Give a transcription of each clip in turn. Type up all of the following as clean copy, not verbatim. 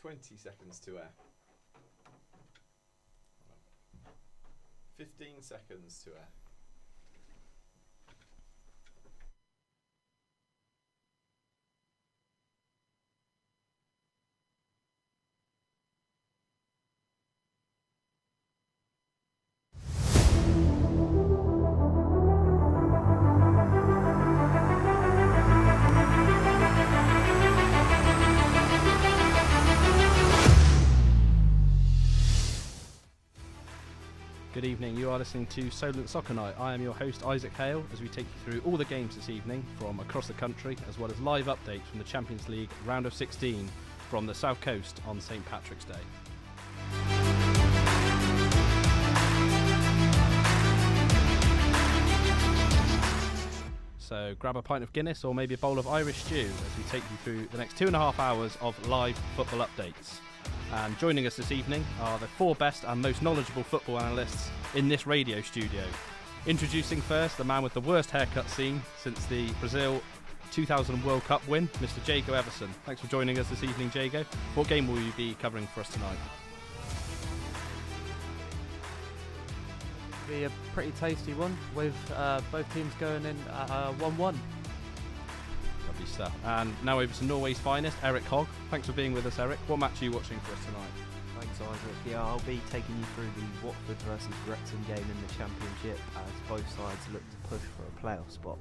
20 seconds to air. 15 seconds to air. Good evening, you are listening to Solent Soccer Night. I am your host Isaac Hale as we take you through all the games this evening from across the country, as well as live updates from the Champions League round of 16 from the South Coast on St Patrick's Day. So grab a pint of Guinness or maybe a bowl of Irish stew as we take you through the next 2.5 hours of live football updates. And joining us this evening are the 4 best and most knowledgeable football analysts in this radio studio. Introducing first the man with the worst haircut scene since the Brazil 2000 World Cup win, Mr. Jago Everson. Thanks for joining us this evening, Jago. What game will you be covering for us tonight? Be a pretty tasty one with both teams going in 1-1. Lovely stuff. And now over to Norway's finest, Eric Hogg. Thanks for being with us, Eric. What match are you watching for us tonight? Thanks, Isaac. Yeah, I'll be taking you through the Watford versus Wrexham game in the Championship as both sides look to push for a playoff spot.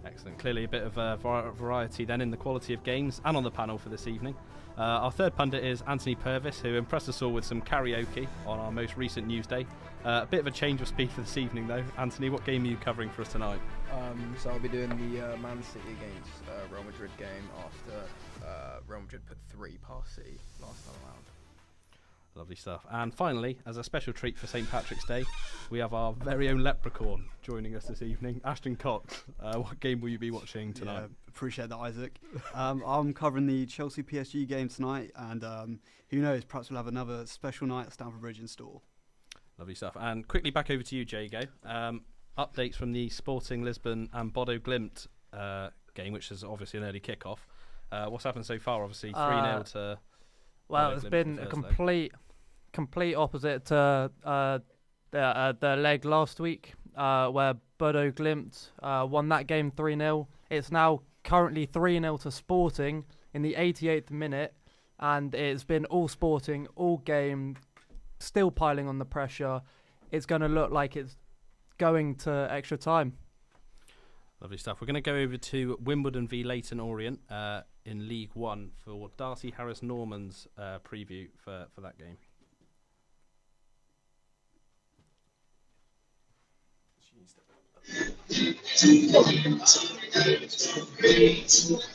Excellent. Clearly a bit of variety then in the quality of games and on the panel for this evening. Our third pundit is Anthony Purvis, who impressed us all with some karaoke on our most recent news day. A bit of a change of speed for this evening though. Anthony, what game are you covering for us tonight? So I'll be doing the Man City against Real Madrid game after Real Madrid put 3 past City last time around. Lovely stuff. And finally, as a special treat for St Patrick's Day, we have our very own leprechaun joining us this evening, Ashton Cox. What game will you be watching tonight? Yeah, appreciate that, Isaac. I'm covering the Chelsea PSG game tonight, and who knows, perhaps we'll have another special night at Stamford Bridge in store. Lovely stuff. And quickly back over to you, Jago. Updates from the Sporting Lisbon and Bodo Glimt game, which is obviously an early kick-off. What's happened so far? Obviously 3-0 to... Well, it's been a complete opposite to the leg last week, where Bodo Glimt won that game 3-0. It's now currently 3-0 to Sporting in the 88th minute, and it's been all Sporting, all game, still piling on the pressure. It's going to look like it's going to extra time. Lovely stuff. We're going to go over to Wimbledon v Leyton Orient in League One for Darcy Harris Norman's preview for that game.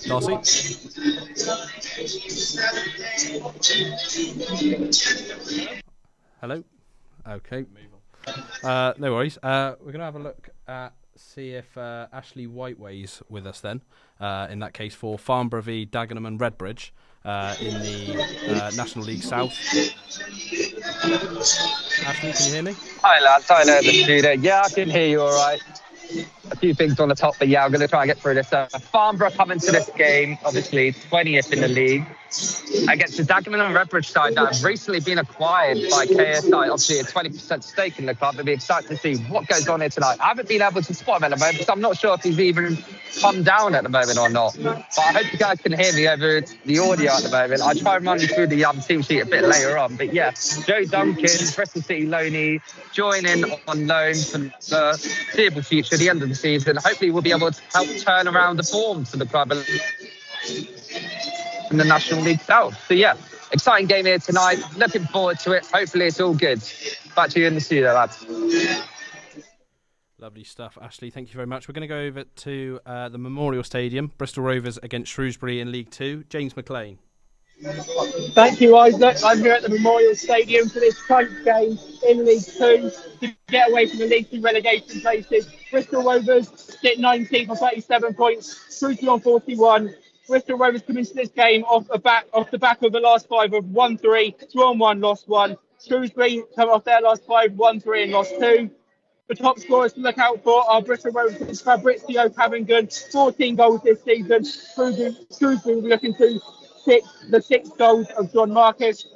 Darcy? Hello? Okay. No worries. We're going to have a look at see if Ashley Whiteway's with us then. In that case for Farnborough v Dagenham and Redbridge in the National League South. Ashley, can you hear me? Hi lads, hi there, the student. Yeah, I can hear you all right. A few things on the top, but yeah, I'm going to try and get through this. Farnborough coming to this game, obviously 20th in the league, against the Dagenham and Redbridge side that have recently been acquired by KSI, obviously a 20% stake in the club. It'll be exciting to see what goes on here tonight. I haven't been able to spot him at the moment, so I'm not sure if he's even come down at the moment or not. But I hope you guys can hear me over the audio at the moment. I'll try and run you through the team sheet a bit later on. But yeah, Joe Duncan, Bristol City loanee, joining on loan for the foreseeable future, the end of the season. Hopefully we'll be able to help turn around the form to the club in the National League South. So yeah, exciting game here tonight. Looking forward to it. Hopefully it's all good. Back to you in the studio, lads. Lovely stuff, Ashley. Thank you very much. We're going to go over to the Memorial Stadium, Bristol Rovers against Shrewsbury in League 2. James McLean. Thank you, Isaac. I'm here at the Memorial Stadium for this tight game in League 2 to get away from the League 2 relegation places. Bristol Rovers sit 19th on 37 points, Shrewsbury on 41. Bristol Rovers come into this game off the back of the last 5 of 1-3, drawn 1, lost 1. Shrewsbury come off their last 5, 1-3 and lost 2. The top scorers to look out for are Bristol Rovers' Fabrizio Pavingan, 14 goals this season. Shrewsbury will be looking to the six goals of John Marcus.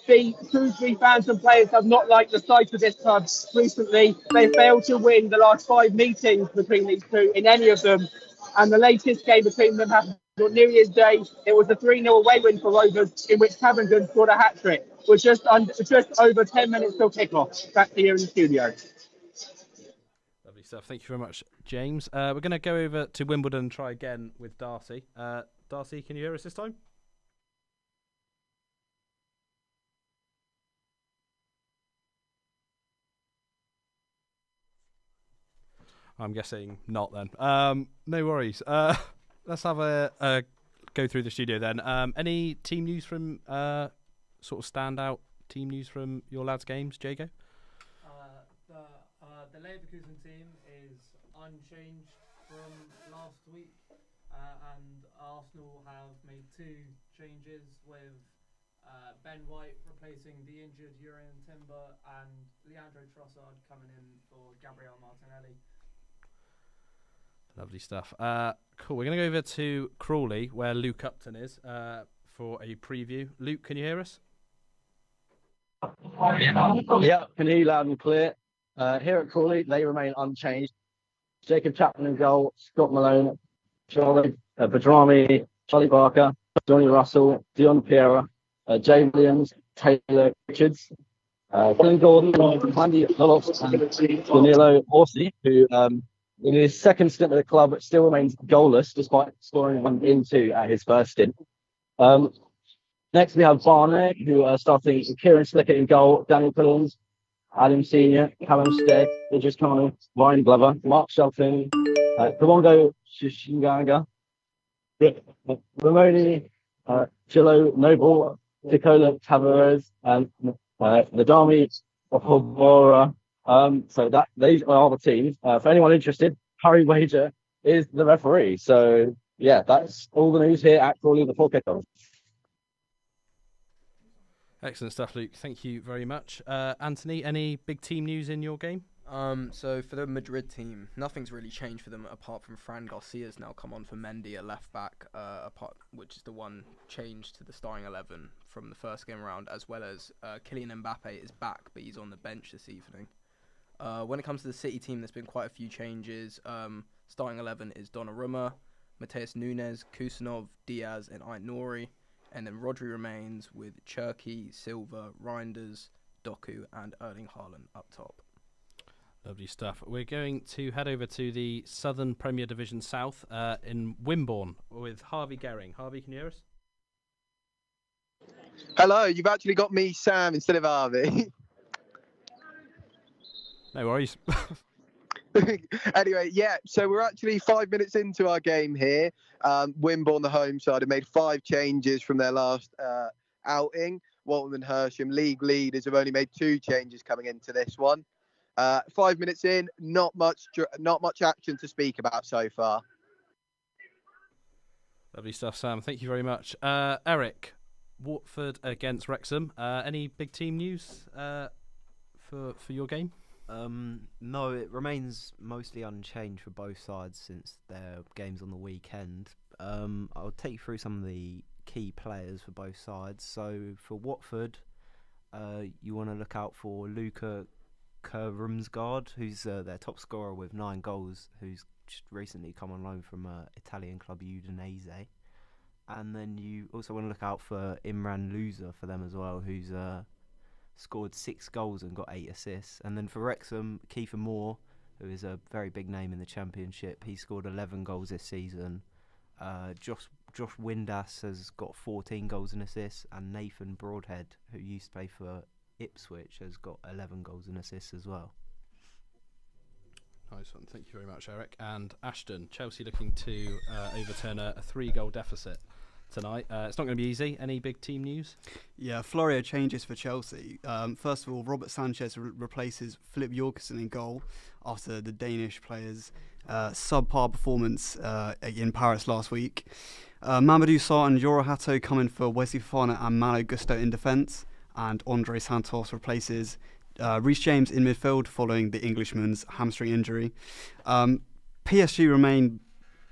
The Tues fans and players have not liked the sight of this club recently. They failed to win the last 5 meetings between these two in any of them. And the latest game between them happened on New Year's Day. It was a 3-0 away win for Rovers, in which Cavenden scored a hat-trick. With just over 10 minutes till kick-off. Back to you in the studio. Lovely stuff. Thank you very much, James. We're going to go over to Wimbledon and try again with Darcy. Darcy, can you hear us this time? I'm guessing not then. No worries. Let's have a go through the studio then. Any team news from sort of standout team news from your lads' games, Jago? The Leverkusen team is unchanged from last week, and Arsenal have made 2 changes with Ben White replacing the injured Urian Timber and Leandro Trossard coming in for Gabriel Martinelli. Lovely stuff. Cool. We're going to go over to Crawley, where Luke Upton is, for a preview. Luke, can you hear us? Yeah, can hear you loud and clear. Here at Crawley, they remain unchanged. Jacob Chapman in goal, Scott Malone, Charlie Badrami, Charlie Barker, Johnny Russell, Dion Piera, Jay Williams, Taylor Richards, Colin Gordon, Andy Loloff, and Danilo Orsi, who in his second stint at the club still remains goalless despite scoring 1 in 2 at his first stint. Next we have Barnet, who are starting Kieran Slickett in goal, Daniel Pillins, Adam Senior, Callum Stead, Idris Kanu, Ryan Glover, Mark Shelton, Kamongo Shishinganga, Ramoni, Chilo Noble, Nicola Tavares, and Nadami Ohobora. So these are the teams. For anyone interested, Harry Wager is the referee. So yeah, that's all the news here at Crawley before kickoff. Excellent stuff, Luke. Thank you very much. Anthony, any big team news in your game? So for the Madrid team, nothing's really changed for them apart from Fran Garcia's now come on for Mendy, a left back, which is the one change to the starting 11 from the first game round, as well as Kylian Mbappe is back, but he's on the bench this evening. When it comes to the City team, there's been quite a few changes. Starting 11 is Donnarumma, Mateus Nunes, Kusanov, Diaz, and Ait Nouri. And then Rodri remains with Cherky, Silva, Reinders, Doku, and Erling Haaland up top. Lovely stuff. We're going to head over to the Southern Premier Division South in Wimborne with Harvey Gehring. Harvey, can you hear us? Hello, you've actually got me, Sam, instead of Harvey. No worries. Anyway, yeah, so we're actually 5 minutes into our game here. Wimborne, the home side, have made 5 changes from their last outing. Walton and Hersham, league leaders, have only made 2 changes coming into this one. 5 minutes in, not much action to speak about so far. Lovely stuff, Sam. Thank you very much. Eric, Watford against Wrexham. Any big team news for your game? No, it remains mostly unchanged for both sides since their games on the weekend. I'll take you through some of the key players for both sides. So for Watford, you want to look out for Luca Rumsgaard, who's their top scorer with 9 goals, who's just recently come on loan from Italian club Udinese. And then you also want to look out for Imran Louza for them as well, who's scored 6 goals and got 8 assists. And then for Wrexham, Kiefer Moore, who is a very big name in the Championship, he scored 11 goals this season. Josh Windass has got 14 goals and assists, and Nathan Broadhead, who used to play for Ipswich, has got 11 goals and assists as well. Nice one. Thank you very much, Eric. And Ashton, Chelsea looking to overturn a 3-goal deficit tonight. It's not going to be easy. Any big team news? Yeah, Florio changes for Chelsea. First of all, Robert Sanchez replaces Philip Jorgensen in goal after the Danish player's subpar performance in Paris last week. Mamadou Sarr and Yoro Hato come in for Wesley Fofana and Malo Gusto in defence, and Andre Santos replaces Reece James in midfield following the Englishman's hamstring injury. PSG remain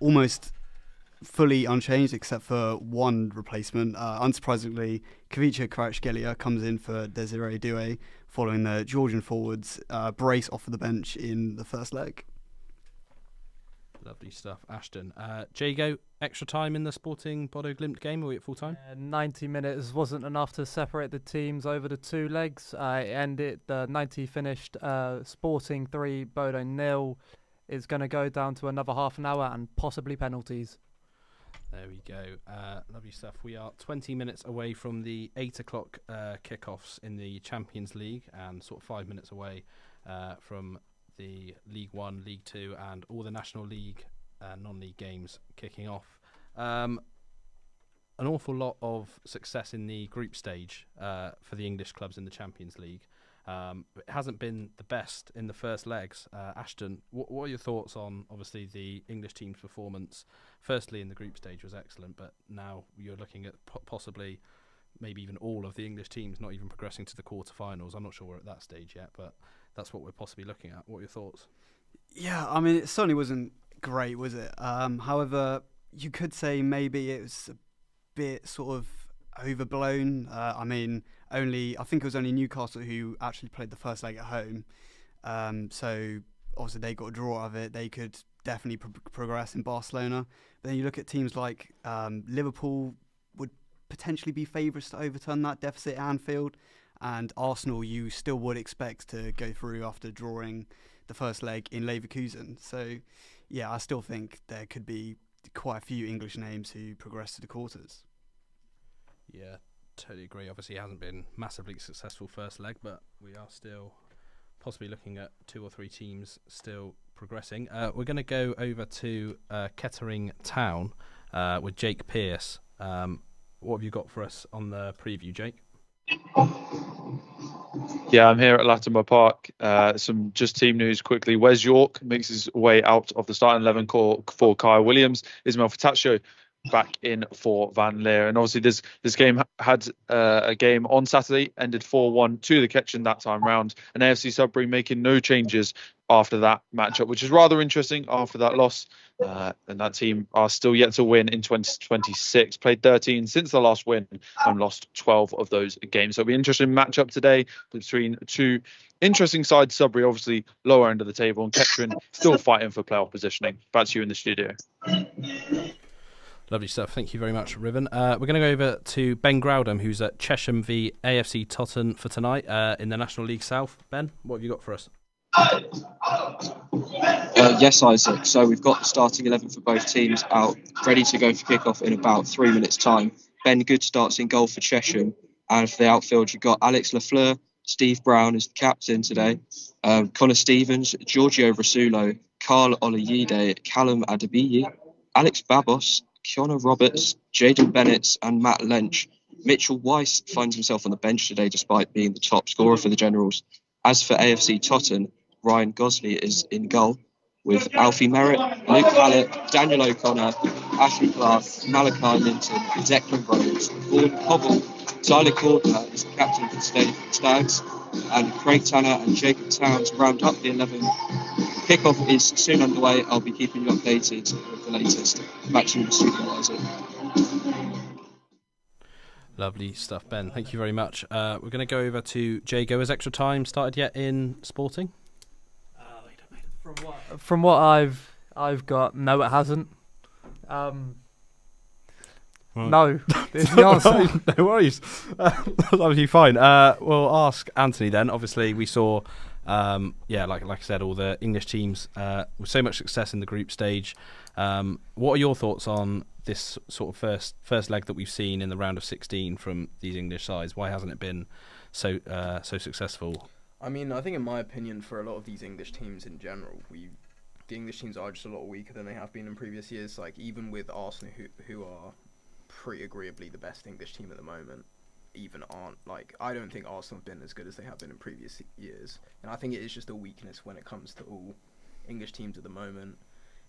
almost fully unchanged except for one replacement. Unsurprisingly, Kavica Kvaratskhelia comes in for Desiree Doué following the Georgian forwards brace off of the bench in the first leg. Lovely stuff, Ashton. Jago, extra time in the Sporting Bodo Glimt game, or were we at full time? 90 minutes wasn't enough to separate the teams over the two legs. The 90 finished Sporting 3, Bodo 0. It's going to go down to another half an hour and possibly penalties. There we go. Lovely stuff. We are 20 minutes away from the 8 o'clock kickoffs in the Champions League, and sort of 5 minutes away from the League 1, League 2 and all the National League non-league games kicking off. An awful lot of success in the group stage for the English clubs in the Champions League. It hasn't been the best in the first legs. Ashton, what are your thoughts on, obviously, the English team's performance? Firstly, in the group stage was excellent, but now you're looking at possibly maybe even all of the English teams not even progressing to the quarterfinals. I'm not sure we're at that stage yet, but that's what we're possibly looking at. What are your thoughts? Yeah, I mean, it certainly wasn't great, was it? However, you could say maybe it was a bit sort of overblown. I think it was only Newcastle who actually played the first leg at home. So obviously they got a draw out of it. They could definitely progress in Barcelona. But then you look at teams like Liverpool would potentially be favourites to overturn that deficit at Anfield. And Arsenal, you still would expect to go through after drawing the first leg in Leverkusen. So, yeah, I still think there could be quite a few English names who progress to the quarters. Yeah, totally agree. Obviously, it hasn't been massively successful first leg, but we are still possibly looking at 2 or 3 teams still progressing. We're going to go over to Kettering Town with Jake Pearce. What have you got for us on the preview, Jake? Yeah, I'm here at Latimer Park. Some just team news quickly. Wes York makes his way out of the starting 11 for Kyle Williams. Ismail Fataccio back in for Van Leer. And obviously this game had a game on Saturday, ended 4-1 to the Ketchen that time round. And AFC Sudbury making no changes after that matchup, which is rather interesting after that loss. And that team are still yet to win in 2026. Played 13 since the last win and lost 12 of those games. So it'll be an interesting matchup today between two interesting sides. Sudbury, obviously, lower end of the table, and Kettering still fighting for playoff positioning. Back to you in the studio. Lovely stuff. Thank you very much, Riven. We're going to go over to Ben Groudham, who's at Chesham v AFC Totton for tonight in the National League South. Ben, what have you got for us? Yes, Isaac. So we've got the starting 11 for both teams out, ready to go for kickoff in about 3 minutes' time. Ben Good starts in goal for Chesham, and for the outfield, you've got Alex Lafleur, Steve Brown is the captain today, Connor Stevens, Giorgio Rasulo, Carl Olajide, Callum Adebiyi, Alex Babos, Keanu Roberts, Jaden Bennett, and Matt Lench. Mitchell Weiss finds himself on the bench today despite being the top scorer for the Generals. As for AFC Totton, Ryan Gosley is in goal with Alfie Merritt, Luke Hallett, Daniel O'Connor, Ashley Clark, Malachi Linton, Declan Rhodes, Gordon Cobble, Tyler Cordner is the captain for Stags, and Craig Tanner and Jacob Towns round up the 11. Kickoff is soon underway. I'll be keeping you updated with the latest. Back to you in the studio, Isaac. Lovely stuff, Ben. Thank you very much. We're going to go over to Jago. Has extra time started yet in Sporting? From what I've got, no, it hasn't. No, is the answer. No worries. That's obviously fine. We'll ask Anthony then. Obviously, we saw, like I said, all the English teams with so much success in the group stage. What are your thoughts on this sort of first leg that we've seen in the round of 16 from these English sides? Why hasn't it been so successful? I mean, I think in my opinion, for a lot of these English teams in general, the English teams are just a lot weaker than they have been in previous years. Like, even with Arsenal, who are pretty agreeably the best English team at the moment, I don't think Arsenal have been as good as they have been in previous years. And I think it is just a weakness when it comes to all English teams at the moment.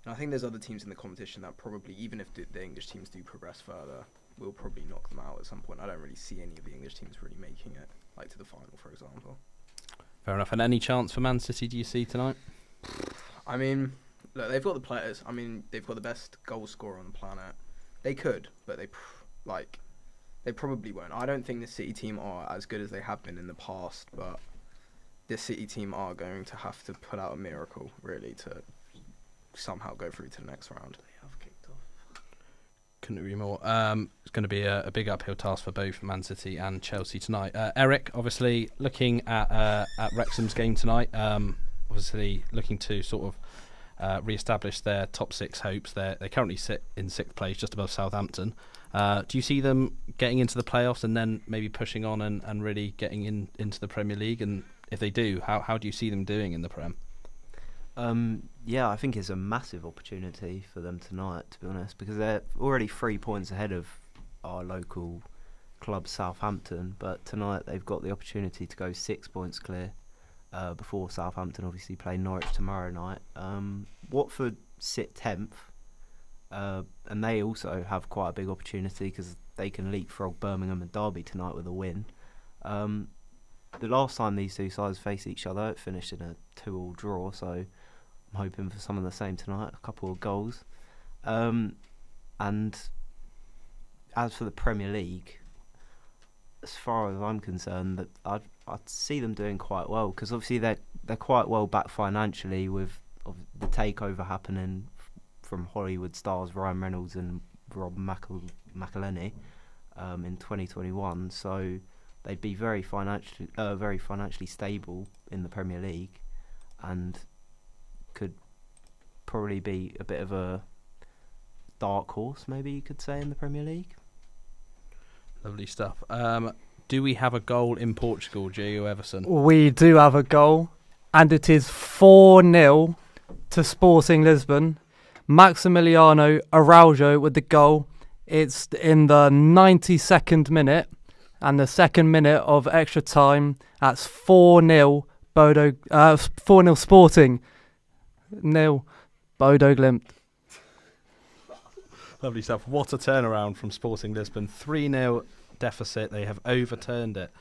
And I think there's other teams in the competition that probably, even if the English teams do progress further, will probably knock them out at some point. I don't really see any of the English teams really making it, like to the final, for example. Fair enough. And any chance for Man City do you see tonight? I mean, Look, they've got the players. I mean, they've got the best goal scorer on the planet. They could, but they probably won't. I don't think the City team are as good as they have been in the past, but this City team are going to have to put out a miracle, really, to somehow go through to the next round. They have kicked off. Couldn't agree more. It's going to be a big uphill task for both Man City and Chelsea tonight. Eric, obviously, looking at Wrexham's game tonight, obviously looking to sort of re-establish their top six hopes. They currently sit in sixth place, just above Southampton. Do you see them getting into the playoffs and then maybe pushing on and really getting into the Premier League? And if they do, how do you see them doing in the Prem? Yeah, I think it's a massive opportunity for them tonight, to be honest, because they're already 3 points ahead of our local club, Southampton. But tonight they've got the opportunity to go 6 points clear before Southampton obviously play Norwich tomorrow night. Watford sit 10th, and they also have quite a big opportunity because they can leapfrog Birmingham and Derby tonight with a win. The last time these two sides faced each other, it finished in a 2-2 draw, so I'm hoping for some of the same tonight, a couple of goals. And as for the Premier League, as far as I'm concerned, that I'd see them doing quite well, because obviously they're quite well back financially with the takeover happening from Hollywood stars Ryan Reynolds and Rob McElhenney in 2021. So they'd be very financially stable in the Premier League, and could probably be a bit of a dark horse, maybe you could say, in the Premier League. Lovely stuff. Do we have a goal in Portugal, J.O. Everson? We do have a goal, and it is 4-0 to Sporting Lisbon. Maximiliano Araujo with the goal. It's in the 92nd minute and the second minute of extra time. That's 4-0 4-0 Sporting, 0 Bodo Glimt. Lovely stuff. What a turnaround from Sporting Lisbon. 3-0 deficit. They have overturned it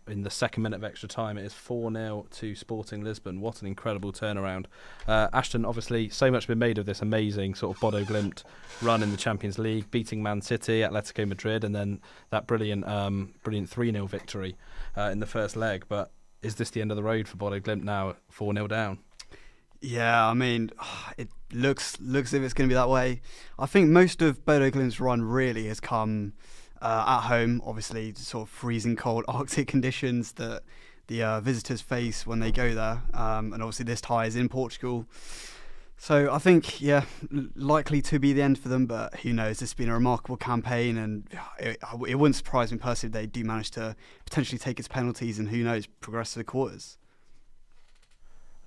in the second minute of extra time. It is 4-0 to Sporting Lisbon. What an incredible turnaround. Ashton, obviously, so much been made of this amazing sort of Bodo Glimt run in the Champions League, beating Man City, Atletico Madrid, and then that brilliant 3-0 victory in the first leg. But is this the end of the road for Bodo Glimt now, 4-0 down? Yeah, I mean, it looks as if it's going to be that way. I think most of Bodo Glimt's run really has come at home, obviously, sort of freezing cold Arctic conditions that the visitors face when they go there. And obviously this tie is in Portugal. So I think, yeah, likely to be the end for them, but who knows? This has been a remarkable campaign, and it wouldn't surprise me personally if they do manage to potentially take its penalties and, who knows, progress to the quarters.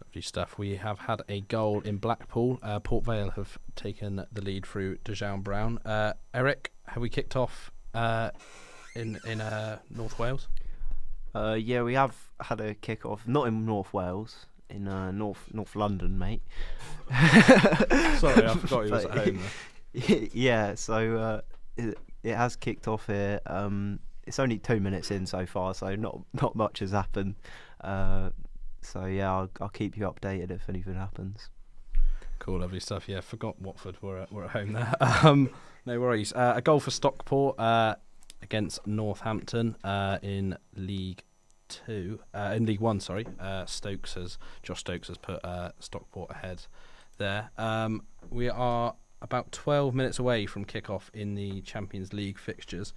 Lovely stuff. We have had a goal in Blackpool. Port Vale have taken the lead through Dejan Brown. Eric, have we kicked off in North Wales? Yeah, we have had a kick-off, not in North Wales, in North London, mate. Sorry, I forgot he was at home there. Yeah, so it has kicked off here. It's only 2 minutes in so far, so not much has happened. So yeah, I'll keep you updated if anything happens. Cool, lovely stuff. Yeah, forgot Watford were at home there. No worries. A goal for Stockport against Northampton in League 2. In League 1, sorry. Josh Stokes has put Stockport ahead there. We are about 12 minutes away from kick-off in the Champions League fixtures.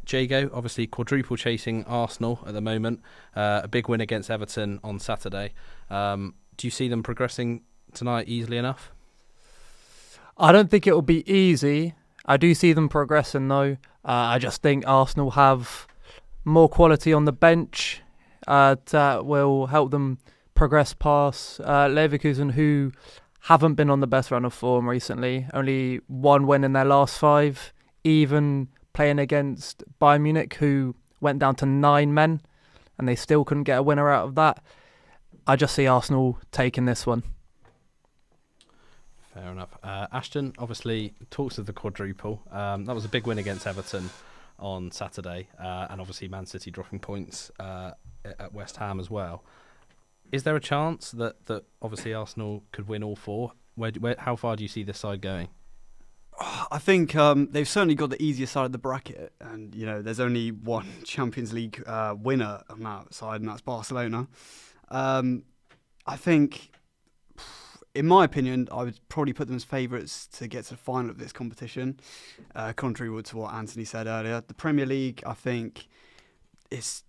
Jago, obviously quadruple chasing Arsenal at the moment. A big win against Everton on Saturday. Do you see them progressing tonight easily enough? I don't think it will be easy. I do see them progressing though. I just think Arsenal have more quality on the bench that will help them progress past Leverkusen, who haven't been on the best run of form recently. Only one win in their last 5, even playing against Bayern Munich, who went down to 9 men, and they still couldn't get a winner out of that. I just see Arsenal taking this one. Fair enough. Ashton, obviously, talks of the quadruple. That was a big win against Everton on Saturday, and obviously Man City dropping points at West Ham as well. is there a chance that obviously Arsenal could win all four? How far do you see this side going? I think they've certainly got the easier side of the bracket, and there's only one Champions League winner on that side, and that's Barcelona. I think, in my opinion, I would probably put them as favourites to get to the final of this competition, contrary to what Anthony said earlier. The Premier League, I think, is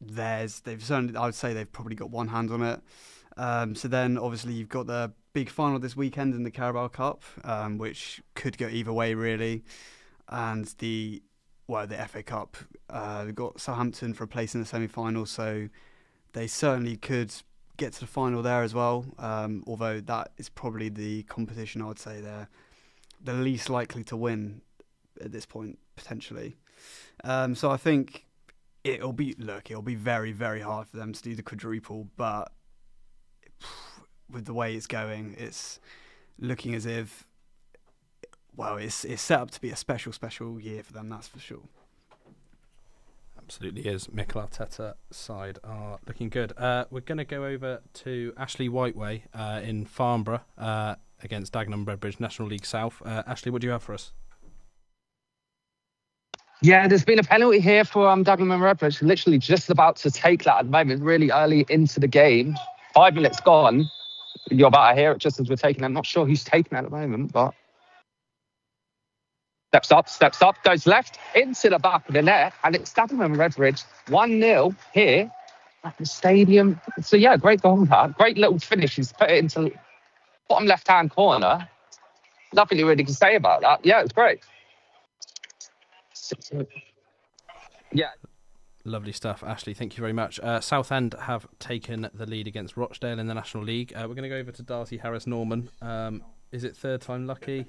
theirs. I would say they've probably got one hand on it. So then, obviously, you've got the big final this weekend in the Carabao Cup, which could go either way, really. And the FA Cup, they've got Southampton for a place in the semi-final, so they certainly could get to the final there as well. Although that is probably the competition I would say they're the least likely to win at this point, potentially. So I think it'll be very, very hard for them to do the quadruple, but with the way it's going, it's looking as if, it's set up to be a special year for them, that's for sure. Absolutely is. Mikel Arteta side are looking good. We're going to go over to Ashley Whiteway in Farnborough against Dagenham Redbridge, National League South. Ashley, what do you have for us? Yeah, there's been a penalty here for Dagenham and Redbridge. Literally just about to take that at the moment, really early into the game. 5 minutes gone. You're about to hear it just as we're taking it. I'm not sure who's taking it at the moment, but steps up, goes left into the back of the net, and it's Dagenham and Redbridge 1-0 here at the stadium. So yeah, great goal, that. Great little finish. He's put it into the bottom left-hand corner. Nothing you really can say about that. Yeah, it's great. Yeah. Lovely stuff, Ashley. Thank you very much. Southend have taken the lead against Rochdale in the National League. We're going to go over to Darcy Harris Norman. Is it third time lucky?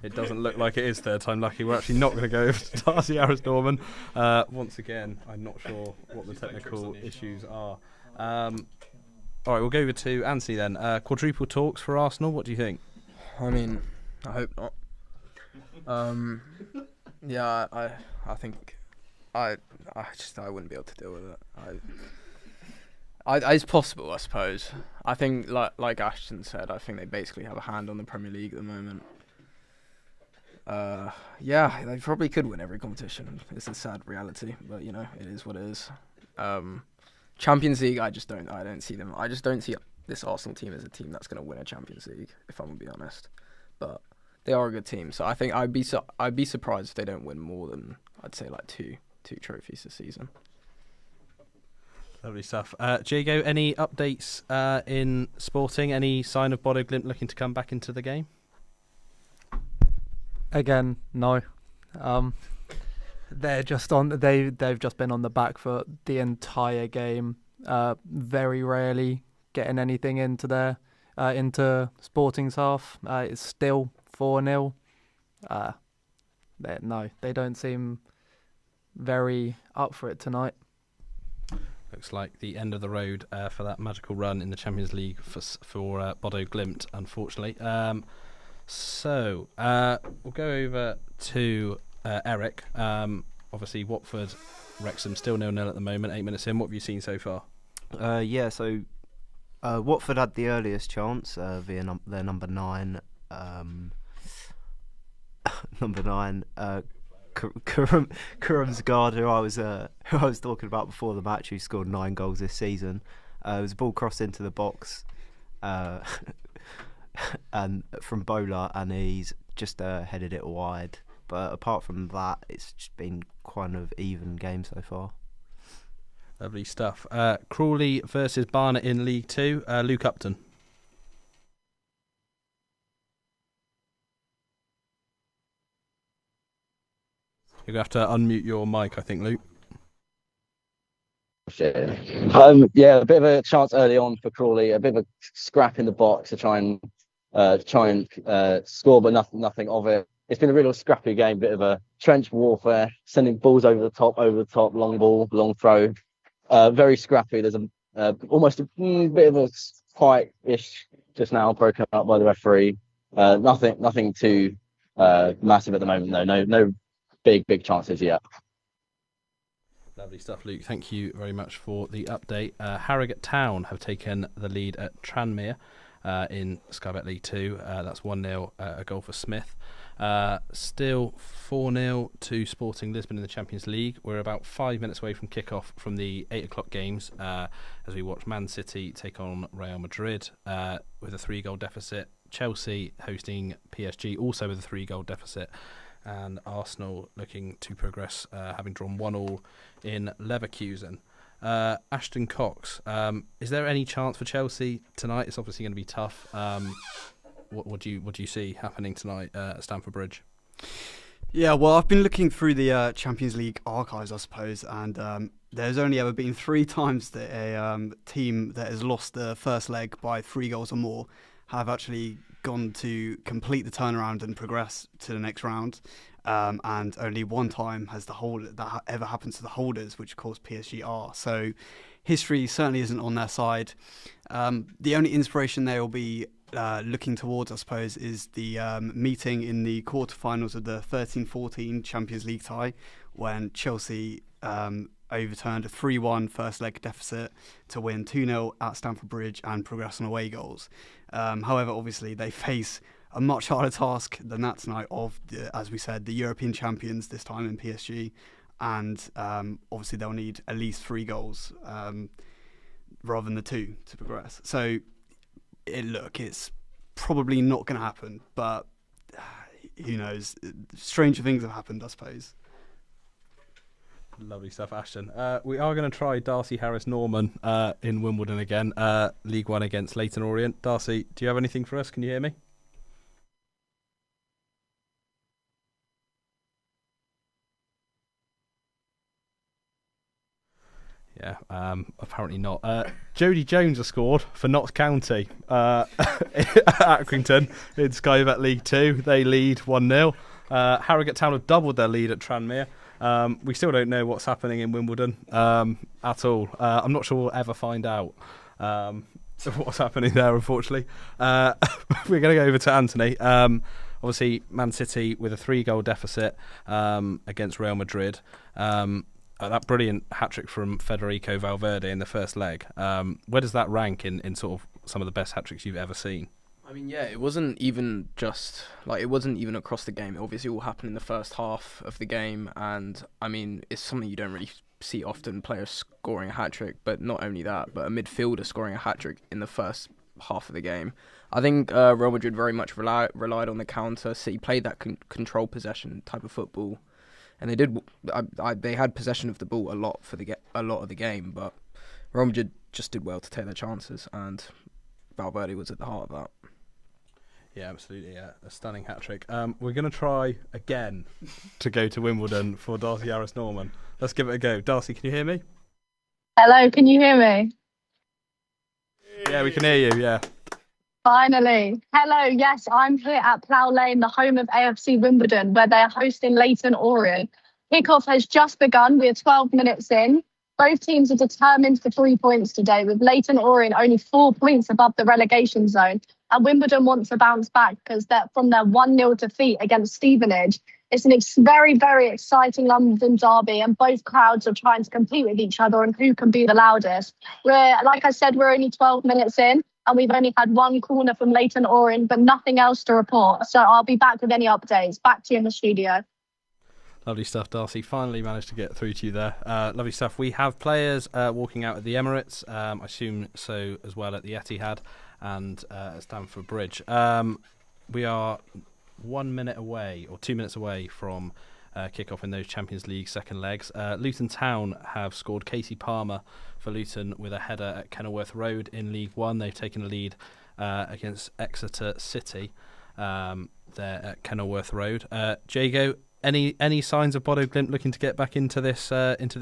It doesn't look like it is third time lucky. We're actually not going to go over to Darcy Harris Norman. Once again, I'm not sure what the technical issues are. All right, we'll go over to Anthony then. Quadruple talks for Arsenal. What do you think? I mean, I hope not. Yeah, I think I wouldn't be able to deal with it. It's possible, I suppose. I think, like Ashton said, I think they basically have a hand on the Premier League at the moment. Yeah, they probably could win every competition. It's a sad reality, but it is what it is. Champions League, I don't see them. I just don't see this Arsenal team as a team that's going to win a Champions League, if I'm going to be honest. But they are a good team, so I think I'd be surprised if they don't win more than, I'd say, like two trophies this season. Lovely stuff. Jago, any updates in Sporting? Any sign of Bodo Glimt looking to come back into the game? Again, no. They're just on. They've just been on the back foot the entire game. Very rarely getting anything into Sporting's half. It's still 4-0. No, they don't seem very up for it tonight. Looks like the end of the road for that magical run in the Champions League for Bodo Glimt, unfortunately. So we'll go over to Eric. Obviously, Watford, Wrexham still 0-0 at the moment. 8 minutes in. What have you seen so far? So Watford had the earliest chance via their number 9. Number 9, Kurum Zgard, who I was talking about before the match, who scored 9 goals this season. It was a ball crossed into the box, and from Bola, and he's just headed it wide. But apart from that, it's just been quite an even game so far. Lovely stuff. Crawley versus Barnet in League 2. Luke Upton. You're going to have to unmute your mic, I think, Luke. Yeah, a bit of a chance early on for Crawley, a bit of a scrap in the box to try and score, but nothing of it. It's been a real scrappy game, bit of a trench warfare, sending balls over the top, long ball, long throw. Very scrappy. There's almost a bit of a fight-ish just now, broken up by the referee. Nothing too massive at the moment, though. No big chances yet. Lovely stuff, Luke. Thank you very much for the update. Harrogate Town have taken the lead at Tranmere in Sky Bet League 2. That's 1-0, a goal for Smith. Still 4-0 to Sporting Lisbon in the Champions League. We're about 5 minutes away from kick-off from the 8 o'clock games as we watch Man City take on Real Madrid with a 3-goal deficit. Chelsea hosting PSG also with a 3-goal deficit. And Arsenal looking to progress, having drawn 1-1 in Leverkusen. Ashton Cox, is there any chance for Chelsea tonight? It's obviously going to be tough. What do you see happening tonight at Stamford Bridge? Yeah, well, I've been looking through the Champions League archives, I suppose, and there's only ever been 3 times that a team that has lost the first leg by 3 goals or more have actually gone to complete the turnaround and progress to the next round. And only 1 time has that ever happened to the holders, which of course PSG are. So history certainly isn't on their side. The only inspiration they will be looking towards, I suppose, is the meeting in the quarterfinals of the 13-14 Champions League tie, when Chelsea overturned a 3-1 first leg deficit to win 2-0 at Stamford Bridge and progress on away goals. However, obviously, they face a much harder task than that tonight of, as we said, the European champions, this time in PSG. And obviously, they'll need at least 3 goals rather than the 2 to progress. So, it's probably not going to happen, but who knows? Stranger things have happened, I suppose. Lovely stuff, Ashton. We are going to try Darcy Harris-Norman in Wimbledon again, League 1 against Leyton Orient. Darcy, do you have anything for us? Can you hear me? Yeah, apparently not. Jodie Jones has scored for Notts County at Accrington in Sky Bet League 2. They lead 1-0. Harrogate Town have doubled their lead at Tranmere. We still don't know what's happening in Wimbledon at all. I'm not sure we'll ever find out what's happening there, unfortunately. We're going to go over to Anthony. Obviously, Man City with a 3-goal deficit against Real Madrid. That brilliant hat-trick from Federico Valverde in the first leg. Where does that rank in sort of some of the best hat-tricks you've ever seen? I mean, yeah, it wasn't even across the game. It obviously all happened in the first half of the game, and I mean, it's something you don't really see often, players scoring a hat-trick, but not only that, but a midfielder scoring a hat-trick in the first half of the game. I think Real Madrid very much relied on the counter. City played that control possession type of football, and they did. They had possession of the ball a lot of the game, but Real Madrid just did well to take their chances, and Valverde was at the heart of that. Yeah, absolutely. Yeah, a stunning hat-trick. We're going to try again to go to Wimbledon for Darcy Harris-Norman. Let's give it a go. Darcy, can you hear me? Hello, can you hear me? Yeah, we can hear you, yeah. Finally. Hello, yes, I'm here at Plough Lane, the home of AFC Wimbledon, where they're hosting Leyton Orient. Kickoff has just begun. We're 12 minutes in. Both teams are determined for 3 points today, with Leyton Orient only 4 points above the relegation zone. And Wimbledon wants to bounce back because they're from their 1-0 defeat against Stevenage. It's a very, very exciting London derby, and both crowds are trying to compete with each other on who can be the loudest. Like I said, we're only 12 minutes in, and we've only had 1 corner from Leyton Orient, but nothing else to report. So I'll be back with any updates. Back to you in the studio. Lovely stuff, Darcy. Finally managed to get through to you there. Lovely stuff. We have players walking out at the Emirates. I assume so as well at the Etihad and at Stamford Bridge. We are 1 minute away or 2 minutes away from kick-off in those Champions League second legs. Luton Town have scored. Casey Palmer for Luton with a header at Kenilworth Road in League 1. They've taken a lead against Exeter City there at Kenilworth Road. Jago, any signs of Bodo Glimt looking to get back into this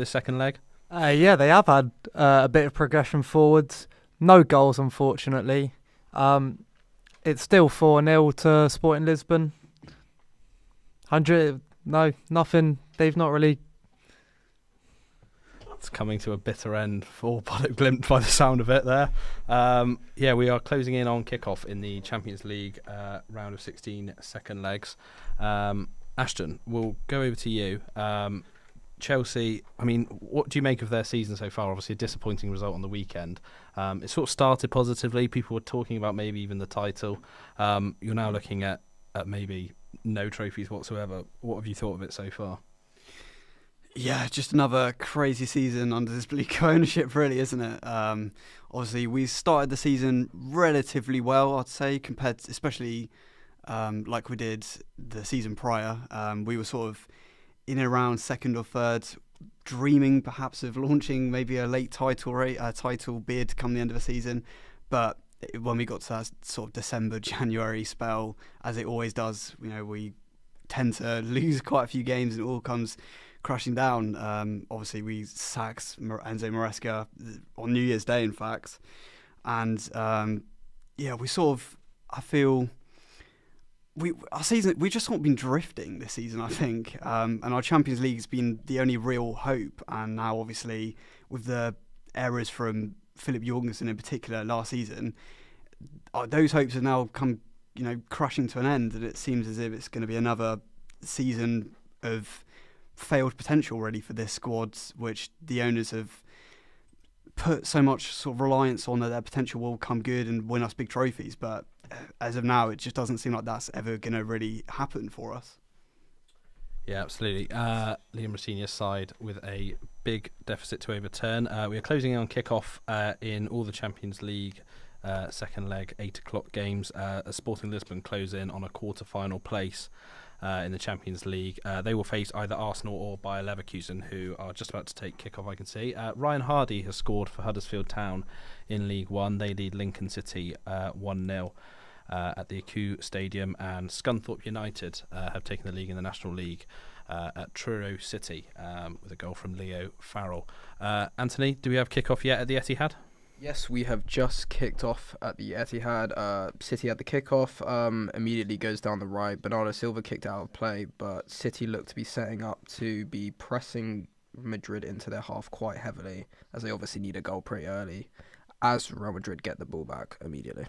second leg? Yeah, they have had a bit of progression forwards. No goals, unfortunately. It's still 4-0 to Sporting Lisbon. Nothing. They've not really. It's coming to a bitter end for Bodo Glimt by the sound of it there. Yeah, we are closing in on kick-off in the Champions League round of 16 second legs. Ashton, we'll go over to you. Chelsea, I mean, what do you make of their season so far? Obviously, a disappointing result on the weekend. It sort of started positively. People were talking about maybe even the title. You're now looking at maybe no trophies whatsoever. What have you thought of it so far? Yeah, just another crazy season under this bleak ownership, really, isn't it? Obviously, we started the season relatively well, I'd say, compared to, especially like we did the season prior. We were sort of in and around second or third, dreaming perhaps of launching maybe a late title bid come the end of the season. But when we got to that sort of December, January spell, as it always does, we tend to lose quite a few games and it all comes crashing down. Obviously, we sacked Enzo Maresca on New Year's Day, in fact. And we sort of, I feel... Our season, we've just not been drifting this season, I think, and our Champions League has been the only real hope. And now, obviously, with the errors from Philip Jorgensen in particular last season, those hopes have now come, crashing to an end, and it seems as if it's going to be another season of failed potential, really, for this squad, which the owners have put so much sort of reliance on that their potential will come good and win us big trophies, but as of now, it just doesn't seem like that's ever going to really happen for us. Yeah, absolutely. Liam Rosinia's side with a big deficit to overturn. We are closing in on kick-off in all the Champions League second leg 8 o'clock games. Sporting Lisbon close in on a quarter-final place in the Champions League. They will face either Arsenal or Bayer Leverkusen, who are just about to take kick-off, I can see. Ryan Hardy has scored for Huddersfield Town in League One. They lead Lincoln City 1-0. At the Aku Stadium, and Scunthorpe United have taken the league in the National League at Truro City with a goal from Leo Farrell. Anthony, do we have kick-off yet at the Etihad? Yes, we have just kicked off at the Etihad. City at the kick-off immediately goes down the right. Bernardo Silva kicked out of play, but City look to be setting up to be pressing Madrid into their half quite heavily, as they obviously need a goal pretty early, as Real Madrid get the ball back immediately.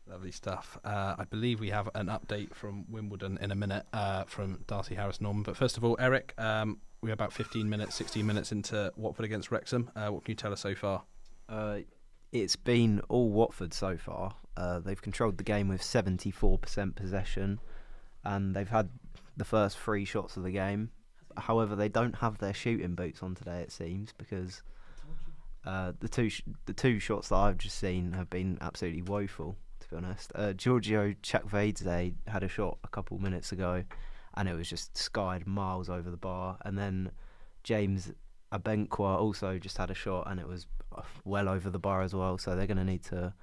Lovely stuff. I believe we have an update from Wimbledon in a minute from Darcy Harris-Norman. But first of all, Eric, we're about 16 minutes into Watford against Wrexham. What can you tell us so far? It's been all Watford so far. They've controlled the game with 74% possession, and they've had the first 3 shots of the game. However, they don't have their shooting boots on today, it seems, because the two shots that I've just seen have been absolutely woeful, to be honest. Giorgio Chakvedze had a shot a couple minutes ago, and it was just skied miles over the bar. And then James Abenkwa also just had a shot, and it was well over the bar as well. So they're going to need to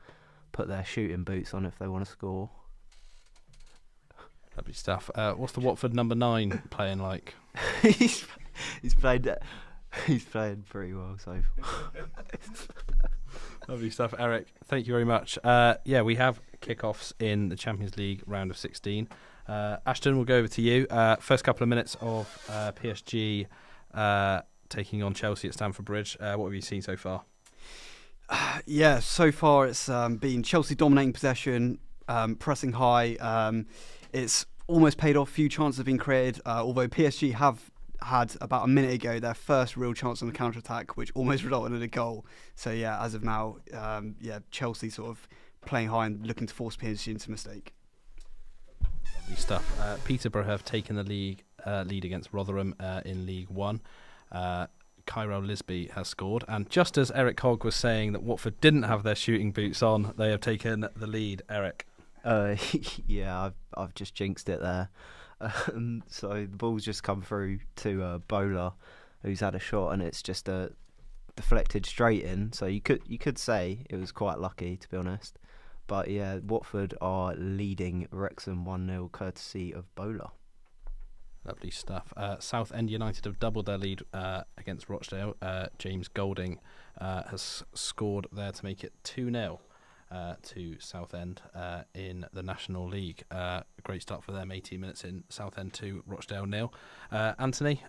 put their shooting boots on if they want to score. Lovely stuff. What's the Watford number 9 playing like? he's playing pretty well so far. Lovely stuff, Eric. Thank you very much. We have kickoffs in the Champions League round of 16. Ashton, we'll go over to you. First couple of minutes of PSG taking on Chelsea at Stamford Bridge. What have you seen so far? So far it's been Chelsea dominating possession, pressing high. It's almost paid off. Few chances have been created, although PSG have had about a minute ago their first real chance on the counter-attack, which almost resulted in a goal. So as of now, Chelsea sort of playing high and looking to force PSG into a mistake. Lovely stuff. Peterborough have taken the league lead against Rotherham in League One. Cairo Lisby has scored, and just as Eric Hogg was saying that Watford didn't have their shooting boots on, they have taken the lead. Eric? I've just jinxed it there. So the ball's just come through to Bowler, who's had a shot, and it's just deflected straight in. So you could say it was quite lucky, to be honest. But Watford are leading Wrexham 1-0 courtesy of Bowler. Lovely stuff. Southend United have doubled their lead against Rochdale. James Golding has scored there to make it 2-0 to Southend in the National League. Great start for them. 18 minutes in, Southend 2, Rochdale 0. Anthony,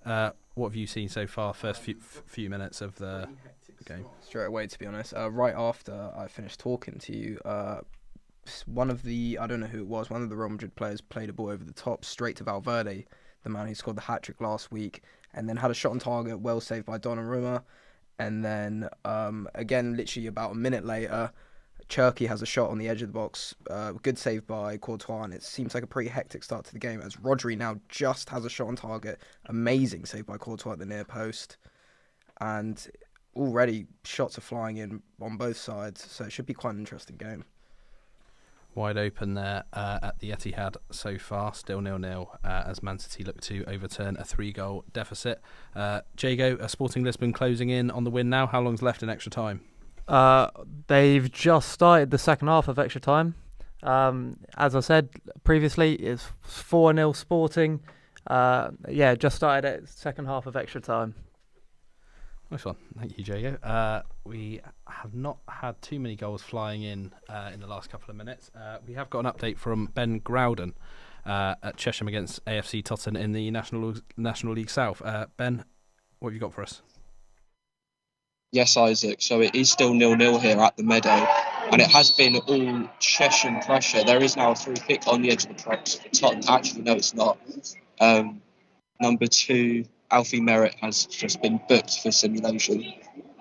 what have you seen so far? First few minutes of the game. Straight away, to be honest. Right after I finished talking to you, one of the, I don't know who it was, one of the Real Madrid players played a ball over the top straight to Valverde, the man who scored the hat-trick last week, and then had a shot on target, well saved by Donnarumma. And then again, literally about a minute later, Cherky has a shot on the edge of the box. Good save by Courtois, and it seems like a pretty hectic start to the game as Rodri now just has a shot on target. Amazing save by Courtois at the near post. And already shots are flying in on both sides, so it should be quite an interesting game. Wide open there at the Etihad so far, still 0-0 as Man City look to overturn a 3-goal deficit. Jago, Sporting Lisbon closing in on the win now. How long's left in extra time? They've just started the second half of extra time. As I said previously, it's 4-0 Sporting. Just started at second half of extra time. Nice one. Thank you, Jago. We have not had too many goals flying in the last couple of minutes. We have got an update from Ben Growden at Chesham against AFC Totton in the National League South. Ben, what have you got for us? Yes, Isaac. So it is still 0-0 here at the Meadow, and it has been all Chesham pressure. There is now a free kick on the edge of the box for Totton. Actually, no, it's not. Number 2, Alfie Merritt has just been booked for simulation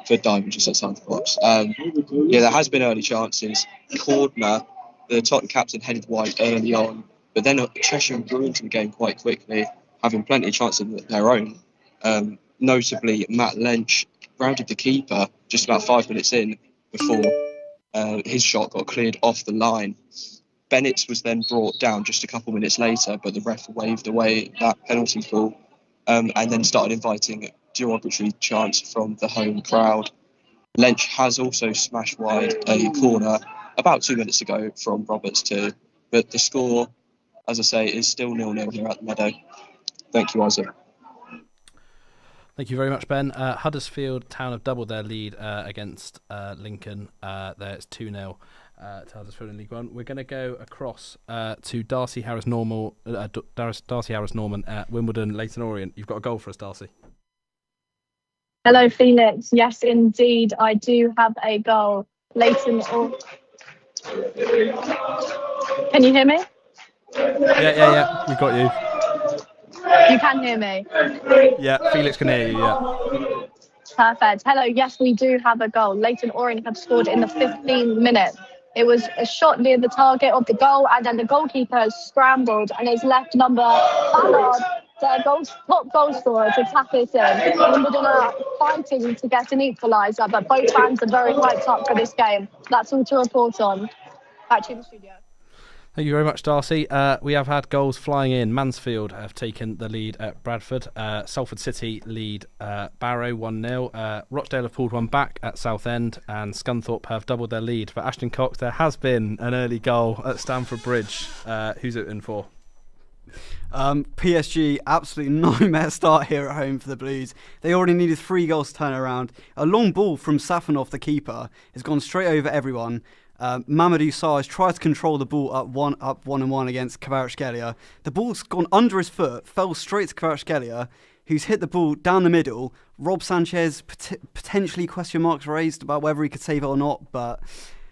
for Diamond just outside the box. There has been early chances. Cordner, the Tottenham captain, headed wide early on, but then Cheshire grew into the game quite quickly, having plenty of chances of their own. Notably, Matt Lynch grounded the keeper just about 5 minutes in before his shot got cleared off the line. Bennett's was then brought down just a couple minutes later, but the ref waved away that penalty call. And then started inviting derogatory chants from the home crowd. Lynch has also smashed wide a corner about 2 minutes ago from Roberts too. But the score, as I say, is still 0-0 here at the Meadow. Thank you, Isaac. Thank you very much, Ben. Huddersfield Town have doubled their lead against Lincoln. There it's 2-0 to Huddersfield in League One. We're going to go across to Darcy Harris Norman at Wimbledon Leyton Orient. You've got a goal for us, Darcy. Hello, Felix. Yes, indeed, I do have a goal. Leyton Orient. Can you hear me? Yeah. We've got you. You can hear me? Yeah, Felix can hear you, yeah. Perfect. Hello, yes, we do have a goal. Leyton Orient have scored in the 15th minute. It was a shot near the target of the goal, and then the goalkeeper has scrambled and has left number Ballard, their top goal scorer, to tap it in. Wimbledon are fighting to get an equaliser, but both fans are very hyped up for this game. That's all to report on. Back to the studio. Thank you very much, Darcy. We have had goals flying in. Mansfield have taken the lead at Bradford. Salford City lead Barrow 1-0. Rochdale have pulled one back at Southend, and Scunthorpe have doubled their lead. For Ashton Cox, there has been an early goal at Stamford Bridge. Who's it in for? PSG, absolutely nightmare start here at home for the Blues. They already needed 3 goals to turn around. A long ball from Safanov, the keeper, has gone straight over everyone. Mamadou Sarr tried to control the ball up 1-1 against Kvaratskhelia. The ball's gone under his foot, fell straight to Kvaratskhelia, who's hit the ball down the middle. Rob Sanchez, potentially question marks raised about whether he could save it or not, but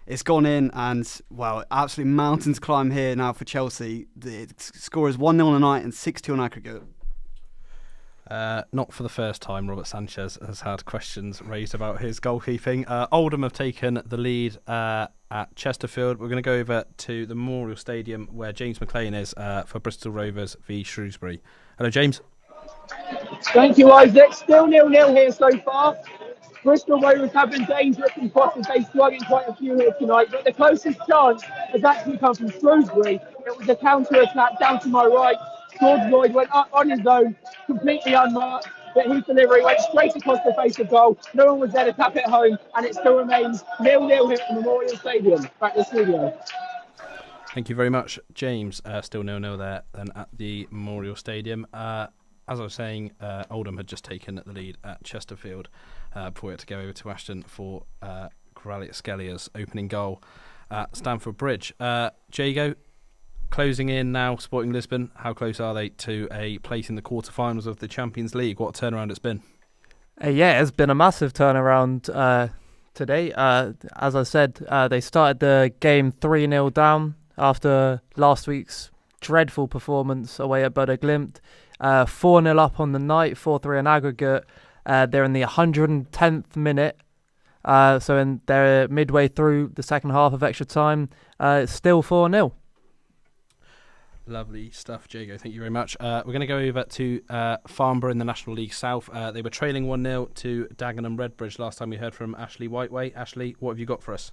it's gone in, and, well, absolute mountain to climb here now for Chelsea. The score is 1-0 on the night and 6-2 on aggregate. Not for the first time, Robert Sanchez has had questions raised about his goalkeeping. Oldham have taken the lead at Chesterfield. We're going to go over to the Memorial Stadium where James McLean is for Bristol Rovers v Shrewsbury. Hello, James. Thank you, Isaac. Still 0-0 here so far. Bristol Rovers have been dangerous and crosses. They slug in quite a few here tonight, but the closest chance has actually come from Shrewsbury. It was a counter-attack down to my right. George Lloyd went up on his own, completely unmarked, but his delivery went straight across the face of goal. No one was there to tap it home, and it still remains 0-0 here at the Memorial Stadium. Back to the studio. Thank you very much, James. Still 0-0 there then at the Memorial Stadium. As I was saying, Oldham had just taken the lead at Chesterfield before we had to go over to Ashton for Kvaratskelia's opening goal at Stamford Bridge. Jago, closing in now, Sporting Lisbon. How close are they to a place in the quarterfinals of the Champions League? What a turnaround it's been. It's been a massive turnaround today. As I said, they started the game 3-0 down after last week's dreadful performance away at Bodo Glimt. 4-0 up on the night, 4-3 on aggregate. They're in the 110th minute. They're midway through the second half of extra time. It's still 4-0. Lovely stuff, Jago. Thank you very much. We're going to go over to Farnborough in the National League South. They were trailing 1-0 to Dagenham Redbridge last time we heard from Ashley Whiteway. Ashley, what have you got for us?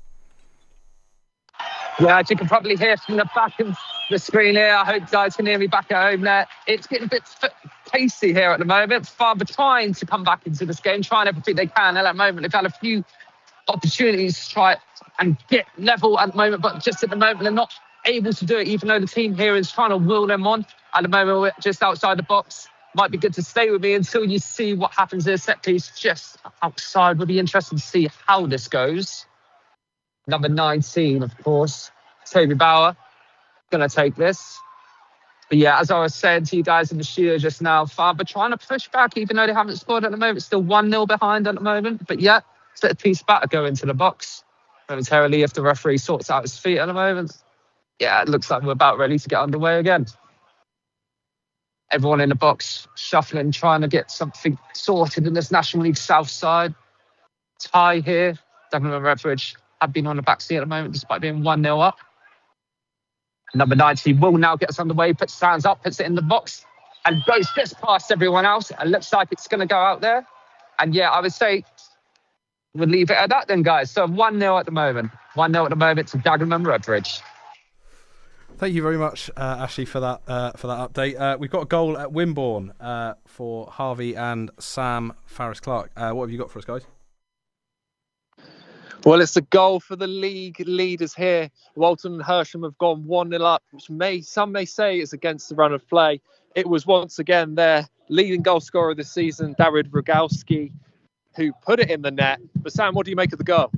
Yeah, as you can probably hear from the back of the screen here, I hope you guys can hear me back at home there. It's getting a bit pacey here at the moment. Farnborough trying to come back into this game, trying everything they can. At the moment, they've had a few opportunities to try and get level at the moment, but just at the moment, they're not able to do it, even though the team here is trying to will them on. At the moment, we're just outside the box. Might be good to stay with me until you see what happens here. Set piece just outside. We'll be interested to see how this goes. Number 19, of course, Toby Bauer, going to take this. But yeah, as I was saying to you guys in the studio just now, Farnborough trying to push back, even though they haven't scored at the moment. Still 1-0 behind at the moment. But yeah, set piece back to go into the box momentarily if the referee sorts out his feet at the moment. Yeah, it looks like we're about ready to get underway again. Everyone in the box shuffling, trying to get something sorted in this National League South side. Tie here. Dagenham Redbridge have been on the back seat at the moment despite being 1-0 up. Number 90 will now get us underway, puts his hands up, puts it in the box and goes just past everyone else. It looks like it's going to go out there. And yeah, I would say we'll leave it at that then, guys. So 1-0 at the moment. 1-0 at the moment to Dagenham Redbridge. Thank you very much, Ashley, for that update. We've got a goal at Wimborne for Harvey and Sam Farris-Clark. What have you got for us, guys? Well, it's a goal for the league leaders here. Walton and Hersham have gone 1-0 up, which some may say is against the run of play. It was once again their leading goal scorer this season, Darid Rogalski, who put it in the net. But Sam, what do you make of the goal?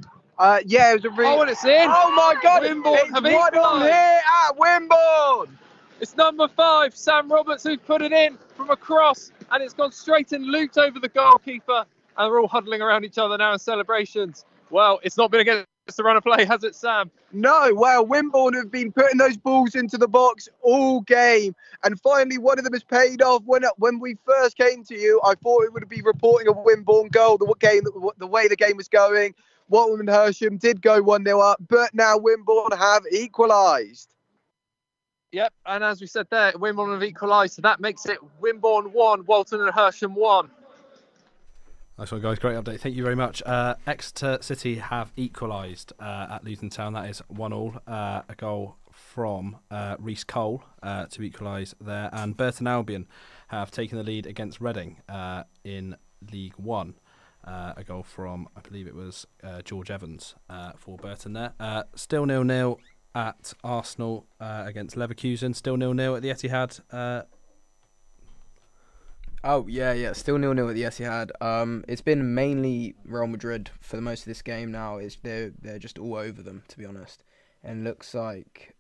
Yeah, it was a really... Oh, and it's in! Oh my God! Wimborne it's have 1-1 here at Wimborne! It's number 5, Sam Roberts, who's put it in from a cross, and it's gone straight and looped over the goalkeeper, and they're all huddling around each other now in celebrations. Well, it's not been against the run of play, has it, Sam? No, well, Wimborne have been putting those balls into the box all game, and finally one of them has paid off. When we first came to you, I thought it would be reporting a Wimborne goal, the way the game was going. Walton and Hersham did go 1-0 up, but now Wimborne have equalised. Yep, and as we said there, Wimborne have equalised, so that makes it Wimborne 1, Walton and Hersham 1. Nice one, guys. Great update. Thank you very much. Exeter City have equalised at Luton Town. That is 1-1. A goal from Reece Cole to equalise there. And Burton Albion have taken the lead against Reading in League One. A goal from, I believe it was George Evans for Burton there. Still 0-0 at Arsenal against Leverkusen. Still 0-0 at the Etihad. Oh, yeah, still 0-0 at the Etihad. It's been mainly Real Madrid for the most of this game now. They're just all over them, to be honest. And looks like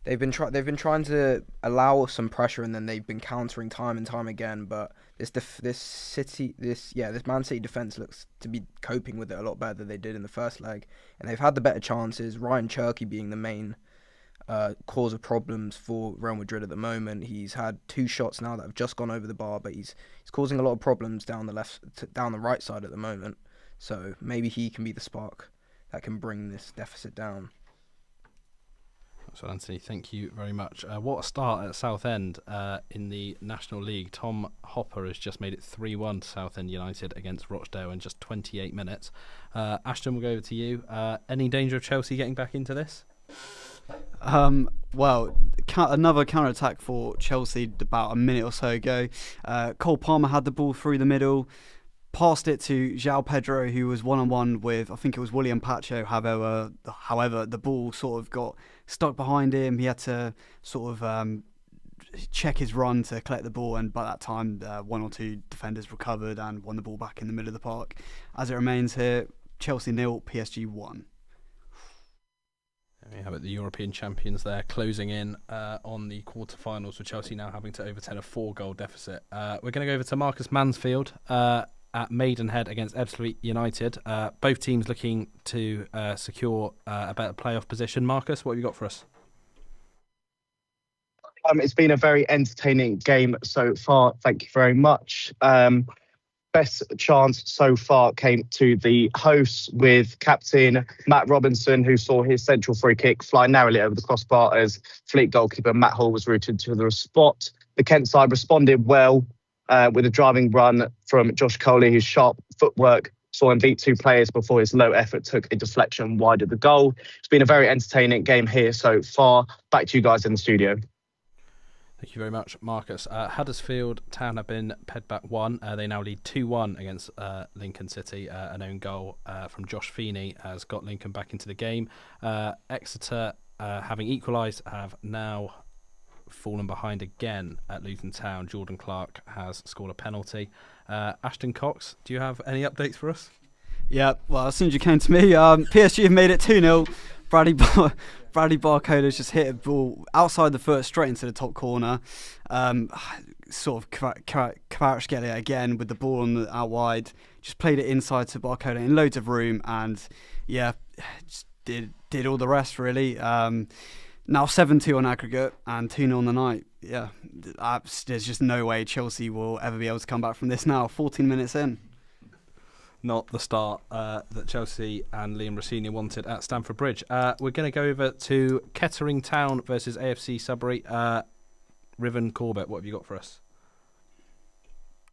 they've been trying to allow some pressure, and then they've been countering time and time again. But this Man City defense looks to be coping with it a lot better than they did in the first leg, and they've had the better chances. Ryan Cherky being the main cause of problems for Real Madrid at the moment. He's had 2 shots now that have just gone over the bar, but he's causing a lot of problems down the right side at the moment. So maybe he can be the spark that can bring this deficit down. So Anthony, thank you very much. What a start at Southend in the National League. Tom Hopper has just made it 3-1 to Southend United against Rochdale in just 28 minutes. Ashton, we'll go over to you. Any danger of Chelsea getting back into this? Well, another counter-attack for Chelsea about a minute or so ago. Cole Palmer had the ball through the middle, passed it to João Pedro, who was one-on-one with, I think it was William Pacho. However, the ball sort of got stuck behind him. He had to sort of check his run to collect the ball, and by that time, 1 or 2 defenders recovered and won the ball back in the middle of the park. As it remains here, Chelsea 0, PSG 1. We have it, the European champions there closing in on the quarterfinals, with Chelsea now having to overturn a 4-goal deficit. We're going to go over to Marcus Mansfield at Maidenhead against Ebbsfleet United. Both teams looking to secure a better playoff position. Marcus, what have you got for us? It's been a very entertaining game so far. Thank you very much. Best chance so far came to the hosts with captain Matt Robinson, who saw his central free kick fly narrowly over the crossbar as Fleet goalkeeper Matt Hall was routed to the spot. The Kent side responded well with a driving run from Josh Coley, whose sharp footwork saw him beat two players before his low effort took a deflection wide of the goal. It's been a very entertaining game here so far. Back to you guys in the studio. Thank you very much, Marcus. Huddersfield Town have been paid back 1. They now lead 2-1 against Lincoln City. An own goal from Josh Feeney has got Lincoln back into the game. Exeter, having equalised, have now fallen behind again at Luton Town. Jordan Clark has scored a penalty. Ashton Cox, do you have any updates for us? Yeah, well, as soon as you came to me, PSG have made it 2-0. Bradley Barcoda's just hit a ball outside the foot straight into the top corner. Sort of Kvaratskhelia again with the ball on the out wide. Just played it inside to Barcoda in loads of room, and yeah, just did all the rest really. Now 7-2 on aggregate and 2-0 on the night. Yeah, there's just no way Chelsea will ever be able to come back from this now. 14 minutes in. Not the start that Chelsea and Liam Rossini wanted at Stamford Bridge. We're going to go over to Kettering Town versus AFC Sudbury. Riven Corbett, what have you got for us?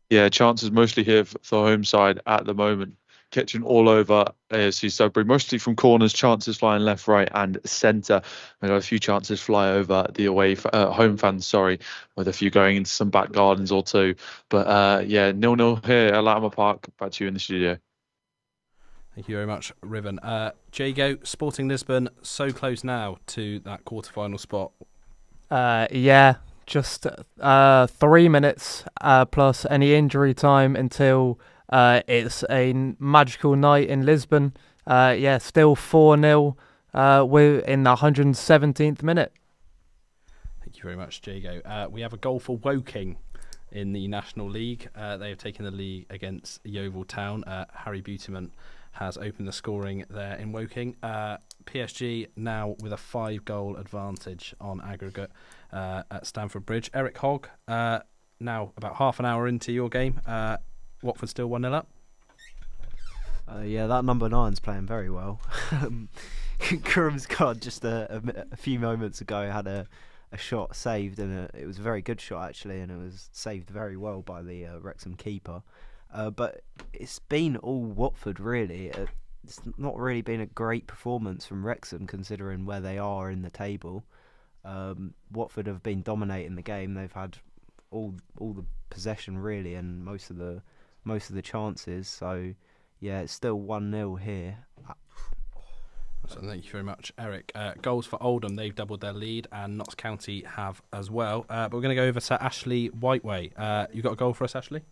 Yeah, chances mostly here for the home side at the moment. Catching all over AFC Sudbury, mostly from corners, chances flying left, right and centre. We got a few chances fly over the home fans, with a few going into some back gardens or two. But yeah, 0-0 here at Latimer Park. Back to you in the studio. Thank you very much, Riven. Jago, Sporting Lisbon, so close now to that quarter-final spot. Yeah, just 3 minutes plus any injury time until it's a magical night in Lisbon. Still 4-0 in the 117th minute. Thank you very much, Jago. We have a goal for Woking in the National League. They have taken the league against Yeovil Town. Harry Buteman has opened the scoring there in Woking. PSG now with a 5-goal advantage on aggregate at Stamford Bridge. Eric Hogg, now about half an hour into your game. Watford still 1-0 up. Yeah, that number 9's playing very well. Kurumsgard just a few moments ago had a shot saved, and it was a very good shot actually, and it was saved very well by the Wrexham keeper. But it's been all Watford really. It's not really been a great performance from Wrexham considering where they are in the table. Watford have been dominating the game. They've had all the possession really, and most of the chances. So yeah, it's still 1-0 here. So thank you very much, Eric. Goals for Oldham, they've doubled their lead, and Notts County have as well. But we're going to go over to Ashley Whiteway. You got a goal for us, Ashley?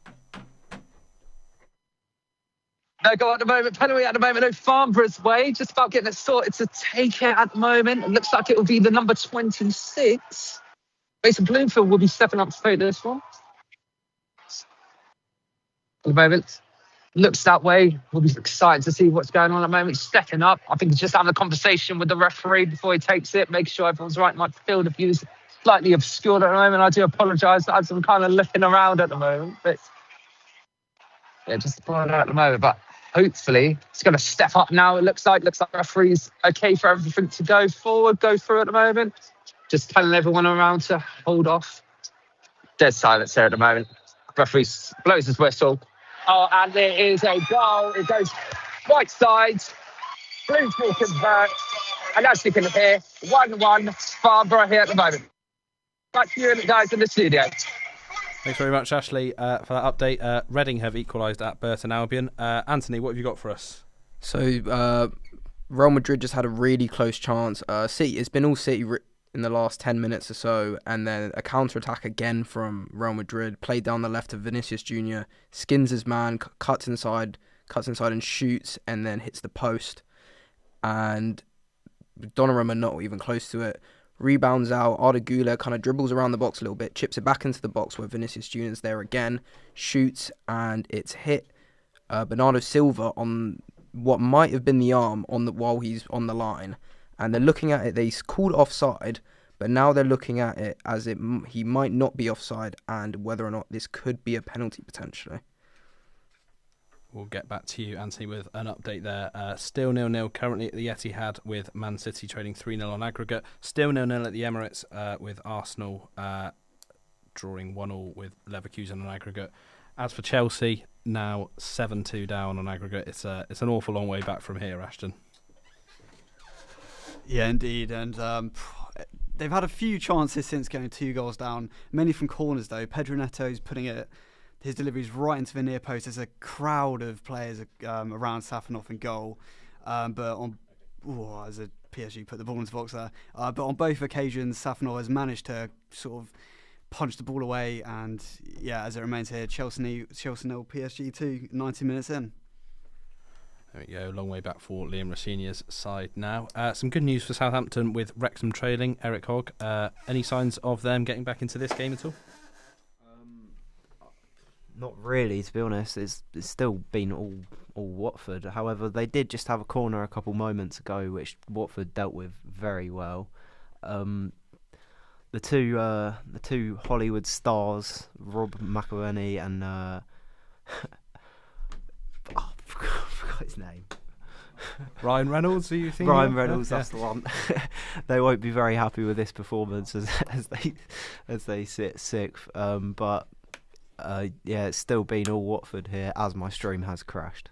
No goal at the moment, penalty at the moment, no Farnborough's way, just about getting it sorted to take it at the moment. It looks like it will be the number 26. Mason Bloomfield will be stepping up to take this one. At the moment, looks that way. We'll be excited to see what's going on at the moment. Stepping up. I think he's just having a conversation with the referee before he takes it, make sure everyone's right. My field of view is slightly obscured at the moment. I do apologise as I'm kind of looking around at the moment. But yeah, just pulling out at the moment. But hopefully it's going to step up now. It looks like referee's okay for everything to go forward, go through at the moment. Just telling everyone around to hold off. Dead silence here at the moment. Referee blows his whistle. Oh, and there is a goal. It goes right side. Bloomfield converts. And as you can hear, 1-1 Farnborough here at the moment. Back to you guys in the studio. Thanks very much, Ashley, for that update. Reading have equalised at Burton Albion. Anthony, what have you got for us? So, Real Madrid just had a really close chance. It's been all City in the last 10 minutes or so, and then a counter-attack again from Real Madrid, played down the left of Vinicius Jr., skins his man, cuts inside and shoots, and then hits the post. And Donnarumma not even close to it. Rebounds out, Arda Güler kind of dribbles around the box a little bit, chips it back into the box where Vinicius Jr. is there again, shoots, and it's hit Bernardo Silva on what might have been the arm while he's on the line. And they're looking at it, they called offside, But now they're looking at it as he might not be offside, and whether or not this could be a penalty potentially. We'll get back to you, Anthony, with an update there. Still 0-0 currently at the Etihad, with Man City trading 3-0 on aggregate. Still 0-0 at the Emirates, with Arsenal drawing 1-1 with Leverkusen on aggregate. As for Chelsea, now 7-2 down on aggregate. It's an awful long way back from here, Ashton. Yeah, indeed. And they've had a few chances since going 2 goals down, many from corners though. Pedro Neto's putting his deliveries right into the near post. There's a crowd of players around Safanov in goal. But as a PSG put the ball into the box there. But on both occasions, Safanov has managed to sort of punch the ball away. And yeah, as it remains here, Chelsea 0, PSG 2, 90 minutes in. There we go, long way back for Liam Rosenior's side now. Some good news for Southampton with Wrexham trailing. Eric Hogg, any signs of them getting back into this game at all? Not really, to be honest. It's still been all Watford. However, they did just have a corner a couple moments ago, which Watford dealt with very well. The two Hollywood stars, Rob McElhenney and I forgot his name. Ryan Reynolds, are you thinking? Ryan Reynolds, that's the one. They won't be very happy with this performance as they sit sixth. But it's still been all Watford here, as my stream has crashed.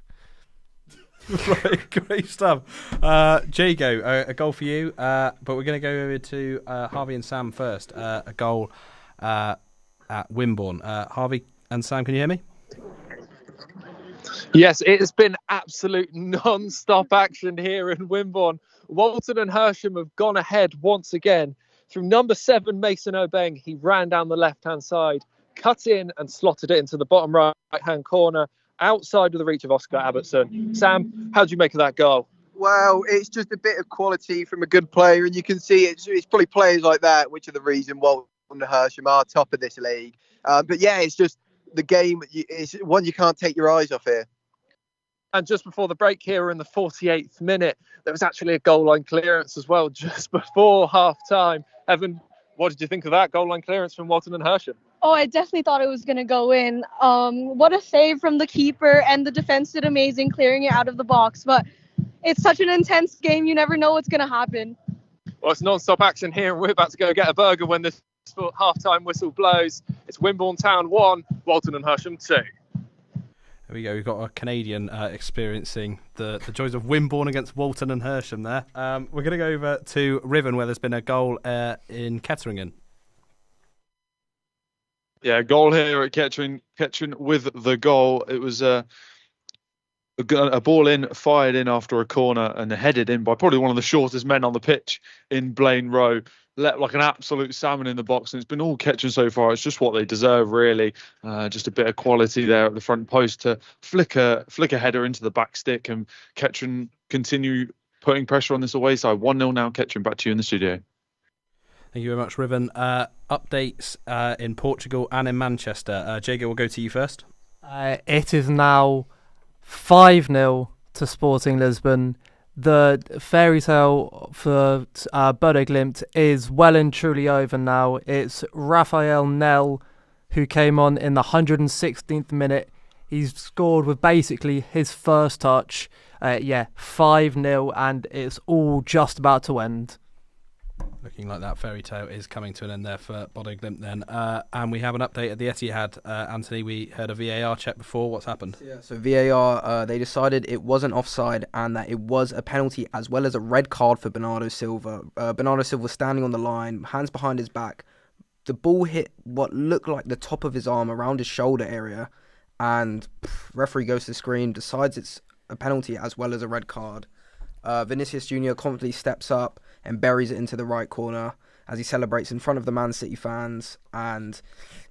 Right, great stuff. Jago, a goal for you, but we're going to go over to Harvey and Sam first. A goal at Wimborne. Harvey and Sam, can you hear me? Yes, it has been absolute non-stop action here in Wimborne. Walton and Hersham have gone ahead once again. Through number 7, Mason Obeng, he ran down the left-hand side, cut in and slotted it into the bottom right-hand corner, outside of the reach of Oscar Abbottson. Sam, how do you make of that goal? Well, it's just a bit of quality from a good player, and you can see it's probably players like that which are the reason Walton and Hersham are top of this league. But yeah, it's just the game. It's one you can't take your eyes off here. And just before the break here in the 48th minute, there was actually a goal line clearance as well just before half-time. Evan, what did you think of that goal line clearance from Walton and Hersham? Oh, I definitely thought it was going to go in. What a save from the keeper, and the defense did amazing clearing it out of the box. But it's such an intense game, you never know what's going to happen. Well, it's non-stop action here, and we're about to go get a burger when this half-time whistle blows. It's Wimborne Town 1, Walton and Hersham 2. There we go. We've got a Canadian experiencing the joys of Wimborne against Walton and Hersham there. We're going to go over to Riven, where there's been a goal in Ketteringen. Yeah, goal here at Kettering with the goal. It was a ball fired in after a corner and headed in by probably one of the shortest men on the pitch in Blaine Rowe. Let like an absolute salmon in the box, and it's been all Kettering so far. It's just what they deserve, really. Just a bit of quality there at the front post to flick a header into the back stick, and Kettering continue putting pressure on this away side. 1-0 now, Kettering. Back to you in the studio. Thank you very much, Riven. Updates in Portugal and in Manchester. Jago, we'll go to you first. It is now 5-0 to Sporting Lisbon. The fairy tale for Bodo Glimt is well and truly over now. It's Rafael Nel who came on in the 116th minute. He's scored with basically his first touch. 5-0, and it's all just about to end. Looking like that fairy tale is coming to an end there for Bodo Glimt then. And we have an update at the Etihad. Anthony, we heard a VAR check before. What's happened? Yeah, so VAR, they decided it wasn't offside and that it was a penalty as well as a red card for Bernardo Silva. Bernardo Silva was standing on the line, hands behind his back. The ball hit what looked like the top of his arm around his shoulder area, and referee goes to the screen, decides it's a penalty as well as a red card. Vinicius Jr. confidently steps up and buries it into the right corner as he celebrates in front of the Man City fans, and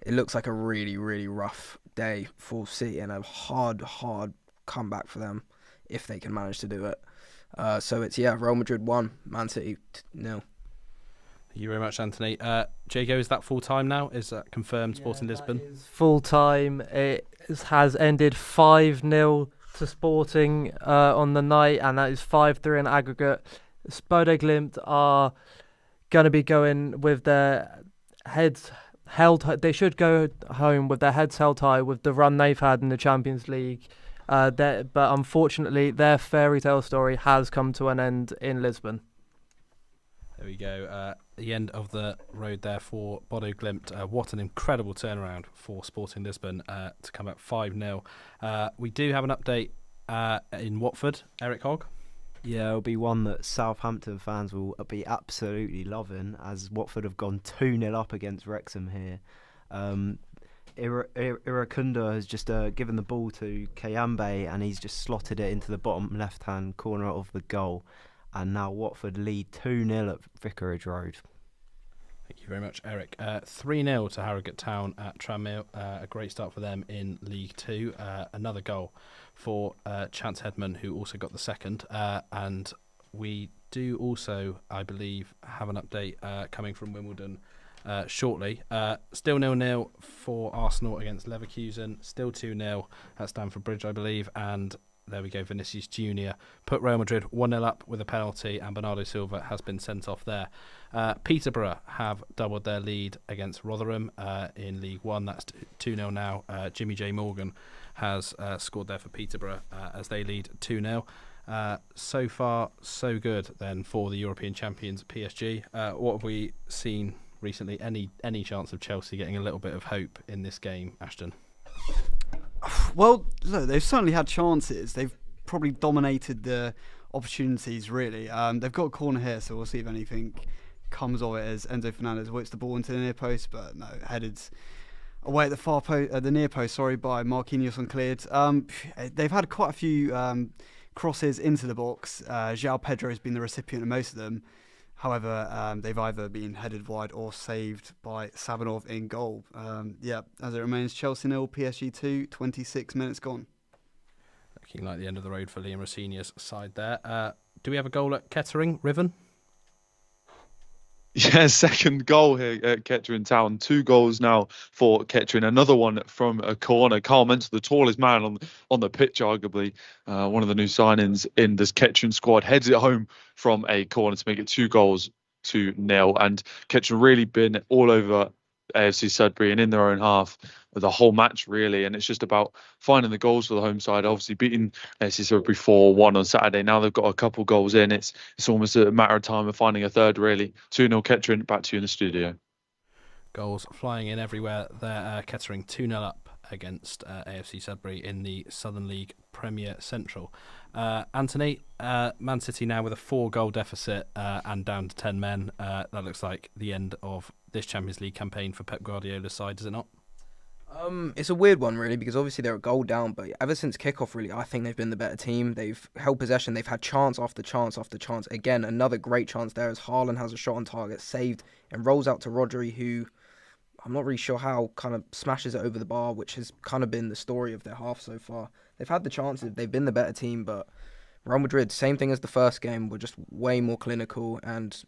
it looks like a really, really rough day for City and a hard comeback for them if they can manage to do it. So it's, Real Madrid 1, Man City 0. Thank you very much, Anthony. Jago, is that full time now? Is that confirmed, Sporting Lisbon? Full time. It has ended 5-0 to Sporting on the night, and that is 5-3 in aggregate. Bodo Glimt are going to be going with their heads held. They should go home with their heads held high with the run they've had in the Champions League. But unfortunately, their fairy tale story has come to an end in Lisbon. There we go. The end of the road there for Bodo Glimt. What an incredible turnaround for Sporting Lisbon to come up 5-0. We do have an update in Watford. Eric Hogg? Yeah, it'll be one that Southampton fans will be absolutely loving, as Watford have gone 2-0 up against Wrexham here. Irakunda has just given the ball to Kayambe, and he's just slotted it into the bottom left-hand corner of the goal. And now Watford lead 2-0 at Vicarage Road. Thank you very much, Eric. 3-0 to Harrogate Town at Tranmere. A great start for them in League Two. Another goal for Chance Hedman, who also got the second. And we do also, I believe, have an update coming from Wimbledon shortly. Still 0-0 for Arsenal against Leverkusen. Still 2-0 at Stamford Bridge, I believe. And there we go, Vinicius Junior put Real Madrid 1-0 up with a penalty, and Bernardo Silva has been sent off there. Peterborough have doubled their lead against Rotherham in League One. That's 2-0 now. Jimmy J. Morgan has scored there for Peterborough as they lead 2-0. So far, so good then for the European champions PSG. What have we seen recently? Any chance of Chelsea getting a little bit of hope in this game, Ashton? Well, look, they've certainly had chances. They've probably dominated the opportunities, really. They've got a corner here, so we'll see if anything comes of it as Enzo Fernandez whips the ball into the near post, but no, headed away at the near post, by Marquinhos uncleared. They've had quite a few crosses into the box. João Pedro has been the recipient of most of them. However, they've either been headed wide or saved by Sabanov in goal. As it remains, Chelsea 0, PSG 2, 26 minutes gone. Looking like the end of the road for Liam Rosenior's side there. Do we have a goal at Kettering, Riven? Yeah, second goal here at Kettering Town. 2 goals now for Kettering. Another one from a corner. Carl Menzel, the tallest man on the pitch, arguably. One of the new signings in this Kettering squad, heads it home from a corner to make it 2 goals to 0. And Kettering really been all over AFC Sudbury and in their own half the whole match, really. And it's just about finding the goals for the home side. Obviously beating AFC Sudbury 4-1 on Saturday. Now they've got a couple goals in. It's almost a matter of time of finding a third, really. 2-0 Kettering. Back to you in the studio. Goals flying in everywhere there. Kettering 2-0 up against AFC Sudbury in the Southern League Premier Central. Anthony, Man City now with a 4-goal deficit and down to 10 men. That looks like the end of this Champions League campaign for Pep Guardiola's side, does it not? It's a weird one, really, because obviously they're a goal down, but ever since kickoff, really, I think they've been the better team. They've held possession. They've had chance after chance after chance. Again, another great chance there as Haaland has a shot on target, saved, and rolls out to Rodri, who I'm not really sure how kind of smashes it over the bar, which has kind of been the story of their half so far. They've had the chances. They've been the better team, but Real Madrid, same thing as the first game, were just way more clinical, and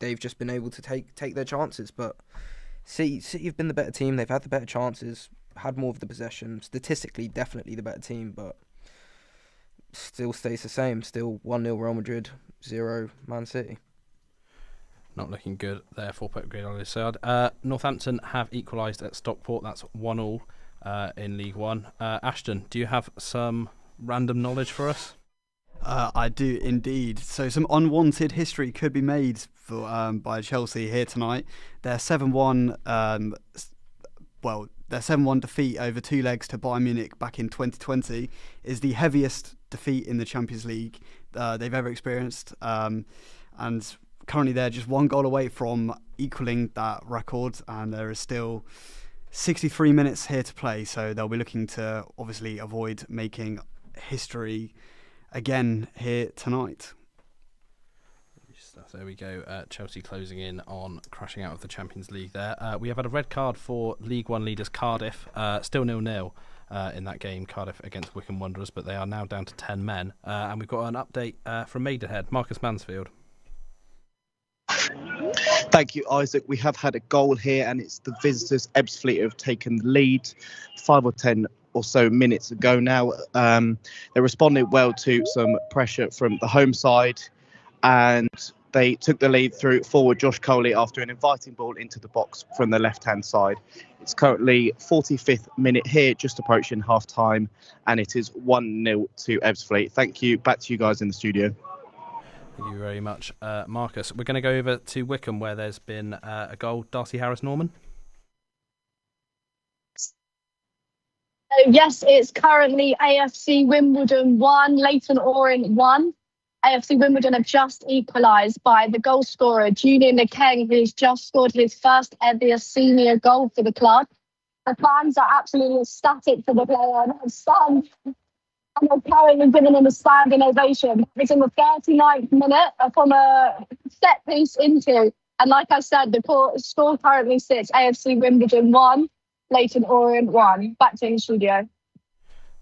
they've just been able to take their chances. But City have been the better team. They've had the better chances, had more of the possession. Statistically, definitely the better team, but still stays the same. Still 1-0 Real Madrid, 0 Man City. Not looking good there for Pep Guardiola's side. Northampton have equalised at Stockport. That's 1-1 in League One. Ashton, do you have some random knowledge for us? I do indeed. So some unwanted history could be made for by Chelsea here tonight. Their 7-1, their 7-1 defeat over 2 legs to Bayern Munich back in 2020 is the heaviest defeat in the Champions League they've ever experienced. And currently they're just 1 goal away from equaling that record, and there is still 63 minutes here to play. So they'll be looking to obviously avoid making history again here tonight. There we go. Chelsea closing in on crashing out of the Champions League there. We have had a red card for League One leaders Cardiff. Still 0-0 in that game, Cardiff against Wycombe Wanderers, but they are now down to 10 men. And we've got an update from Maidenhead, Marcus Mansfield. Thank you, Isaac. We have had a goal here, and it's the visitors. Ebbsfleet have taken the lead 5 or 10 or so minutes ago now. They responded well to some pressure from the home side, and they took the lead through forward Josh Coley after an inviting ball into the box from the left-hand side. It's currently 45th minute here, just approaching half-time, and it is 1-0 to Ebbsfleet. Thank you. Back to you guys in the studio. Thank you very much, Marcus. We're going to go over to Wickham, where there's been a goal. Darcy Harris-Norman. Yes, it's currently AFC Wimbledon 1, Leyton Orient 1. AFC Wimbledon have just equalised by the goal scorer, Julian Lekeng, who's just scored his first ever senior goal for the club. The fans are absolutely ecstatic for the player and have currently given him a standing ovation. It's in the 39th minute from a set piece into. And like I said, the score currently sits AFC Wimbledon 1, Leyton Orient 1. Back to the studio.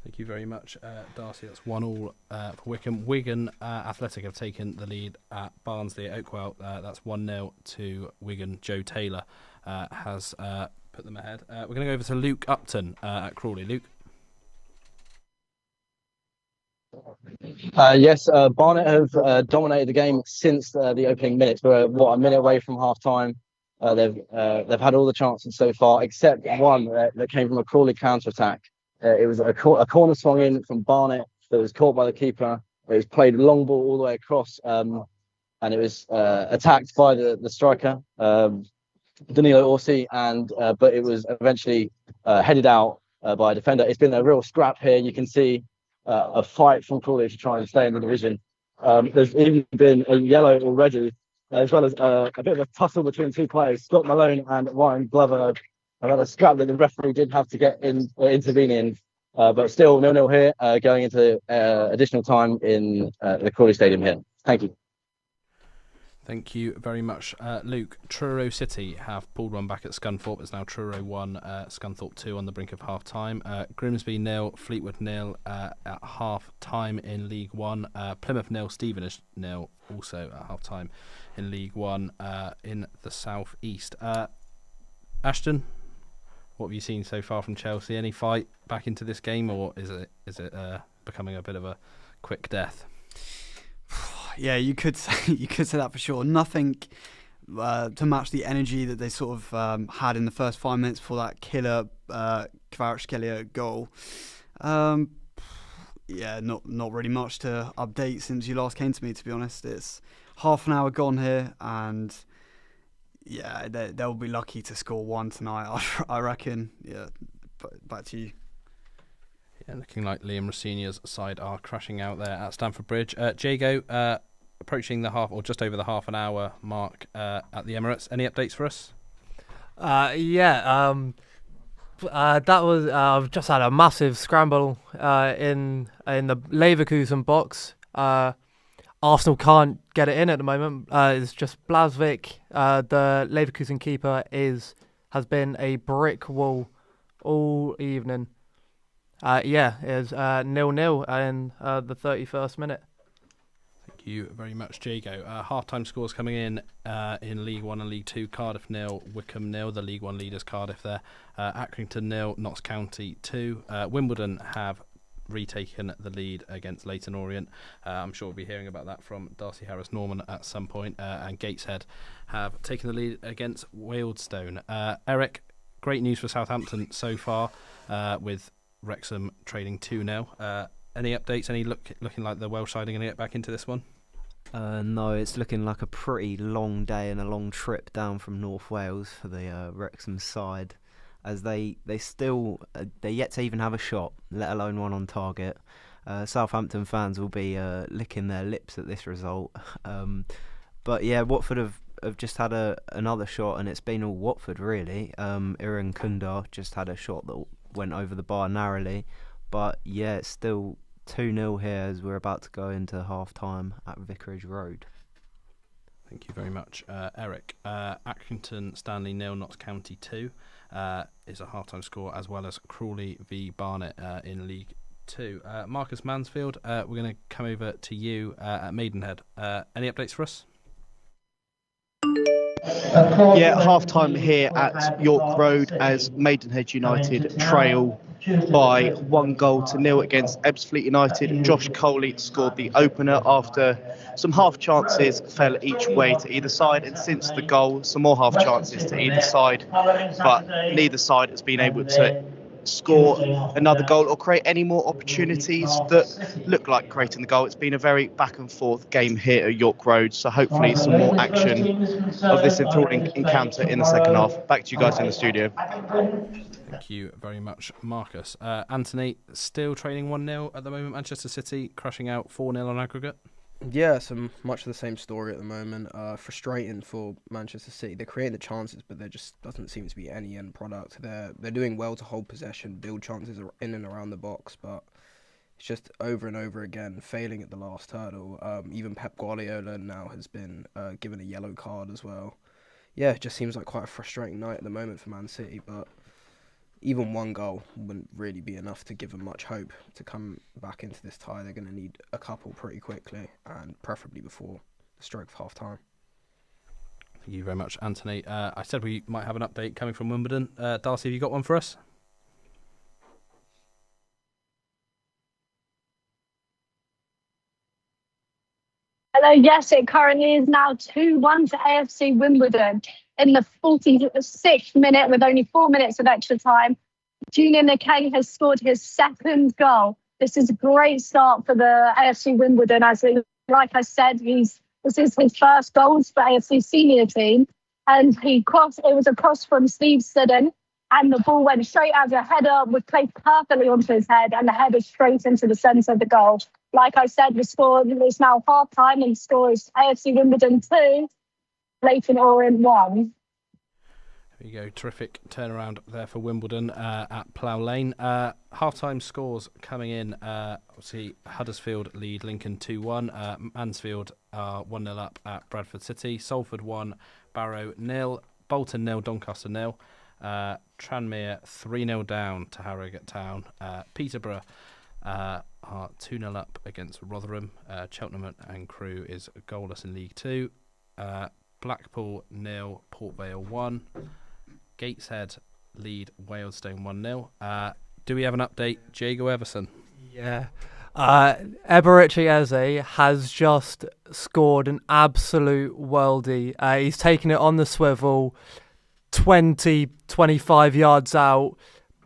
Thank you very much, Darcy. That's 1-1 for Wickham. Wigan Athletic have taken the lead at Barnsley at Oakwell. That's 1-0 to Wigan. Joe Taylor has put them ahead. We're going to go over to Luke Upton at Crawley. Luke? Yes, Barnet have dominated the game since the opening minutes. We're, a minute away from half-time. They've had all the chances so far, except one that came from a Crawley counter-attack. It was a corner swung in from Barnet that was caught by the keeper. It was played long ball all the way across, and it was attacked by the striker, Danilo Orsi, but it was eventually headed out by a defender. It's been a real scrap here. You can see a fight from Crawley to try and stay in the division. There's even been a yellow already, as well as a bit of a tussle between two players. Scott Malone and Ryan Glover. Another scrap that the referee did have to get intervene in, but still 0-0 here, going into additional time in the Crawley Stadium here. Thank you. Thank you very much, Luke. Truro City have pulled one back at Scunthorpe. It's now Truro 1, Scunthorpe 2 on the brink of half-time. Grimsby 0, Fleetwood 0 at half-time in League 1. Plymouth 0, Stevenage 0 also at half-time in League 1 in the South East. Ashton, what have you seen so far from Chelsea? Any fight back into this game, or is it becoming a bit of a quick death? Yeah, you could say that for sure. Nothing to match the energy that they sort of had in the first 5 minutes for that killer Kvaratskhelia goal. Yeah, not really much to update since you last came to me, to be honest. It's half an hour gone here, and yeah, they'll be lucky to score one tonight, I reckon. Yeah, back to you. Yeah, looking like Liam Rossinia's side are crashing out there at Stamford Bridge. Jago, approaching the half, or just over the half an hour mark at the Emirates. Any updates for us? That was I've just had a massive scramble in the Leverkusen box. Arsenal can't get it in at the moment. It's just Blasvik, the Leverkusen keeper, has been a brick wall all evening. It is 0-0 in the 31st minute. Thank you very much, Jago. Half-time scores coming in League 1 and League 2. Cardiff 0, Wickham 0. The League 1 leaders, Cardiff there. Accrington 0, Notts County 2. Wimbledon have retaken the lead against Leyton Orient. I'm sure we'll be hearing about that from Darcy Harris-Norman at some point. And Gateshead have taken the lead against Wealdstone. Eric, great news for Southampton so far, with Wrexham trading 2-0. Any updates? Looking like the Welsh side are going to get back into this one? No, it's looking like a pretty long day and a long trip down from North Wales for the Wrexham side, as they yet to even have a shot, let alone one on target. Southampton fans will be licking their lips at this result. But yeah, Watford have just had another shot, and it's been all Watford really. Iran Kundar just had a shot that went over the bar narrowly, but yeah, it's still 2-0 here as we're about to go into half-time at Vicarage Road. Thank you very much, Eric. Accrington Stanley 0, Notts County 2 is a half-time score, as well as Crawley v Barnet in League 2. Marcus Mansfield, we're going to come over to you at Maidenhead. Any updates for us? Yeah, half-time here at York Road as Maidenhead United trail by 1-0 against Ebbsfleet United. Josh Coley scored the opener after some half chances fell each way to either side, and since the goal, some more half chances to either side, but neither side has been able to score another goal or create any more opportunities that look like creating the goal. It's been a very back and forth game here at York Road, so hopefully some more action of this enthralling encounter in the second half. Back to you guys in the studio. Thank you very much, Marcus. Anthony, still trailing 1-0 at the moment. Manchester City crushing out 4-0 on aggregate. Yeah, so much the same story at the moment. Frustrating for Manchester City. They're creating the chances, but there just doesn't seem to be any end product. They're doing well to hold possession, build chances in and around the box, but it's just over and over again failing at the last hurdle. Even Pep Guardiola now has been given a yellow card as well. Yeah, it just seems like quite a frustrating night at the moment for Man City, but even one goal wouldn't really be enough to give them much hope to come back into this tie. They're going to need a couple pretty quickly, and preferably before the stroke of half-time. Thank you very much, Anthony. I said we might have an update coming from Wimbledon. Darcy, have you got one for us? Hello, yes, it currently is now 2-1 to AFC Wimbledon in the 46th minute with only 4 minutes of extra time. Junior McKay has scored his second goal. This is a great start for the AFC Wimbledon, like I said, this is his first goals for AFC senior team. And it was a cross from Steve Sidden, and the ball went straight as a header, was placed perfectly onto his head, and the header straight into the centre of the goal. Like I said, the score is now half-time, and the score is AFC Wimbledon 2, Leyton Orient 1. There you go. Terrific turnaround there for Wimbledon at Plough Lane. Half-time scores coming in. Obviously, Huddersfield lead Lincoln 2-1. Mansfield are 1-0 up at Bradford City. Salford 1, Barrow 0. Bolton 0, Doncaster 0. Tranmere 3-0 down to Harrogate Town. Peterborough are 2-0 up against Rotherham. Cheltenham and Crewe is goalless in League 2. Blackpool 0, Port Vale 1. Gateshead lead Wealdstone 1-0. Do we have an update, Jago Everson? Yeah. Eberici Eze has just scored an absolute worldie. He's taken it on the swivel, 20, 25 yards out,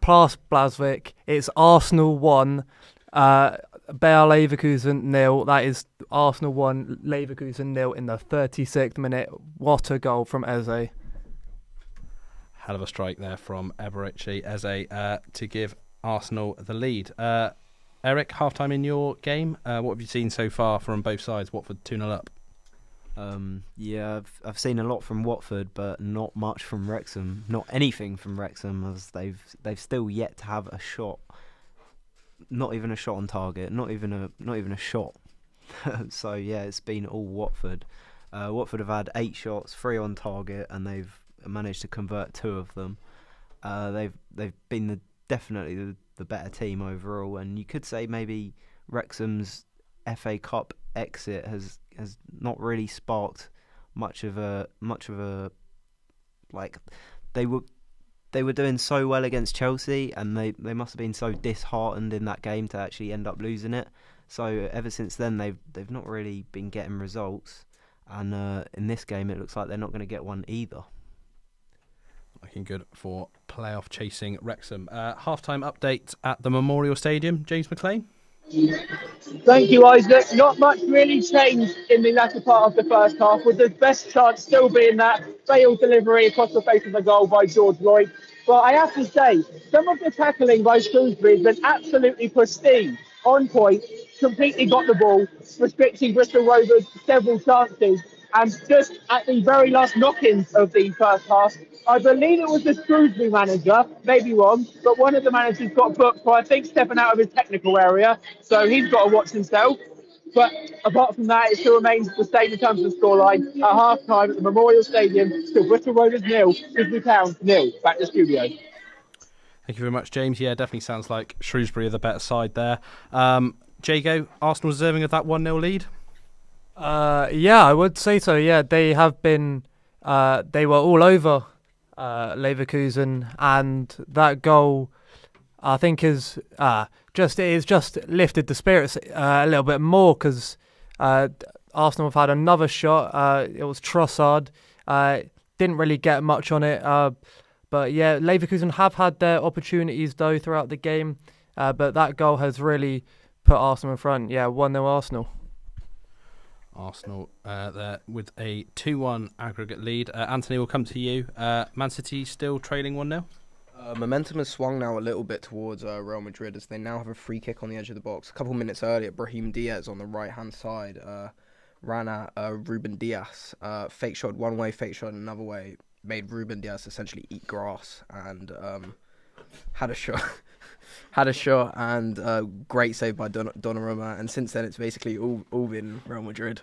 past Blasvik. It's Arsenal 1, Bayer Leverkusen 0. That is Arsenal 1, Leverkusen 0 in the 36th minute. What a goal from Eze. Hell of a strike there from Eberici Eze to give Arsenal the lead. Eric, half-time in your game. What have you seen so far from both sides? Watford 2-0 up. Yeah, I've seen a lot from Watford, but not much from Wrexham. Not anything from Wrexham, as they've still yet to have a shot. Not even a shot on target. Not even a shot. So yeah, it's been all Watford. Watford have had 8 shots, 3 on target, and they've managed to convert 2 of them. They've been definitely the better team overall, and you could say maybe Wrexham's FA Cup exit has not really sparked much of a like they were doing so well against Chelsea, and they must have been so disheartened in that game to actually end up losing it. So ever since then they've not really been getting results, and in this game it looks like they're not going to get one either. Looking good for playoff chasing Wrexham. Half-time update at the Memorial Stadium. James McLean. Thank you, Isaac. Not much really changed in the latter part of the first half, with the best chance still being that failed delivery across the face of the goal by George Lloyd. But I have to say, some of the tackling by Shrewsbury has been absolutely pristine, on point, completely got the ball, restricting Bristol Rovers several chances. And just at the very last knock-ins of the first half, I believe it was the Shrewsbury manager, maybe wrong, but one of the managers got booked for, I think, stepping out of his technical area, so he's got to watch himself. But apart from that, it still remains the same in terms of the scoreline. At half-time at the Memorial Stadium, still Bristol Rovers 0, Shrewsbury Town 0. Back to the studio. Thank you very much, James. Yeah, definitely sounds like Shrewsbury are the better side there. Jago, Arsenal deserving of that 1-0 lead? Yeah, I would say so. Yeah, they have been they were all over Leverkusen, and that goal, I think, is just lifted the spirits a little bit more, because Arsenal have had another shot. It was Trossard. Didn't really get much on it. But yeah, Leverkusen have had their opportunities though throughout the game. But that goal has really put Arsenal in front. Yeah, 1-0 Arsenal. Arsenal there with a 2-1 aggregate lead. Anthony, we'll come to you. Man City still trailing 1-0? Momentum has swung now a little bit towards Real Madrid, as they now have a free kick on the edge of the box. A couple minutes earlier, Brahim Diaz on the right-hand side ran at Ruben Diaz. Fake shot one way, fake shot another way. Made Ruben Diaz essentially eat grass, and had a shot. Had a shot, and great save by Donnarumma. And since then, it's basically all been Real Madrid.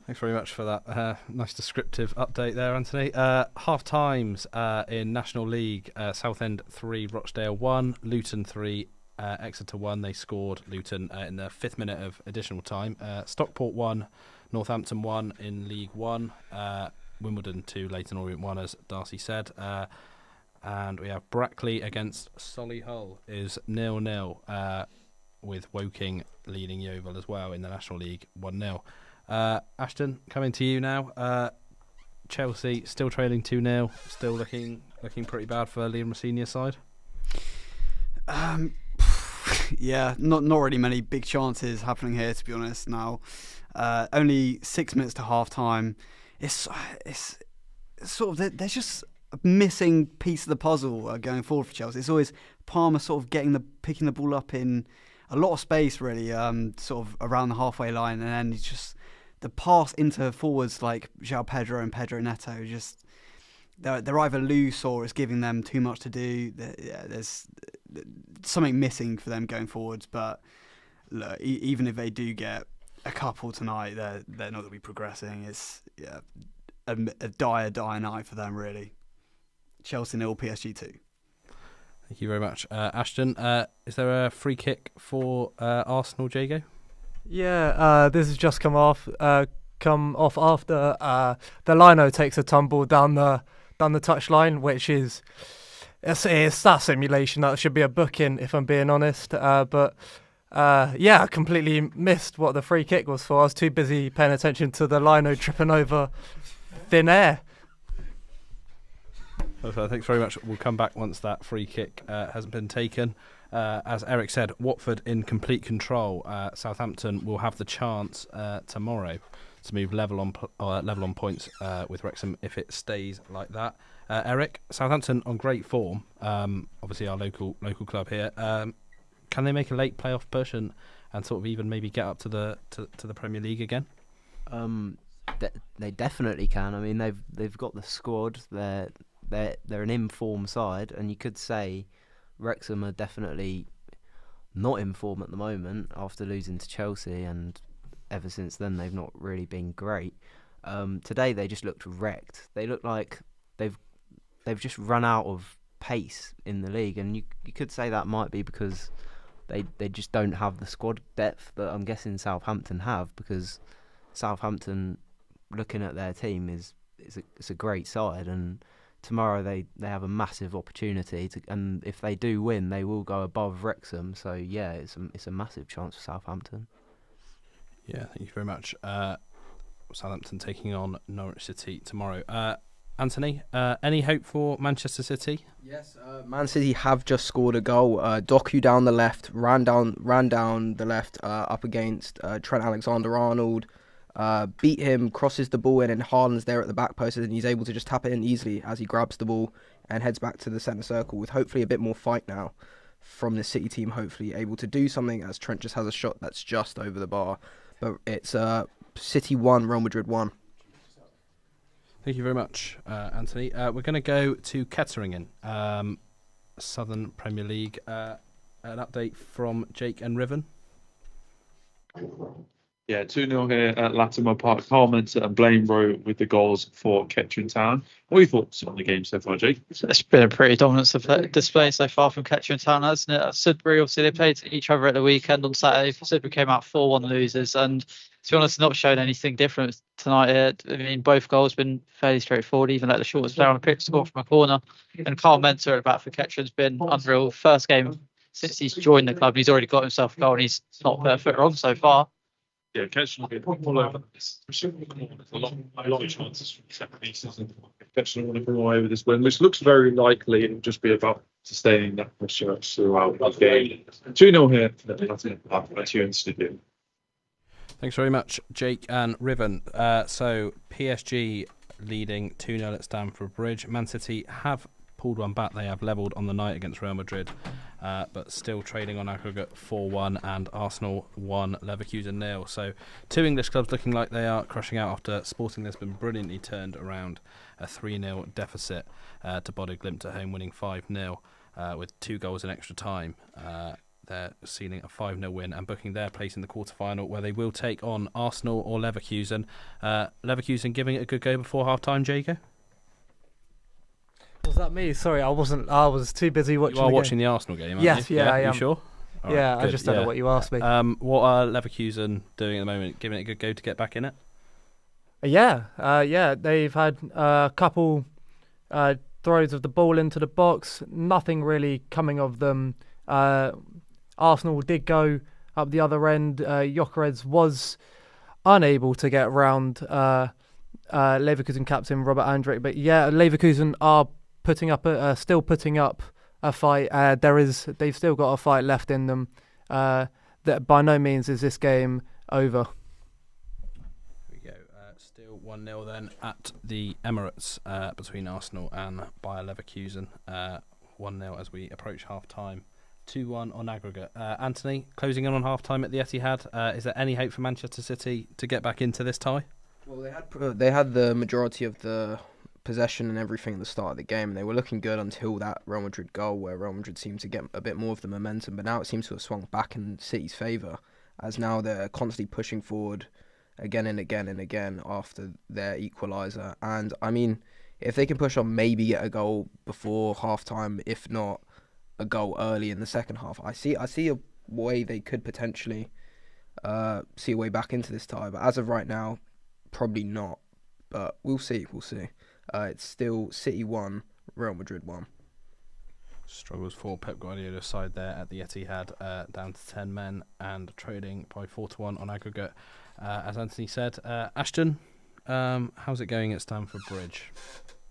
Thanks very much for that nice descriptive update there, Anthony. Half times in National League: Southend 3, Rochdale 1, Luton 3, Exeter 1. They scored, Luton, in the 5th minute of additional time. Stockport 1, Northampton 1 in League 1. Wimbledon 2, Leyton Orient 1, as Darcy said. And we have Brackley against Solihull is 0-0, with Woking leading Yeovil as well in the National League 1-0. Ashton, coming to you now. Chelsea still trailing 2-0, still looking pretty bad for Liam Rossinia's side. Yeah, not really many big chances happening here, to be honest. Now, only 6 minutes to half time. It's sort of, there's just a missing piece of the puzzle going forward for Chelsea. It's always Palmer sort of picking the ball up in a lot of space, really, sort of around the halfway line, and then it's just the pass into forwards like João Pedro and Pedro Neto. Just they're either loose or it's giving them too much to do. There's something missing for them going forwards. But look, even if they do get a couple tonight, they're not going to be progressing. It's a dire night for them, really. Chelsea 0, PSG 2. Thank you very much, Ashton. Is there a free kick for Arsenal, Jago? Yeah, this has just come off after the Lino takes a tumble down the touchline, which is it's that simulation that should be a booking, if I'm being honest. But I completely missed what the free kick was for. I was too busy paying attention to the Lino tripping over thin air. Thanks very much. We'll come back once that free kick has been taken. As Eric said, Watford in complete control. Southampton will have the chance tomorrow to move level on points with Wrexham if it stays like that. Eric, Southampton on great form. Obviously our local club here. Can they make a late playoff push and sort of even maybe get up to the Premier League again? They definitely can. I mean, they've got the squad. They're an in-form side, and you could say Wrexham are definitely not in form at the moment after losing to Chelsea, and ever since then they've not really been great. Today they just looked wrecked. They look like they've just run out of pace in the league, and you could say that might be because they just don't have the squad depth that I'm guessing Southampton have, because Southampton, looking at their team, it's a great side, and tomorrow they have a massive opportunity and if they do win, they will go above Wrexham. So yeah, it's a massive chance for Southampton. Yeah, thank you very much. Southampton taking on Norwich City tomorrow. Anthony, any hope for Manchester City? Yes, Man City have just scored a goal. Doku down the left, ran down the left up against Trent Alexander-Arnold. Beat him, crosses the ball in, and Haaland's there at the back post, and he's able to just tap it in easily as he grabs the ball and heads back to the centre circle with hopefully a bit more fight now from the City team, hopefully able to do something, as Trent just has a shot that's just over the bar. But it's City 1, Real Madrid 1. Thank you very much, Anthony. We're going to go to Ketteringen, Southern Premier League. An update from Jake and Riven. Yeah, 2-0 here at Latimer Park. Carl Mensah and Blaine Rowe with the goals for Kettering Town. What are your thoughts on the game so far, Jake? It's been a pretty dominant display so far from Kettering Town, hasn't it? Sudbury, obviously, they played each other at the weekend on Saturday. Sudbury came out 4-1 losers, and to be honest, not showing anything different tonight. I mean, both goals been fairly straightforward, even like the shortest player on the pitch score from a corner. And Carl Mensah at back for Kettering's been unreal. First game since he's joined the club, and he's already got himself a goal, and he's not put a foot wrong so far. Yeah, Kettering will be all over this. A lot of chances from set pieces, and Kettering want to come away with this win, which looks very likely. It will just be about sustaining that pressure throughout the game. 2-0 here at Tues Stadium. Thanks very much, Jake and Riven. So PSG leading 2-0 at Stamford Bridge. Man City have pulled one back. They have levelled on the night against Real Madrid, but still trading on aggregate 4-1, and Arsenal 1, Leverkusen 0. So two English clubs looking like they are crushing out after Sporting Lisbon brilliantly turned around a 3-0 deficit to Bodo Glimt at home, winning 5-0 with 2 goals in extra time. They're sealing a 5-0 win and booking their place in the quarter-final, where they will take on Arsenal or Leverkusen. Leverkusen giving it a good go before half-time, Jago? Was that me? Sorry, I wasn't. I was too busy watching. You are watching the Arsenal game, aren't yes, you? yeah, I am. You sure? All yeah, right, I just don't know what you asked me. What are Leverkusen doing at the moment? Giving it a good go to get back in it? Yeah. They've had a couple throws of the ball into the box. Nothing really coming of them. Arsenal did go up the other end. Gyökeres was unable to get round Leverkusen captain Robert Andrich, but yeah, Leverkusen are still putting up a fight. They've still got a fight left in them. That by no means is this game over. Here we go. Still 1-0 then at the Emirates between Arsenal and Bayer Leverkusen. 1-0 as we approach half time. 2-1 on aggregate. Anthony, closing in on half time at the Etihad. Is there any hope for Manchester City to get back into this tie? Well, they had the majority of the possession and everything at the start of the game, and they were looking good until that Real Madrid goal, where Real Madrid seemed to get a bit more of the momentum, but now it seems to have swung back in City's favour, as now they're constantly pushing forward again and again and again after their equaliser. And I mean, if they can push on, maybe get a goal before half time, if not a goal early in the second half, I see a way they could potentially see a way back into this tie, but as of right now, probably not, but we'll see. It's still City 1, Real Madrid 1. Struggles for Pep Guardiola's side there at the Etihad, down to 10 men and trading by 4-1 on aggregate. As Anthony said, Ashton, how's it going at Stamford Bridge?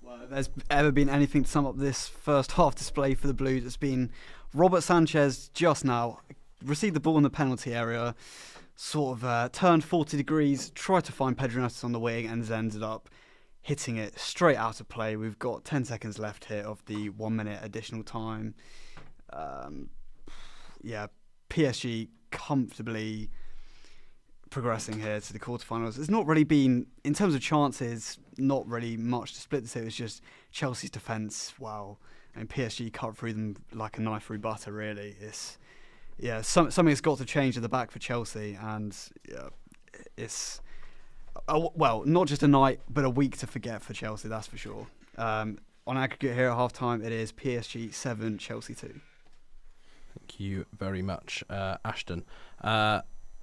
Well, if there's ever been anything to sum up this first half display for the Blues, it's been Robert Sanchez just now received the ball in the penalty area, sort of turned 40 degrees, tried to find Pedro Neto on the wing, and has ended up hitting it straight out of play. We've got 10 seconds left here of the 1 minute additional time. PSG comfortably progressing here to the quarterfinals. It's not really been, in terms of chances, not really much to split this here. It's just Chelsea's defence, wow. And PSG cut through them like a knife through butter, really. Something's got to change at the back for Chelsea, and it's not just a night, but a week to forget for Chelsea, that's for sure. On aggregate here at half time, it is PSG 7, Chelsea 2. Thank you very much, Ashton.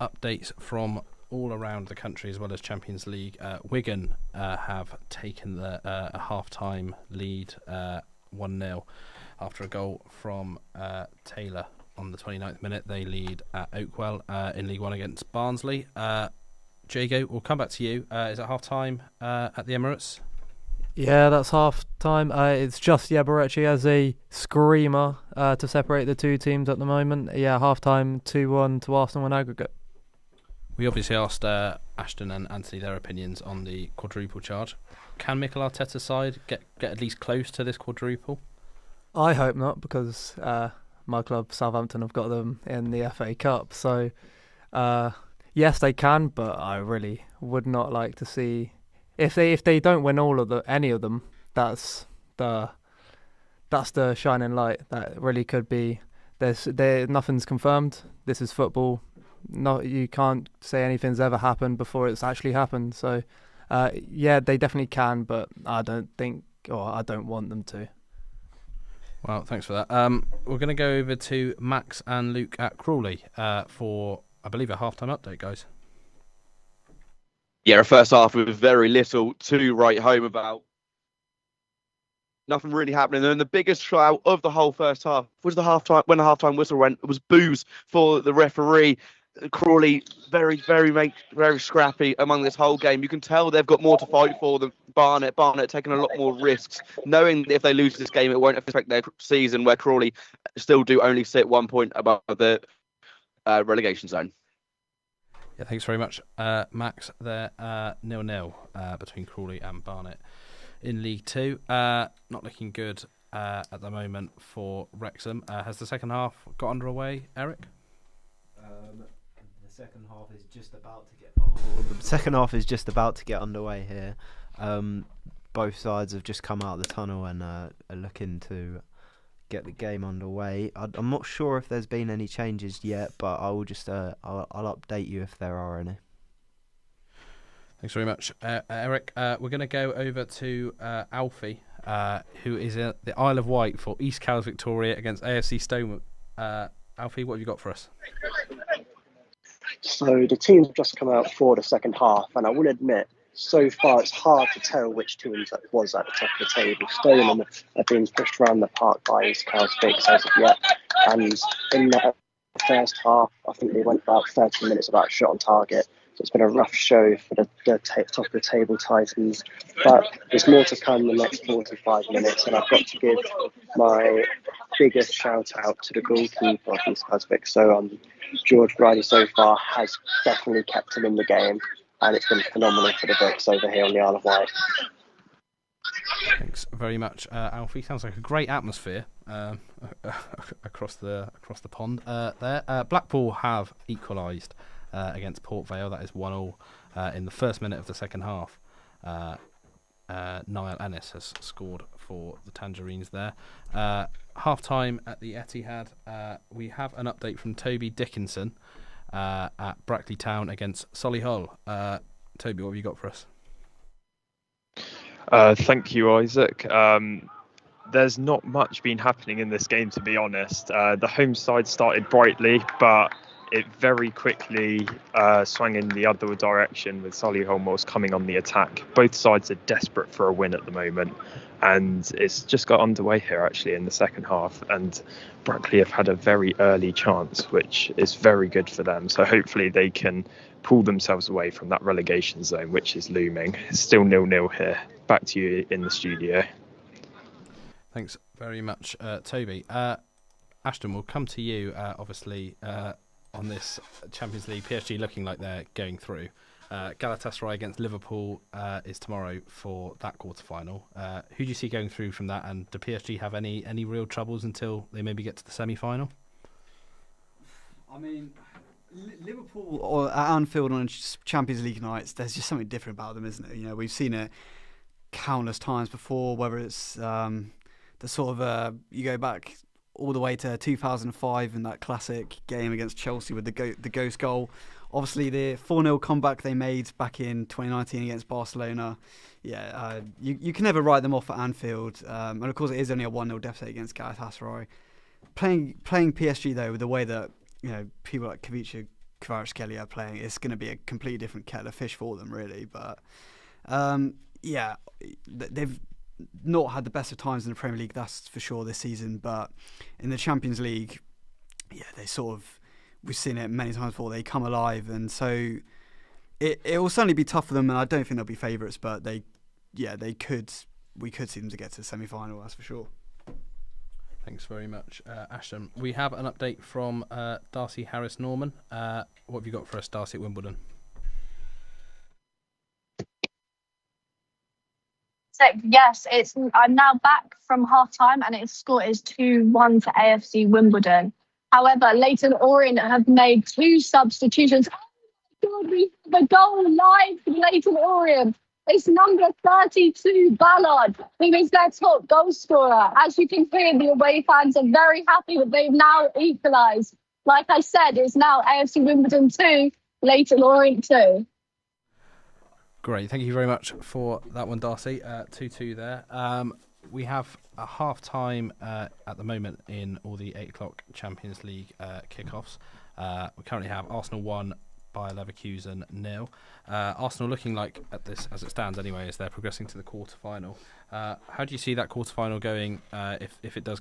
Updates from all around the country as well as Champions League. Wigan have taken a half-time lead 1-0 after a goal from Taylor on the 29th minute. They lead at Oakwell in League One against Barnsley. Jago, we'll come back to you. Is it half-time at the Emirates? Yeah, that's half-time. It's just Yabarechi as a screamer to separate the two teams at the moment. Yeah, half-time 2-1 to Arsenal on aggregate. We obviously asked Ashton and Anthony their opinions on the quadruple charge. Can Mikel Arteta's side get at least close to this quadruple? I hope not, because my club Southampton have got them in the FA Cup. So yes, they can, but I really would not like to see if they don't win any of them. That's the shining light that really could be. Nothing's confirmed. This is football. you can't say anything's ever happened before it's actually happened. So, yeah, they definitely can, but I don't want them to. Well, thanks for that. We're going to go over to Max and Luke at Crawley for, I believe, a halftime update, guys. Yeah, a first half with very little to write home about. Nothing really happening. And the biggest shout of the whole first half was when the halftime whistle went. It was boos for the referee. Crawley very scrappy among this whole game. You can tell they've got more to fight for than Barnet taking a lot more risks, knowing that if they lose this game, it won't affect their season, where Crawley still do only sit 1 point above the relegation zone. Yeah, thanks very much, Max. There, 0-0 between Crawley and Barnet in League Two. Not looking good at the moment for Wrexham. Has the second half got underway, Eric? The second half is just about to get. The second half is just about to get underway here. Both sides have just come out of the tunnel and are looking to get the game underway. I'm not sure if there's been any changes yet, but I will just I'll update you if there are any. Thanks very much, Eric. We're going to go over to Alfie, who is at the Isle of Wight for East Cowes Victoria against AFC Stone. Alfie, what have you got for us? So the teams have just come out for the second half, and I will admit, so far it's hard to tell which teams that was at the top of the table. Stone are being pushed around the park by East Cowes Vicks as of yet, and in the first half, I think they went about 30 minutes without a shot on target. So it's been a rough show for the top of the table Titans, but there's more to come in the next 45 minutes, and I've got to give my biggest shout out to the goalkeeper of East Cowes Vicks. So George Bridie so far has definitely kept him in the game, and it's been phenomenal for the Vicks over here on the Isle of Wight. Thanks very much, Alfie. Sounds like a great atmosphere across the pond there. Blackpool have equalised against Port Vale. That is 1-1 in the first minute of the second half. Niall Ennis has scored for the Tangerines there. Half-time at the Etihad, we have an update from Toby Dickinson at Brackley Town against Solihull. Toby, what have you got for us? Thank you, Isaac. There's not much been happening in this game, to be honest. The home side started brightly, but it very quickly swung in the other direction with Solihull coming on the attack. Both sides are desperate for a win at the moment, and it's just got underway here actually in the second half, and Brackley have had a very early chance, which is very good for them. So hopefully they can pull themselves away from that relegation zone, which is looming. It's still 0-0 here. Back to you in the studio. Thanks very much, Toby. Ashton, we'll come to you, obviously, on this Champions League. PSG looking like they're going through. Galatasaray against Liverpool is tomorrow for that quarter-final. Who do you see going through from that, and do PSG have any real troubles until they maybe get to the semi-final? I mean, Liverpool or at Anfield on Champions League nights, there's just something different about them, isn't it? You know, we've seen it countless times before, whether it's the sort of you go back all the way to 2005 in that classic game against Chelsea with the ghost goal. Obviously, the 4-0 comeback they made back in 2019 against Barcelona. Yeah, you can never write them off at Anfield. And of course, it is only a 1-0 deficit against Galatasaray. Playing PSG though, with the way that people like Kavica, Kvaratskhelia are playing, it's going to be a completely different kettle of fish for them, really. But they've not had the best of times in the Premier League, that's for sure, this season. But in the Champions League, they sort of, we've seen it many times before, they come alive, and so it will certainly be tough for them, and I don't think they'll be favourites, but we could see them to get to the semi-final, that's for sure. Thanks very much, Ashton. We have an update from Darcy Harris-Norman. What have you got for us, Darcy, at Wimbledon? So, yes, I'm now back from half-time, and its score is 2-1 for AFC Wimbledon. However, Leyton Orient have made 2 substitutions. Oh my God, we have a goal live from Leyton Orient. It's number 32, Ballard, who is their top goal scorer. As you can hear, the away fans are very happy that they've now equalised. like I said, it's now AFC Wimbledon 2, Leyton Orient 2. Great, thank you very much for that one, Darcy. 2-2 there. We have a half-time at the moment in all the 8 o'clock Champions League kickoffs. We currently have Arsenal 1, Bayer Leverkusen 0. Arsenal looking like, at this as it stands anyway, as they're progressing to the quarter-final. How do you see that quarter-final going if it does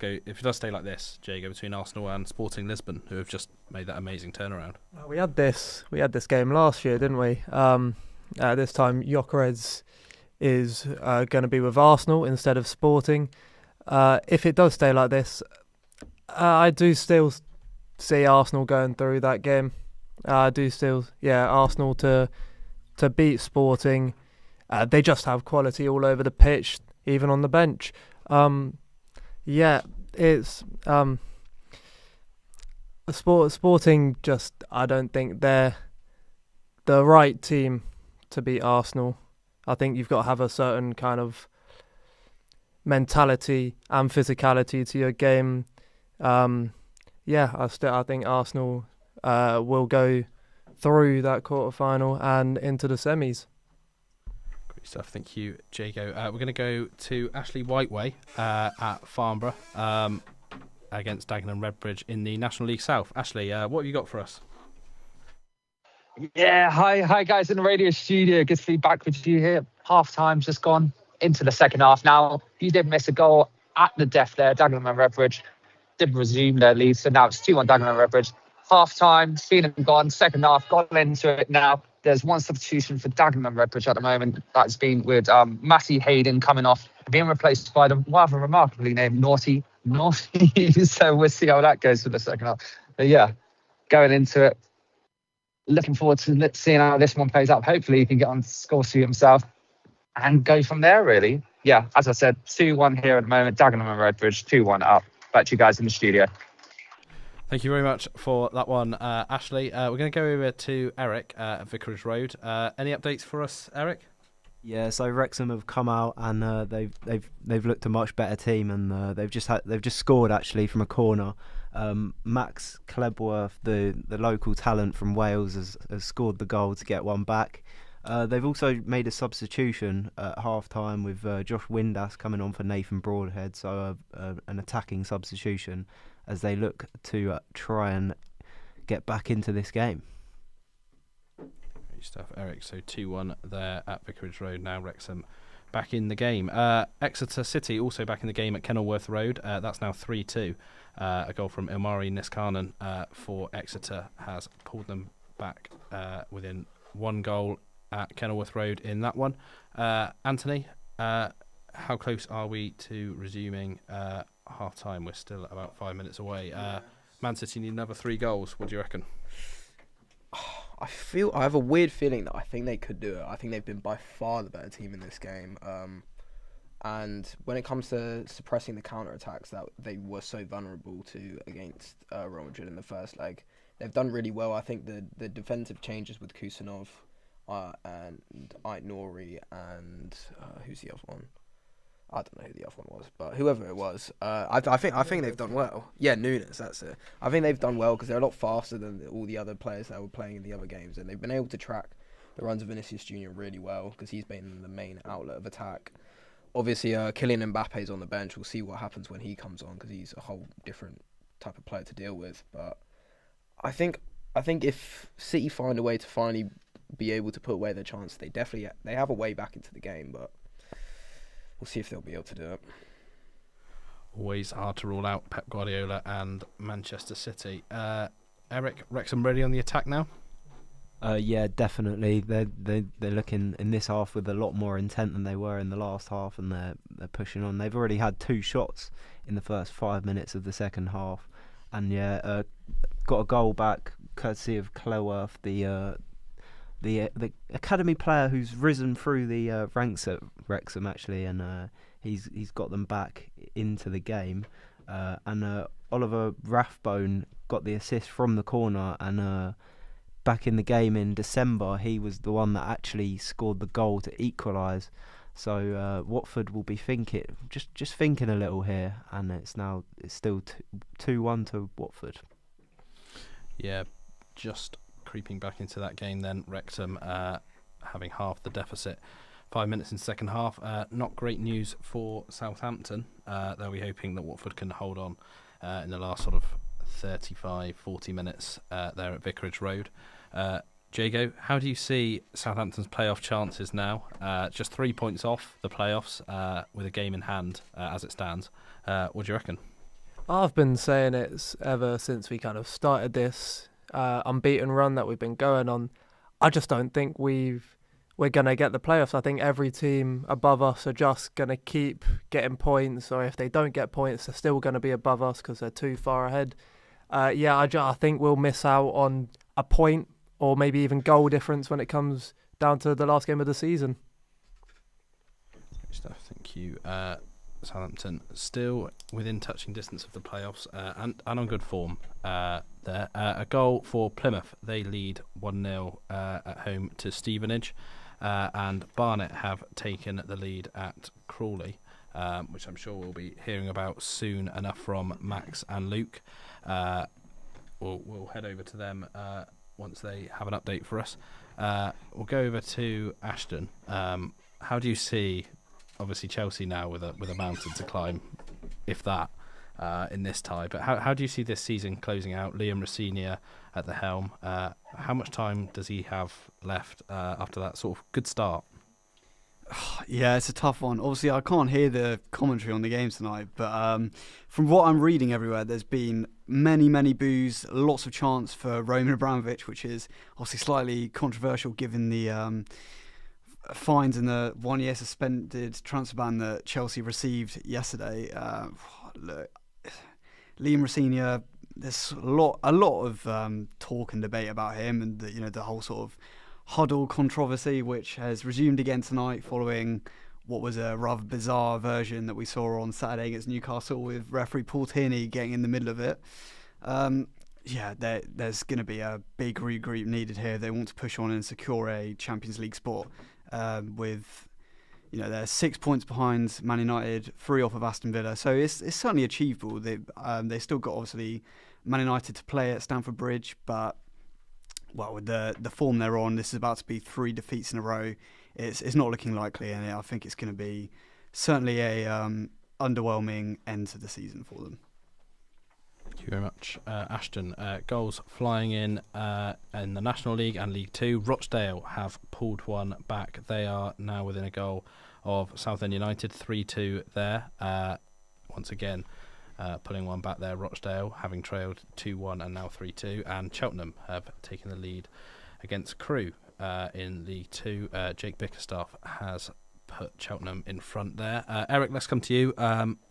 stay like this, Jago, between Arsenal and Sporting Lisbon, who have just made that amazing turnaround? We had this game last year, didn't we? This time, Gyökeres is going to be with Arsenal instead of Sporting. If it does stay like this, I do still see Arsenal going through that game. I do still, Arsenal to beat Sporting. They just have quality all over the pitch, even on the bench. It's Sporting. Just, I don't think they're the right team to beat Arsenal. I think you've got to have a certain kind of mentality and physicality to your game. I think Arsenal will go through that quarter-final and into the semis. Great stuff. Thank you, Jago. We're going to go to Ashley Whiteway at Farnborough against Dagenham Redbridge in the National League South. Ashley, what have you got for us? Yeah, hi guys in the radio studio. Good to be back with you here. Half time's just gone into the second half now. You did miss a goal at the death there. Dagenham and Redbridge did resume their lead, so now it's 2-1 Dagenham and Redbridge. Half time, seen and gone. Second half, got into it now. There's one substitution for Dagenham and Redbridge at the moment. That's been with Matty Hayden coming off, being replaced by the rather remarkably named Naughty. So we'll see how that goes for the second half. But yeah, going into it. Looking forward to seeing how this one plays out. Hopefully he can get on score sheet himself and go from there, really. Yeah, as I said, 2-1 here at the moment. Dagenham and Redbridge, 2-1 up. Back to you guys in the studio. Thank you very much for that one, Ashley. We're going to go over to Eric at Vicarage Road. Any updates for us, Eric? Yeah, so Wrexham have come out and they've looked a much better team, and they've just scored actually from a corner. Max Klebworth, the local talent from Wales, has scored the goal to get one back. They've also made a substitution at half-time with Josh Windass coming on for Nathan Broadhead, so an attacking substitution as they look to try and get back into this game. Great stuff, Eric. So 2-1 there at Vicarage Road. Now Wrexham back in the game. Exeter City also back in the game at Kenilworth Road. That's now 3-2. A goal from Ilmari Niskanen for Exeter has pulled them back within one goal at Kenilworth Road in that one. Anthony, how close are we to resuming half-time? We're still about 5 minutes away. Man City need another 3 goals. What do you reckon? I have a weird feeling that I think they could do it. I think they've been by far the better team in this game. And when it comes to suppressing the counter-attacks that they were so vulnerable to against Real Madrid in the first leg, they've done really well. I think the defensive changes with Kusanov and Ait Nouri and who's the other one? I don't know who the other one was, but whoever it was, I think they've done well. Yeah, Nunes, that's it. I think they've done well because they're a lot faster than all the other players that were playing in the other games, and they've been able to track the runs of Vinicius Junior really well because he's been the main outlet of attack. Obviously, Kylian Mbappe's on the bench. We'll see what happens when he comes on because he's a whole different type of player to deal with. But I think if City find a way to finally be able to put away their chance, they have a way back into the game, but we'll see if they'll be able to do it. Always hard to rule out Pep Guardiola and Manchester City. Eric, Wrexham ready on the attack now? Yeah, definitely. They're looking in this half with a lot more intent than they were in the last half, and they're pushing on. They've already had 2 shots in the first 5 minutes of the second half, and got a goal back courtesy of Cleworth, the academy player who's risen through the ranks at Wrexham actually, and he's got them back into the game. And Oliver Rathbone got the assist from the corner, and back in the game in December, he was the one that actually scored the goal to equalise. So Watford will be thinking a little here, and it's still 2-1 to Watford. Yeah, just creeping back into that game then. Wrexham having half the deficit. 5 minutes in second half. Not great news for Southampton. They'll be hoping that Watford can hold on in the last sort of 35, 40 minutes there at Vicarage Road. Jago, how do you see Southampton's playoff chances now? Just 3 points off the playoffs with a game in hand as it stands. What do you reckon? I've been saying it ever since we kind of started this unbeaten run that we've been going on. I just don't think we're going to get the playoffs. I think every team above us are just going to keep getting points, or if they don't get points, they're still going to be above us because they're too far ahead. I think we'll miss out on a point or maybe even goal difference when it comes down to the last game of the season. Great stuff, thank you. Southampton still within touching distance of the playoffs and on good form there. A goal for Plymouth. They lead 1-0 at home to Stevenage, and Barnet have taken the lead at Crawley, which I'm sure we'll be hearing about soon enough from Max and Luke. We'll head over to them once they have an update for us. We'll go over to Ashton. How do you see, obviously Chelsea now with a mountain to climb, if that, in this tie, but how do you see this season closing out? Liam Rosenior at the helm. How much time does he have left after that sort of good start? Yeah, it's a tough one. Obviously, I can't hear the commentary on the game tonight, but from what I'm reading everywhere, there's been many boos, lots of chants for Roman Abramovich, which is obviously slightly controversial given the fines and the 1 year suspended transfer ban that Chelsea received yesterday. Look, Liam Rosenior, there's a lot of talk and debate about him, and the whole sort of huddle controversy, which has resumed again tonight following what was a rather bizarre version that we saw on Saturday against Newcastle with referee Paul Tierney getting in the middle of it. There's going to be a big regroup needed here. They want to push on and secure a Champions League spot with, they're 6 points behind Man United, 3 off of Aston Villa. So it's certainly achievable. They still got, obviously, Man United to play at Stamford Bridge, but with the form they're on, this is about to be 3 defeats in a row. It's not looking likely, and I think it's going to be certainly a underwhelming end to the season for them. Thank you very much, Ashton. Goals flying in the National League and League Two. Rochdale have pulled one back. They are now within a goal of Southend United, 3-2 there. Once again, pulling one back there. Rochdale having trailed 2-1 and now 3-2. And Cheltenham have taken the lead against Crewe in League Two. Jake Bickerstaff has put Cheltenham in front there. Eric, let's come to you.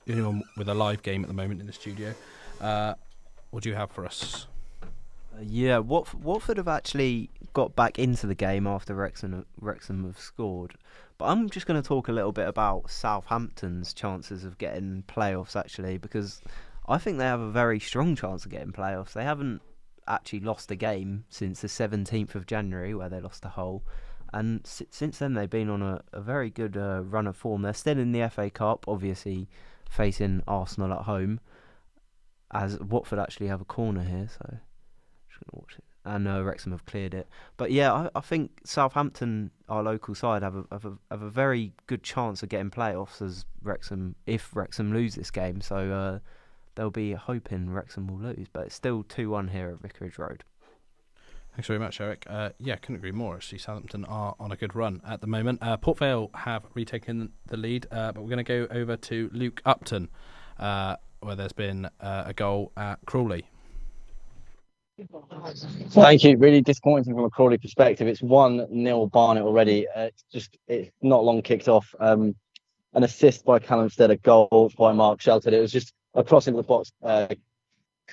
You're on with a live game at the moment in the studio. What do you have for us? Watford have actually got back into the game after Wrexham have scored. But I'm just going to talk a little bit about Southampton's chances of getting playoffs, actually, because I think they have a very strong chance of getting playoffs. They haven't actually lost a game since the 17th of January, where they lost to Hull. And since then, they've been on a very good run of form. They're still in the FA Cup, obviously facing Arsenal at home, as Watford actually have a corner here, so I'm just going to watch it. And Wrexham have cleared it. But yeah, I think Southampton, our local side, have a very good chance of getting playoffs as if Wrexham lose this game. So they'll be hoping Wrexham will lose. But it's still 2-1 here at Vicarage Road. Thanks very much, Eric. Couldn't agree more. Actually, Southampton are on a good run at the moment. Port Vale have retaken the lead, but we're going to go over to Luke Upton, where there's been a goal at Crawley. Thank you. Really disappointing from a Crawley perspective. It's 1-0 Barnet already. It's not long kicked off. An assist by Callum Stead, a goal by Mark Shelton. It was just a cross into the box,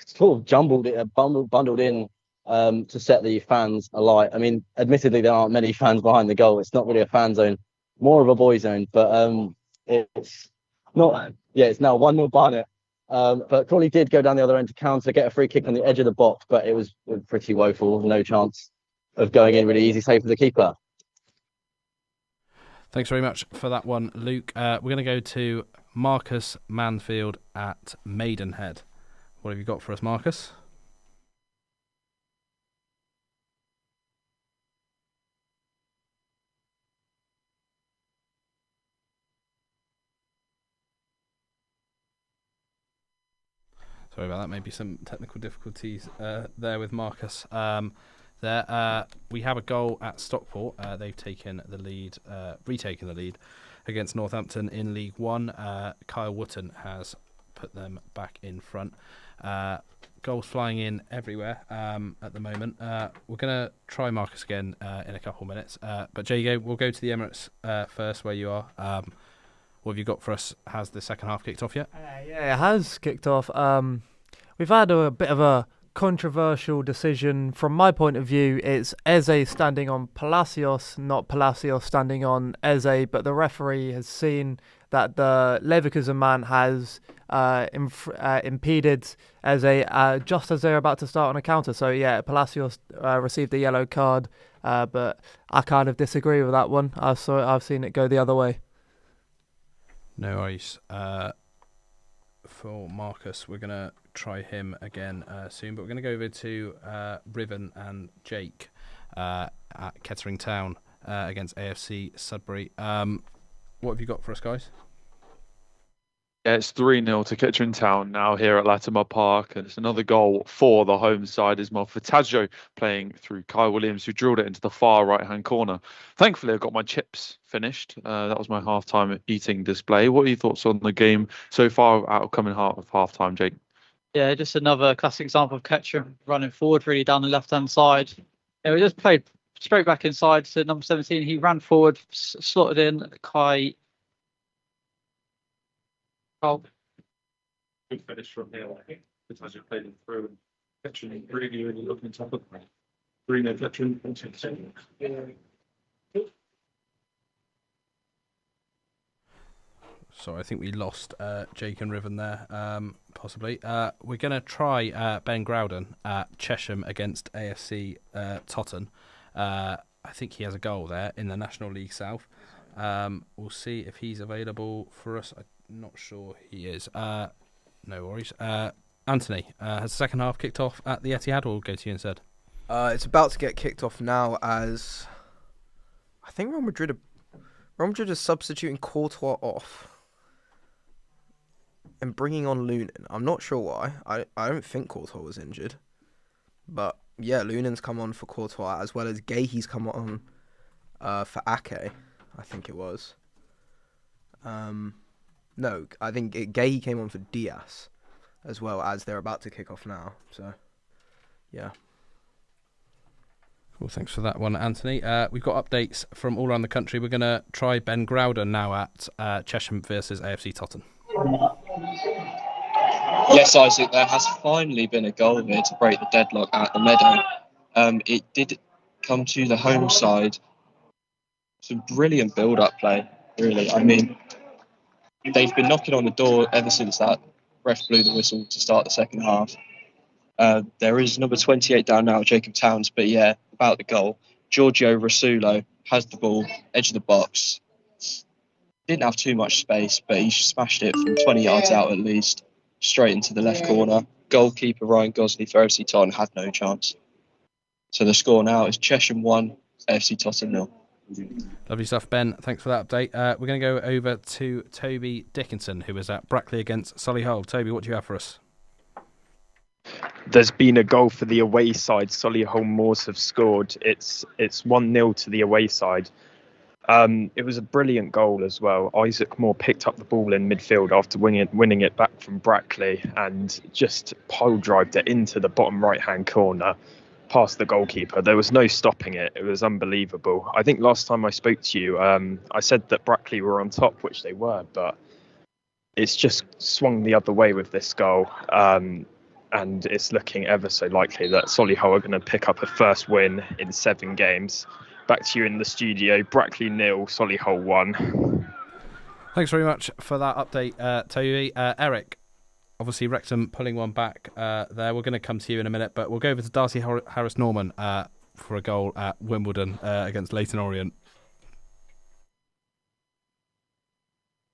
sort of bundled in to set the fans alight. I mean, admittedly, there aren't many fans behind the goal. It's not really a fan zone, more of a boy zone. But it's not. Yeah, it's now 1-0 Barnet. But Crawley did go down the other end to counter, get a free kick on the edge of the box, but it was pretty woeful. No chance of going in. Really easy save for the keeper. Thanks very much for that one, Luke. We're going to go to Marcus Manfield at Maidenhead. What have you got for us, Marcus? Sorry about that. Maybe some technical difficulties there with Marcus. We have a goal at Stockport. They've taken the lead, retaken the lead against Northampton in League One. Kyle Wotton has put them back in front. Goals flying in everywhere at the moment. We're going to try Marcus again in a couple of minutes. But Jago, we'll go to the Emirates first, where you are. What have you got for us? Has the second half kicked off yet? Yeah, it has kicked off. We've had a bit of a controversial decision from my point of view. It's Eze standing on Palacios, not Palacios standing on Eze, but the referee has seen that the Leverkusen man has impeded Eze just as they're about to start on a counter. So yeah, Palacios received a yellow card, but I kind of disagree with that one. I've seen it go the other way. No worries. For Marcus, we're going to try him again soon, but we're going to go over to Riven and Jake at Kettering Town against AFC Sudbury. What have you got for us, guys? Yeah, it's 3-0 to Kettering Town now here at Latimer Park, and it's another goal for the home side. Ismail Fataggio playing through Kyle Williams, who drilled it into the far right-hand corner. Thankfully, I got my chips finished. That was my half-time eating display. What are your thoughts on the game so far out of coming out of half-time, Jake? Yeah, just another classic example of Kettering running forward really down the left-hand side. Yeah, we just played straight back inside to number 17. He ran forward, slotted in Kai. Good finish from here, I think. Fataggio played him through, and Kettering really looking top of the 3-0 Kettering. So I think we lost Jake and Riven there, possibly. We're going to try Ben Growden at Chesham against AFC Totton. I think he has a goal there in the National League South. We'll see if he's available for us. I'm not sure he is. No worries. Anthony, has the second half kicked off at the Etihad, or we'll go to you instead? It's about to get kicked off now, as I think Real Madrid is substituting Courtois off and bringing on Lunin. I'm not sure why. I don't think Courtois was injured. But yeah, Lunin's come on for Courtois, as well as Gayhe's come on for Ake, I think it was. No, I think Gayhe came on for Diaz, as well, as they're about to kick off now. So, yeah. Well, thanks for that one, Anthony. We've got updates from all around the country. We're going to try Ben Growden now at Chesham versus AFC Totton. Yes, Isaac, there has finally been a goal here to break the deadlock at the Meadow. It did come to the home side. Some brilliant build-up play, really. I mean, they've been knocking on the door ever since that ref blew the whistle to start the second half. There is number 28 down now, Jacob Towns, but yeah, about the goal. Giorgio Rasulo has the ball, edge of the box. Didn't have too much space, but he smashed it from 20 yards out at least, straight into the left corner. Goalkeeper Ryan Gosley for FC Tottenham had no chance. So the score now is Chesham 1, FC Tottenham 0. Lovely stuff, Ben. Thanks for that update. We're going to go over to Toby Dickinson, who was at Brackley against Solihull. Toby, what do you have for us? There's been a goal for the away side. Solihull Moors have scored. It's 1-0 to the away side. It was a brilliant goal as well. Isaac Moore picked up the ball in midfield after winning it back from Brackley and just pole drived it into the bottom right-hand corner past the goalkeeper. There was no stopping it. It was unbelievable. I think last time I spoke to you, I said that Brackley were on top, which they were, but it's just swung the other way with this goal. And it's looking ever so likely that Solihull are going to pick up a first win in 7 games. Back to you in the studio. Brackley 0, Solihull 1. Thanks very much for that update, Toby. Eric, obviously Wrexham pulling one back there. We're going to come to you in a minute, but we'll go over to Darcy Harris-Norman for a goal at Wimbledon against Leyton Orient.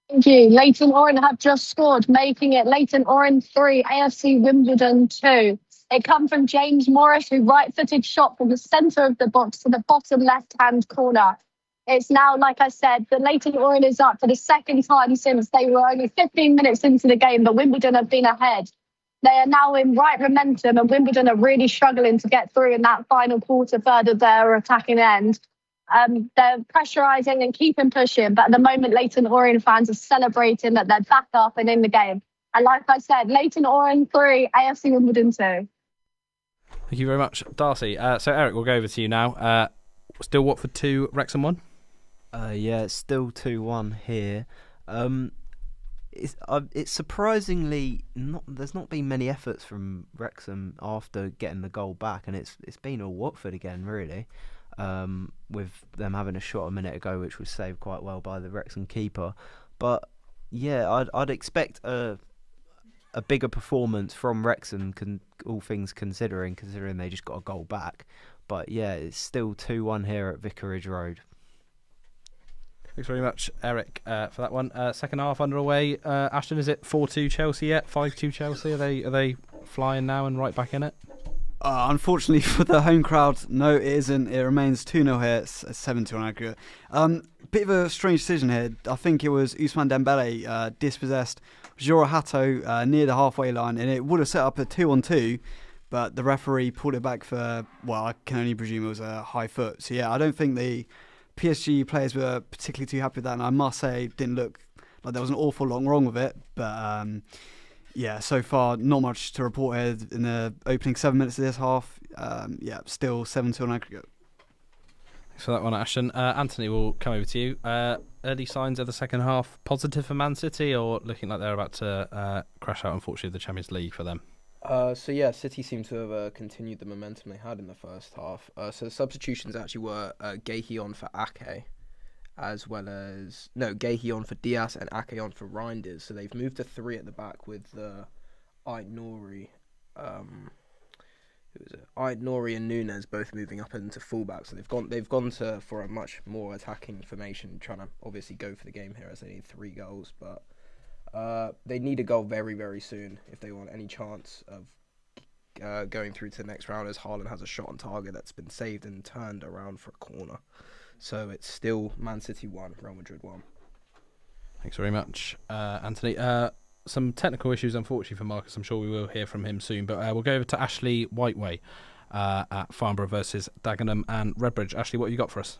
Thank you. Leyton Orient have just scored, making it Leyton Orient 3, AFC Wimbledon 2. It come from James Morris, who right-footed shot from the centre of the box to the bottom left-hand corner. It's now, like I said, the Leyton Orient is up for the second time since they were only 15 minutes into the game, but Wimbledon have been ahead. They are now in right momentum, and Wimbledon are really struggling to get through in that final third of their attacking end. They're pressurising and keeping pushing, but at the moment, Leyton Orient fans are celebrating that they're back up and in the game. And like I said, Leyton Orient 3, AFC Wimbledon 2. Thank you very much, Darcy. So, Eric, we'll go over to you now. Still Watford 2, Wrexham 1? Yeah, it's still 2-1 here. It's surprisingly not. There's not been many efforts from Wrexham after getting the goal back, and it's been all Watford again, really. With them having a shot a minute ago, which was saved quite well by the Wrexham keeper. But yeah, I'd expect a bigger performance from Wrexham, all things considering they just got a goal back. But yeah, it's still 2-1 here at Vicarage Road. Thanks very much, Eric, for that one. Second half underway. Ashton, is it 4-2 Chelsea yet? 5-2 Chelsea? Are they flying now and right back in it? Unfortunately for the home crowd, no, it isn't. It remains 2-0 here. It's 7-2 on aggregate. Bit of a strange decision here. I think it was Ousmane Dembele dispossessed Jura Hato near the halfway line, and it would have set up a 2-on-2, but the referee pulled it back for, well, I can only presume it was a high foot. So yeah, I don't think the PSG players were particularly too happy with that, and I must say it didn't look like there was an awful lot wrong with it, but yeah, so far not much to report here in the opening 7 minutes of this half. Yeah, still 7-2 on aggregate. Thanks for that one, Ashton. Anthony, we'll come over to you. Early signs of the second half positive for Man City, or looking like they're about to crash out, unfortunately, the Champions League for them? So yeah, City seem to have continued the momentum they had in the first half. So the substitutions actually were Guéhi on for Ake, as well as Guéhi on for Diaz and Ake on for Reinders. So they've moved to 3 at the back with Ait Nouri, Ait Nouri and Nunes both moving up into fullback. So they've gone for a much more attacking formation, trying to obviously go for the game here as they need 3 goals, but. They need a goal very, very soon if they want any chance of going through to the next round, as Haaland has a shot on target that's been saved and turned around for a corner. So it's still Man City 1, Real Madrid 1. Thanks very much, Anthony. Some technical issues, unfortunately, for Marcus. I'm sure we will hear from him soon. But we'll go over to Ashley Whiteway at Farnborough versus Dagenham and Redbridge. Ashley, what have you got for us?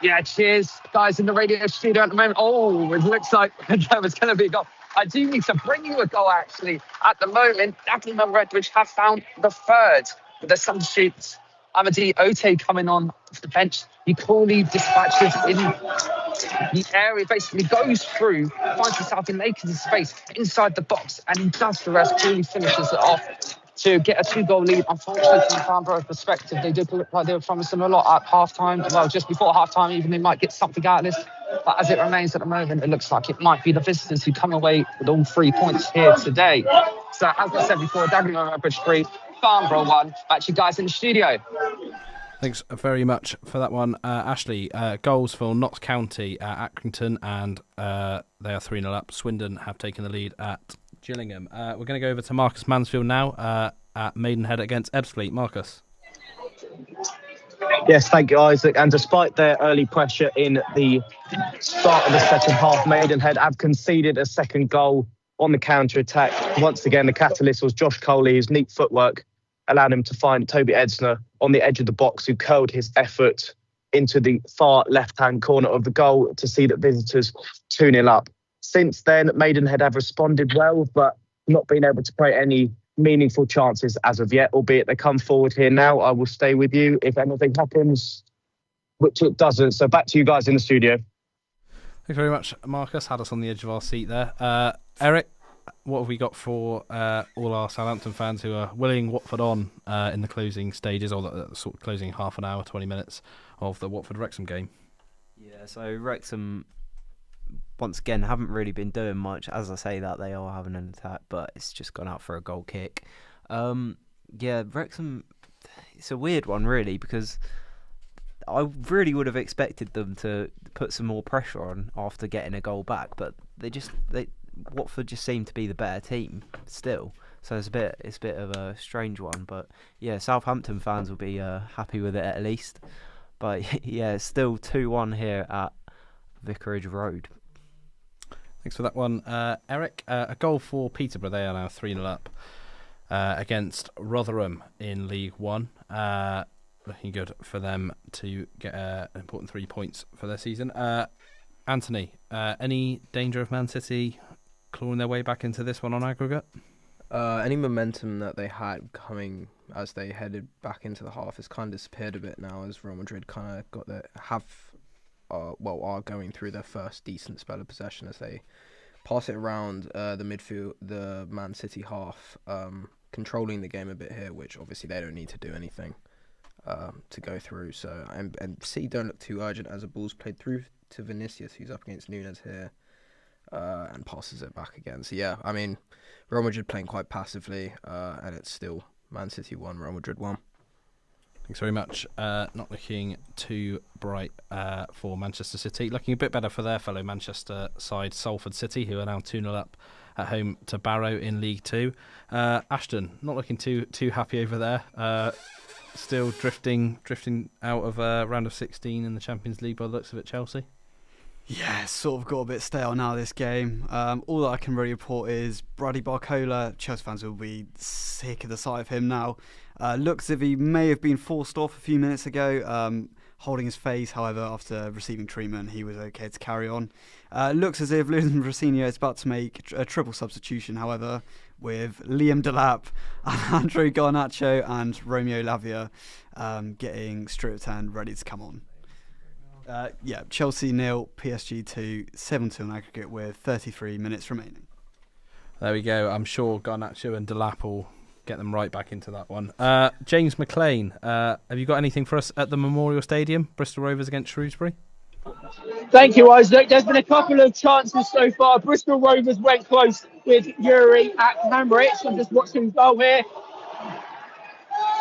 Yeah, cheers, guys, in the radio studio at the moment. Oh, it looks like there was going to be a goal. I do need to bring you a goal, actually. At the moment, Dagenham and Redbridge have found the third. With the substitutes, Amadi Ote coming on off the bench. He coolly dispatches in the area, basically goes through, finds himself in Lakers' space inside the box, and he does the rest, coolly finishes it off to get a 2-goal lead. Unfortunately, from Farnborough's perspective, they did look like they were promising a lot at half-time. Well, just before half-time, even they might get something out of this. But as it remains at the moment, it looks like it might be the visitors who come away with all 3 points here today. So, as I said before, Dagenham and Redbridge 3, Farnborough 1. Back to you guys in the studio. Thanks very much for that one, Ashley. Goals for Notts County at Accrington, and they are 3-0 up. Swindon have taken the lead at Gillingham. We're going to go over to Marcus Mansfield now at Maidenhead against Ebbsfleet. Marcus. Yes, thank you, Isaac. And despite their early pressure in the start of the second half, Maidenhead have conceded a second goal on the counter-attack. Once again, the catalyst was Josh Coley, whose neat footwork allowed him to find Toby Edsner on the edge of the box, who curled his effort into the far left-hand corner of the goal to see the visitors 2-0 up. Since then, Maidenhead have responded well, but not been able to create any meaningful chances as of yet, albeit they come forward here now. I will stay with you if anything happens, which it doesn't. So back to you guys in the studio. Thanks very much, Marcus. Had us on the edge of our seat there. Eric, what have we got for all our Southampton fans who are willing Watford on in the closing stages, or the sort of closing half an hour, 20 minutes of the Watford-Wrexham game? Yeah, so Wrexham, once again, haven't really been doing much. As I say that, they are having an attack, but it's just gone out for a goal kick. Yeah, Wrexham, it's a weird one, really, because I really would have expected them to put some more pressure on after getting a goal back, but Watford just seem to be the better team still. So it's a bit of a strange one, but yeah, Southampton fans will be happy with it at least. But yeah, it's still 2-1 here at Vicarage Road. Thanks for that one, Eric. A goal for Peterborough. They are now 3-0 up against Rotherham in League One. Looking good for them to get an important 3 points for their season. Anthony, any danger of Man City clawing their way back into this one on aggregate? Any momentum that they had coming as they headed back into the half has kind of disappeared a bit now, as Real Madrid kind of are going through their first decent spell of possession as they pass it around the midfield, the Man City half, controlling the game a bit here, which obviously they don't need to do anything to go through. So and City don't look too urgent as the ball's played through to Vinicius, who's up against Nunes here, and passes it back again. So yeah, I mean, Real Madrid playing quite passively, and it's still Man City 1, Real Madrid 1. Thanks very much. Not looking too bright for Manchester City. Looking a bit better for their fellow Manchester side, Salford City, who are now 2-0 up at home to Barrow in League 2. Ashton, not looking too happy over there. Still drifting out of round of 16 in the Champions League by the looks of it, Chelsea. Yeah, it's sort of got a bit stale now, this game. All that I can really report is Bradley Barcola. Chelsea fans will be sick of the sight of him now. Looks as if he may have been forced off a few minutes ago, holding his face. However, after receiving treatment, he was okay to carry on. Looks as if Luis Rossini is about to make a triple substitution, however, with Liam Delap, Alejandro Garnacho and Romeo Lavia getting stripped and ready to come on. Chelsea 0, PSG 2, 7-2 on aggregate with 33 minutes remaining. There we go. I'm sure Garnacho and Delap will get them right back into that one. James McLean, have you got anything for us at the Memorial Stadium? Bristol Rovers against Shrewsbury? Thank you, Isaac. There's been a couple of chances so far. Bristol Rovers went close with Yuri at Cambridge. I'm just watching goal here.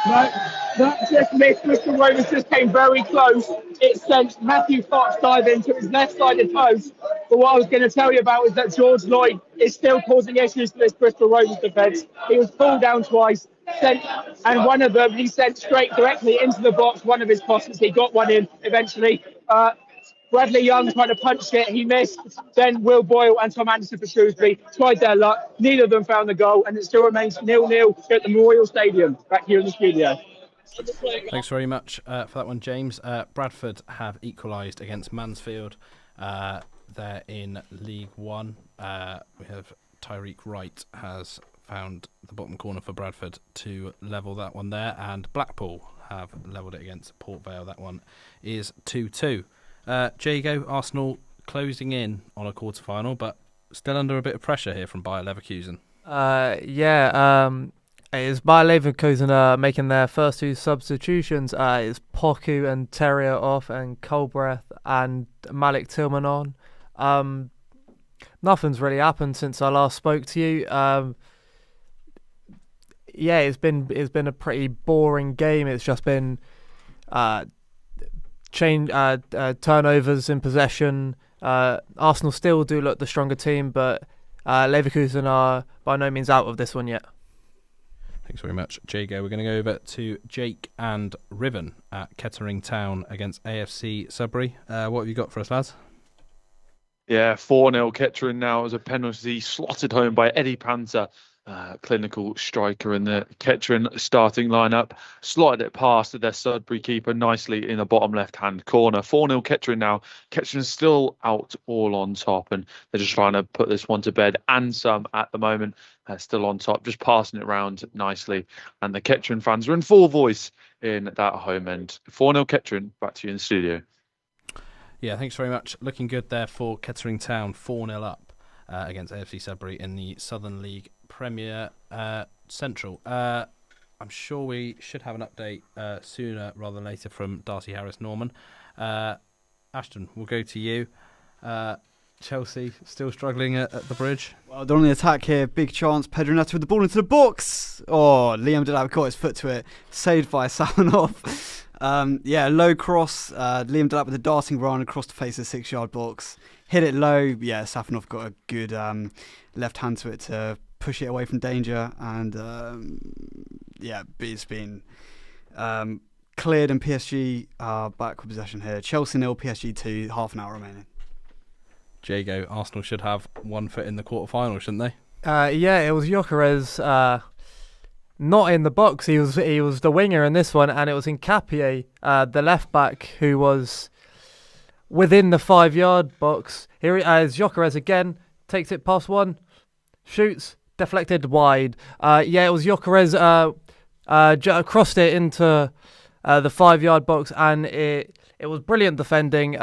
No, that just missed. Bristol Rovers just came very close. It sent Matthew Fox diving to his left-sided post. But what I was going to tell you about is that George Lloyd is still causing issues for this Bristol Rovers defence. He was pulled down twice, and one of them he sent straight directly into the box. One of his crosses, he got one in eventually. Bradley Young tried to punch it, he missed. Then Will Boyle and Tom Anderson for Shrewsbury tried their luck. Neither of them found the goal, and it still remains 0-0 at the Memorial Stadium. Back here in the studio. Thanks very much for that one, James. Bradford have equalised against Mansfield. They're in League One. We have Tyreek Wright has found the bottom corner for Bradford to level that one there, and Blackpool have levelled it against Port Vale. That one is 2-2. Jago, Arsenal closing in on a quarter-final, but still under a bit of pressure here from Bayer Leverkusen. It is Bayer Leverkusen making their first two substitutions. It's Poku and Terrier off, and Colbreth and Malik Tillman on. Nothing's really happened since I last spoke to you. It's been a pretty boring game. It's just been turnovers in possession. Arsenal still do look the stronger team, but Leverkusen are by no means out of this one yet. Thanks very much, Jago. We're going to go over to Jake and Riven at Kettering Town against AFC Sudbury. What have you got for us, lads? Yeah, 4-0 Kettering now as a penalty slotted home by Eddie Panther. Clinical striker in the Kettering starting lineup, slotted it past their Sudbury keeper nicely in the bottom left-hand corner. 4-0 Kettering now. Kettering still out all on top, and they're just trying to put this one to bed and some at the moment. Still on top, just passing it around nicely. And the Kettering fans are in full voice in that home end. 4-0 Kettering, back to you in the studio. Yeah, thanks very much. Looking good there for Kettering Town, 4-0 up against AFC Sudbury in the Southern League Premier Central. I'm sure we should have an update sooner rather than later from Darcy Harris Norman. Ashton, we'll go to you. Chelsea still struggling at the bridge. Well, they're on the attack here. Big chance. Pedro Neto with the ball into the box. Oh, Liam Delap got his foot to it. Saved by Samanov. Low cross. Liam Delap with a darting run across the face of the 6-yard box. Hit it low. Yeah, Safanov got a good left hand to it to push it away from danger. And it's been cleared, and PSG are back with possession here. Chelsea 0, PSG 2, half an hour remaining. Jago, Arsenal should have one foot in the quarter-final, shouldn't they? Yeah, it was Gyökeres, not in the box. He was the winger in this one, and it was Nkapie, the left-back, who was within the 5-yard box. Here is Gyökeres again, takes it past one, shoots, deflected wide. It was Gyökeres crossed it into the 5-yard box, and it was brilliant defending.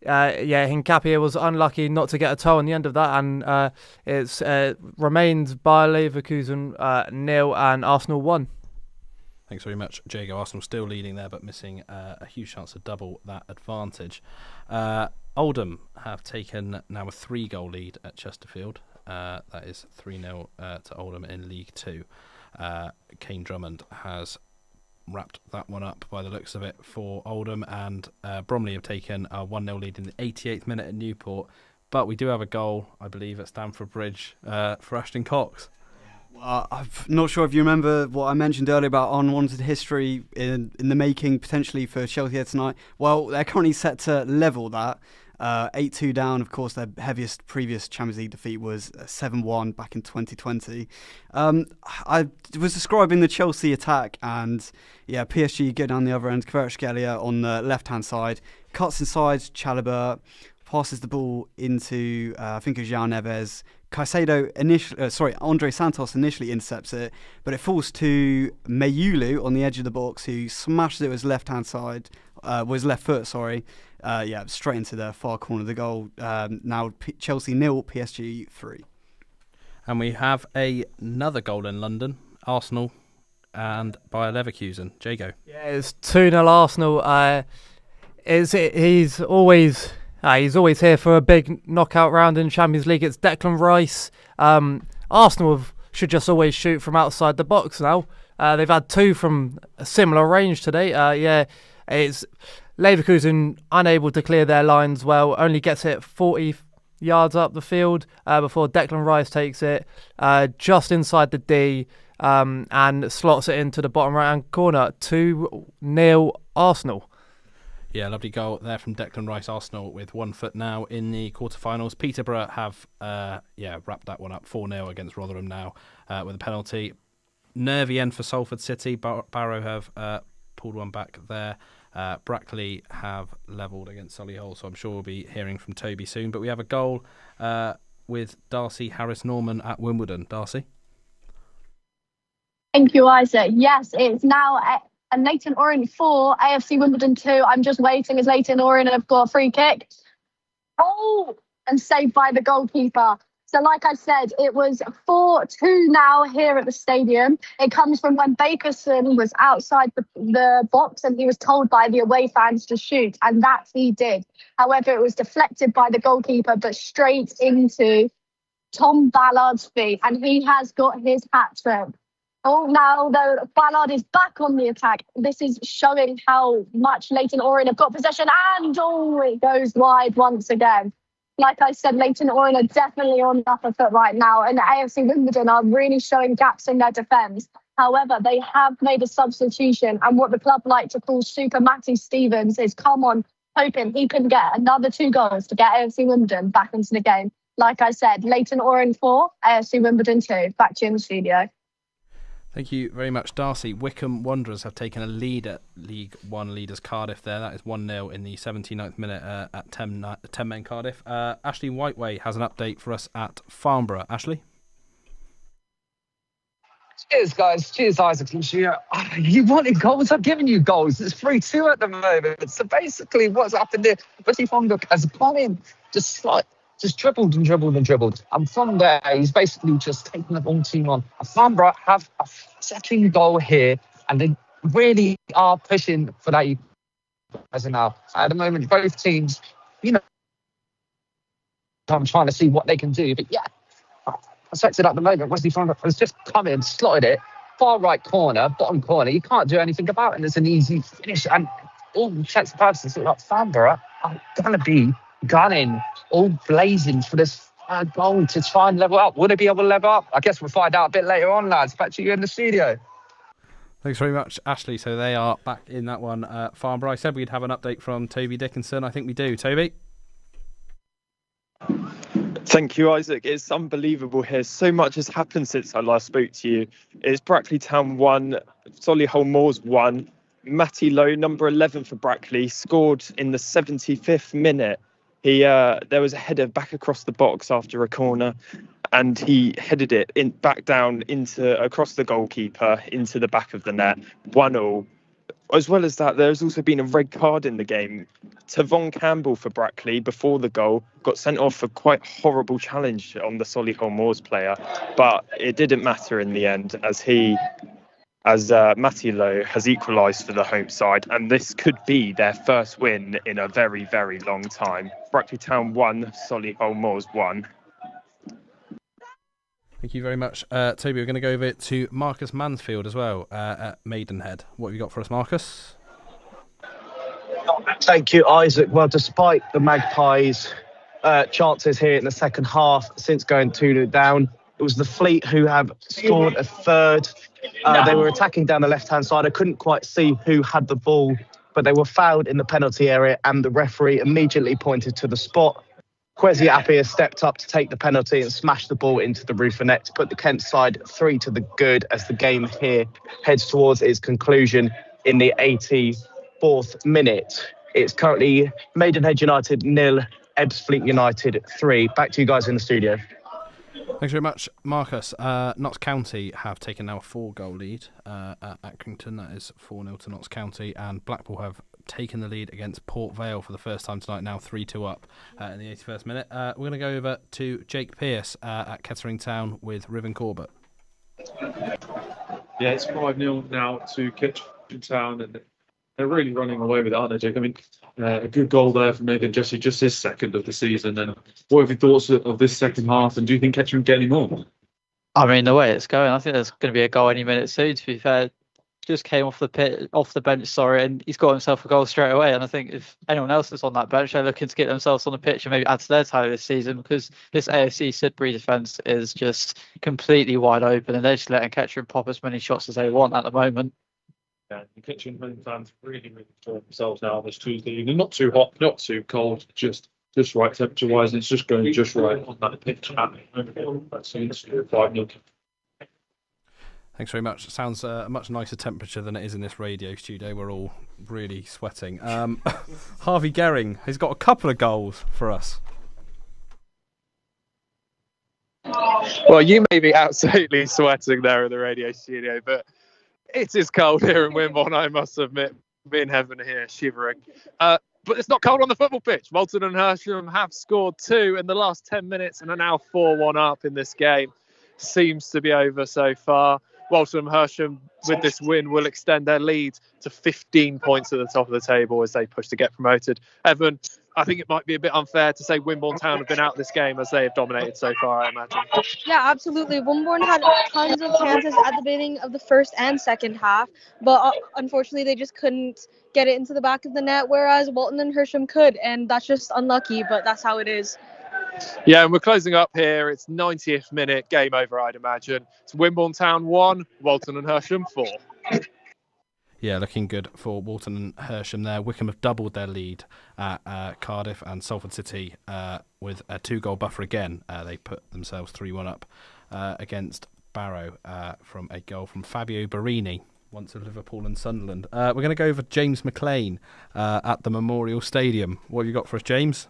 Nkapie was unlucky not to get a toe on the end of that, and it's remained Bayer Leverkusen 0 and Arsenal 1. Thanks very much, Jago. Arsenal still leading there, but missing a huge chance to double that advantage. Oldham have taken now a 3-goal lead at Chesterfield. That is 3-0 to Oldham in League 2. Kane Drummond has wrapped that one up by the looks of it for Oldham, and Bromley have taken a 1-0 lead in the 88th minute at Newport. But we do have a goal, I believe, at Stamford Bridge for Ashton Cox. I'm not sure if you remember what I mentioned earlier about unwanted history in the making potentially for Chelsea here tonight. Well, they're currently set to level that. 8-2 down. Of course, their heaviest previous Champions League defeat was 7-1 back in 2020. I was describing the Chelsea attack, and PSG go down the other end. Kvaratskhelia on the left-hand side, cuts inside Chalobah, passes the ball into I think it's João Neves. Caicedo Andre Santos initially intercepts it, but it falls to Mayulu on the edge of the box, who smashes it with his left-hand side, with his left foot, straight into the far corner of the goal. Now Chelsea 0, PSG 3. And we have another goal in London, Arsenal and Bayer Leverkusen. Jago. Yeah, it's 2-0 Arsenal. He's always here for a big knockout round in Champions League. It's Declan Rice. Arsenal should just always shoot from outside the box now. They've had 2 from a similar range today. It's Leverkusen unable to clear their lines well, only gets it 40 yards up the field before Declan Rice takes it just inside the D and slots it into the bottom right-hand corner. 2-0 Arsenal. Yeah, lovely goal there from Declan Rice. Arsenal with 1 foot now in the quarterfinals. Peterborough have wrapped that one up 4-0 against Rotherham now with a penalty. Nervy end for Salford City. Barrow have pulled one back there. Brackley have levelled against Solihull, so I'm sure we'll be hearing from Toby soon. But we have a goal with Darcy Harris-Norman at Wimbledon. Darcy? Thank you, Isaac. Yes, it's now a Leighton Orient 4, AFC Wimbledon 2. I'm just waiting as Leighton Orient have got a free kick. Oh, and saved by the goalkeeper. So like I said, it was 4-2 now here at the stadium. It comes from when Bakerson was outside the box and he was told by the away fans to shoot, and that he did. However, it was deflected by the goalkeeper, but straight into Tom Ballard's feet, and he has got his hat-trick. Oh, now though, Ballard is back on the attack. This is showing how much Leighton Orient have got possession, and it goes wide once again. Like I said, Leighton Orient are definitely on the upper foot right now, and AFC Wimbledon are really showing gaps in their defence. However, they have made a substitution, and what the club like to call Super Matty Stevens is hoping he can get another 2 goals to get AFC Wimbledon back into the game. Like I said, Leighton Orient 4, AFC Wimbledon 2. Back to you in the studio. Thank you very much, Darcy. Wycombe Wanderers have taken a lead at League One leaders Cardiff there. That is 1-0 in the 79th minute at 10 men Cardiff. Ashley Whiteway has an update for us at Farnborough. Ashley? Cheers, guys. Cheers, Isaac. You wanted goals. I've given you goals. It's 3-2 at the moment. So basically what's happened here, Wesley Fonduk has gone in, just dribbled and dribbled and dribbled. And from there, he's basically just taken the whole team on. Farnborough have a second goal here, and they really are pushing for that equaliser now. At the moment, both teams, I'm trying to see what they can do. But perspective at the moment, Wesley Farnborough has just come in, slotted it, far right corner, bottom corner. You can't do anything about it, and it's an easy finish. And all checks and purposes, like Farnborough are going to be gunning, all blazing for this goal to try and level up. Would it be able to level up? I guess we'll find out a bit later on, lads. Back to you in the studio. Thanks very much, Ashley. So they are back in that one. Farnborough, I said we'd have an update from Toby Dickinson. I think we do. Toby? Thank you, Isaac. It's unbelievable here. So much has happened since I last spoke to you. It's Brackley Town 1, Solihull Moors 1. Matty Lowe, number 11 for Brackley, scored in the 75th minute. There was a header back across the box after a corner, and he headed it back down across the goalkeeper into the back of the net. 1-1. As well as that, there's also been a red card in the game. Tavon Campbell for Brackley, before the goal, got sent off for quite a horrible challenge on the Solihull Moors player. But it didn't matter in the end, as Matty Lowe has equalised for the home side. And this could be their first win in a very, very long time. Brackley Town 1, Solihull Moors 1. Thank you very much, Toby. We're going to go over to Marcus Mansfield as well at Maidenhead. What have you got for us, Marcus? Thank you, Isaac. Well, despite the Magpies' chances here in the second half, since going 2-0 down, it was the Fleet who have scored a third. They were attacking down the left-hand side. I couldn't quite see who had the ball, but they were fouled in the penalty area, and the referee immediately pointed to the spot. Kwesi Appiah stepped up to take the penalty and smash the ball into the roof of net to put the Kent side 3 to the good as the game here heads towards its conclusion in the 84th minute. It's currently Maidenhead United 0, Ebbsfleet United 3. Back to you guys in the studio. Thanks very much, Marcus. Notts County have taken now a 4-goal lead at Accrington. That is 4-0 to Notts County. And Blackpool have taken the lead against Port Vale for the first time tonight, now 3-2 up in the 81st minute. We're going to go over to Jake Pearce at Kettering Town with Riven Corbett. Yeah, it's 5-0 now to Kettering Town, and they're really running away with it, aren't they, Jake? I mean, a good goal there from Nathan Jesse, just his second of the season. And what have your thoughts of this second half, and do you think Kettering get any more? I mean, the way it's going, I think there's going to be a goal any minute soon, to be fair. Just came off the bench, and he's got himself a goal straight away. And I think if anyone else is on that bench, they're looking to get themselves on the pitch and maybe add to their tally this season, because this AFC Sidbury defence is just completely wide open, and they're just letting Kettering pop as many shots as they want at the moment. Yeah, the Kettering home fans really enjoy themselves now on this Tuesday evening. Not too hot, not too cold, just right temperature-wise, and it's just going just right on that pitch at the moment. That's 5-0. Thanks very much. It sounds a much nicer temperature than it is in this radio studio. We're all really sweating. Harvey Gehring has got a couple of goals for us. Well, you may be absolutely sweating there in the radio studio, but it is cold here in Wimborne, I must admit. Me in heaven here, shivering. But it's not cold on the football pitch. Walton and Hersham have scored 2 in the last 10 minutes and are now 4-1 up in this game. Seems to be over so far. Walton and Hersham, with this win, will extend their lead to 15 points at the top of the table as they push to get promoted. Evan, I think it might be a bit unfair to say Wimborne Town have been out this game as they have dominated so far, I imagine. Yeah, absolutely. Wimborne had tons of chances at the beginning of the first and second half, but unfortunately they just couldn't get it into the back of the net, whereas Walton and Hersham could, and that's just unlucky, but that's how it is. Yeah, and we're closing up here. It's 90th minute, game over, I'd imagine. It's Wimborne Town 1, Walton and Hersham 4. Yeah, looking good for Walton and Hersham there. Wickham have doubled their lead at Cardiff, and Salford City with a 2-goal buffer again. They put themselves 3-1 up against Barrow from a goal from Fabio Barini, once of Liverpool and Sunderland. We're going to go over James McLean at the Memorial Stadium. What have you got for us, James?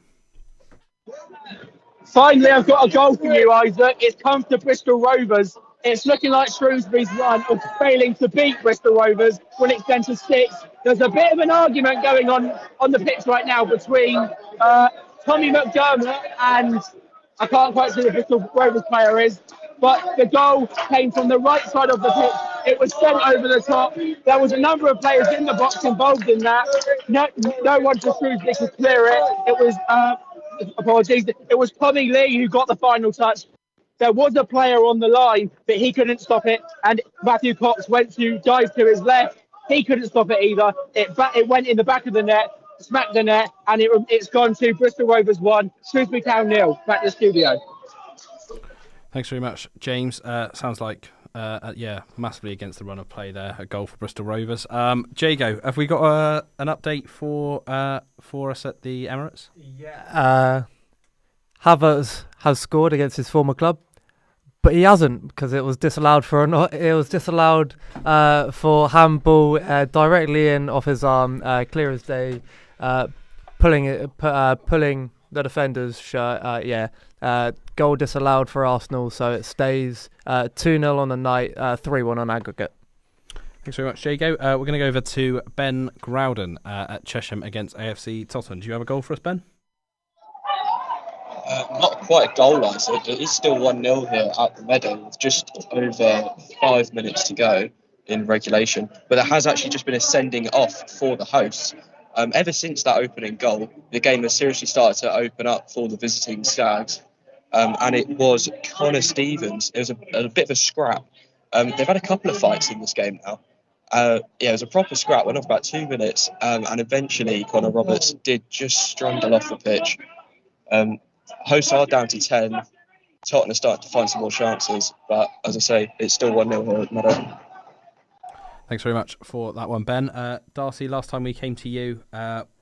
Finally, I've got a goal for you, Isaac. It's come to Bristol Rovers. It's looking like Shrewsbury's run of failing to beat Bristol Rovers will extend to 6. There's a bit of an argument going on the pitch right now between Tommy McDermott and I can't quite see who the Bristol Rovers player is, but the goal came from the right side of the pitch. It was sent over the top. There was a number of players in the box involved in that. No one for Shrewsbury could clear it. It was apologies. It was Tommy Lee who got the final touch. There was a player on the line, but he couldn't stop it. And Matthew Cox went to dive to his left. He couldn't stop it either. It went in the back of the net, smacked the net, and it's gone to Bristol Rovers 1, Shrewsbury Town 0. Back to the studio. Thanks very much, James. Sounds like, massively against the run of play there. A goal for Bristol Rovers. Jago, have we got an update for us at the Emirates? Yeah. Havertz has scored against his former club, but he hasn't because it was disallowed for for handball directly in off his arm, clear as day, pulling the defender's shirt. Goal disallowed for Arsenal, so it stays 2-0 on the night, 3-1 on aggregate. Thanks very much, Jago. We're going to go over to Ben Growden at Chesham against AFC Tottenham. Do you have a goal for us, Ben? Not quite a goal line, so it is still 1-0 here at the Meadow with just over 5 minutes to go in regulation. But there has actually just been a sending off for the hosts. Ever since that opening goal, the game has seriously started to open up for the visiting Stags. And it was Connor Stevens. It was a bit of a scrap. They've had a couple of fights in this game now. It was a proper scrap, went off about 2 minutes, and eventually Connor Roberts did just struggle off the pitch. Hosts are down to 10. Tottenham are starting to find some more chances, but as I say, it's still 1-0 here at Meadow. Thanks very much for that one, Ben. Darcy, last time we came to you,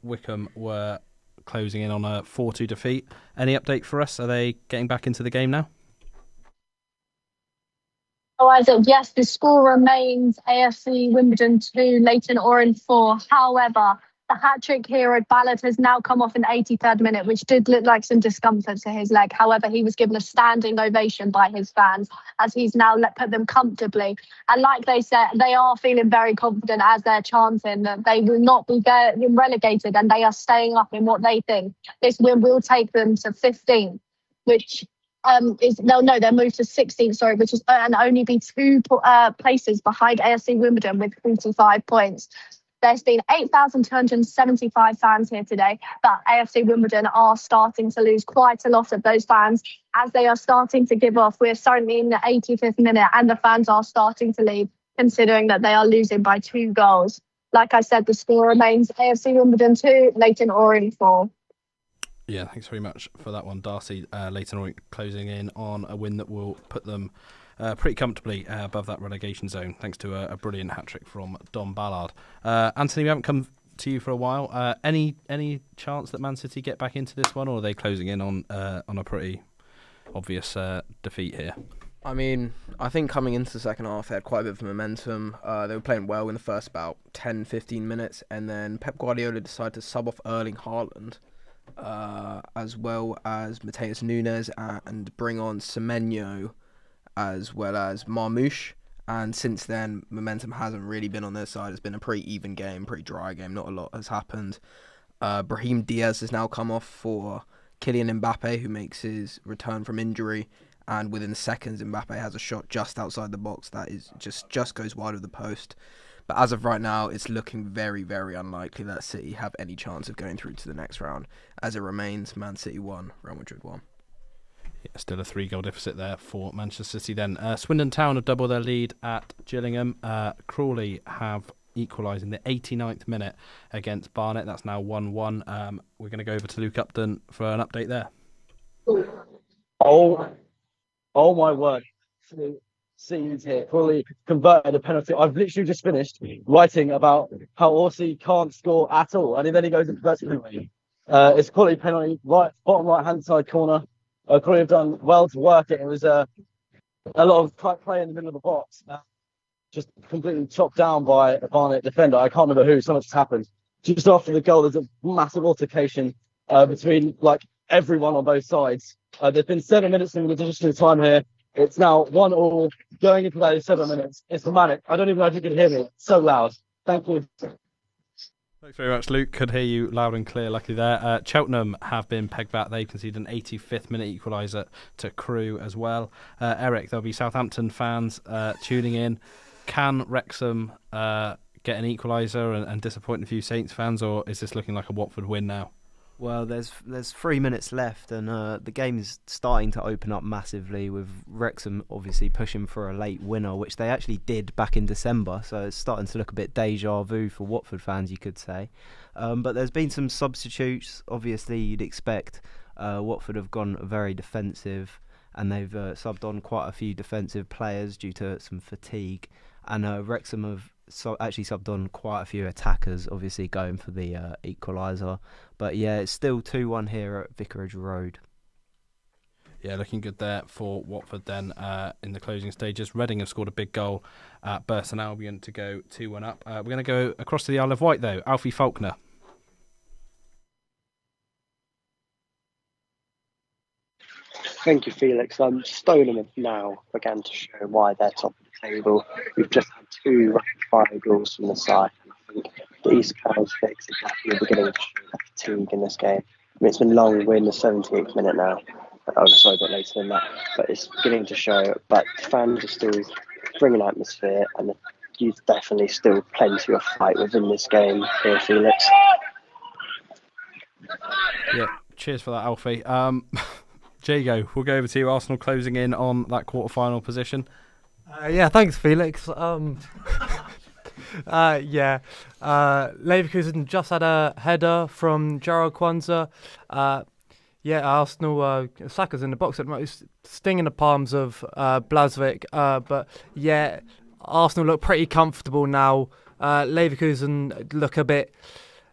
Wickham were closing in on a 4-2 defeat. Any update for us? Are they getting back into the game now? Oh, Isaac, yes, the score remains AFC Wimbledon 2, Leyton Orient 4. However, the hat-trick hero Ballard has now come off in the 83rd minute, which did look like some discomfort to his leg. However, he was given a standing ovation by his fans as he's now put them comfortably. And like they said, they are feeling very confident as they're chanting that they will not be relegated and they are staying up in what they think. This win will take them to 15th, which they'll move to 16th, sorry, which is and only be 2 places behind AFC Wimbledon with 45 points. There's been 8,275 fans here today, but AFC Wimbledon are starting to lose quite a lot of those fans as they are starting to give off. We're currently in the 85th minute and the fans are starting to leave, considering that they are losing by 2 goals. Like I said, the score remains AFC Wimbledon 2, Leyton Orient 4. Yeah, thanks very much for that one, Darcy. Leyton Orient closing in on a win that will put them pretty comfortably above that relegation zone, thanks to a brilliant hat-trick from Dom Ballard. Anthony, we haven't come to you for a while. Any chance that Man City get back into this one, or are they closing in on a pretty obvious defeat here? I mean, I think coming into the second half, they had quite a bit of momentum. They were playing well in the first about 10-15 minutes, and then Pep Guardiola decided to sub off Erling Haaland, as well as Mateus Nunes, and bring on Semenyo, as well as Marmoush, and since then momentum hasn't really been on their side. It's been a pretty even game, pretty dry game, not a lot has happened. Brahim Diaz has now come off for Kylian Mbappe, who makes his return from injury, and within seconds Mbappe has a shot just outside the box that is just goes wide of the post. But as of right now, it's looking very, very unlikely that City have any chance of going through to the next round, as it remains Man City 1, Real Madrid 1. Yeah, still a 3-goal deficit there for Manchester City then. Swindon Town have doubled their lead at Gillingham. Crawley have equalised in the 89th minute against Barnet. That's now 1-1. We're going to go over to Luke Upton for an update there. Oh my word. Scenes here. Crawley converted a penalty. I've literally just finished writing about how Orsi can't score at all. And then he goes and converts a penalty. It's a quality penalty, bottom right-hand side corner. Crawley have done well to work it. It was a lot of tight play in the middle of the box. Just completely chopped down by a Barnet defender. I can't remember who. So much has happened. Just after the goal, there's a massive altercation between everyone on both sides. There's been 7 minutes in additional time here. It's now 1-1 going into those 7 minutes. It's manic. I don't even know if you can hear me. It's so loud. Thank you. Thanks very much, Luke. Could hear you loud and clear, luckily there. Cheltenham have been pegged back. They've conceded an 85th minute equaliser to Crewe as well. Eric, there'll be Southampton fans tuning in. Can Wrexham get an equaliser and disappoint a few Saints fans, or is this looking like a Watford win now? Well, there's 3 minutes left, and the game is starting to open up massively, with Wrexham obviously pushing for a late winner, which they actually did back in December. So it's starting to look a bit deja vu for Watford fans, you could say. But there's been some substitutes. Obviously, you'd expect Watford have gone very defensive, and they've subbed on quite a few defensive players due to some fatigue. And Wrexham have actually subbed on quite a few attackers, obviously going for the equaliser. But yeah, it's still 2-1 here at Vicarage Road. Yeah, looking good there for Watford then in the closing stages. Reading have scored a big goal at Burton Albion to go 2-1 up. We're going to go across to the Isle of Wight though. Alfie Faulkner. Thank you, Felix. Stoneham now began to show why they're top of the table. We've just had 2 rapid-fire goals from the side. I think the East Coast fix is definitely beginning to show that fatigue in this game. I mean, it's been long. We're in the 78th minute now. Oh, sorry, a bit later than that. But it's beginning to show. But the fans are still bringing atmosphere, and there's definitely still plenty of fight within this game here, Felix. Yeah, cheers for that, Alfie. Jago, we'll go over to you. Arsenal closing in on that quarter-final position. Yeah, thanks, Felix. Leverkusen just had a header from Gerald Kwanzaa. Arsenal, Saka's in the box at the moment, stinging the palms of Blasvik. But yeah, Arsenal look pretty comfortable now. Leverkusen look a bit...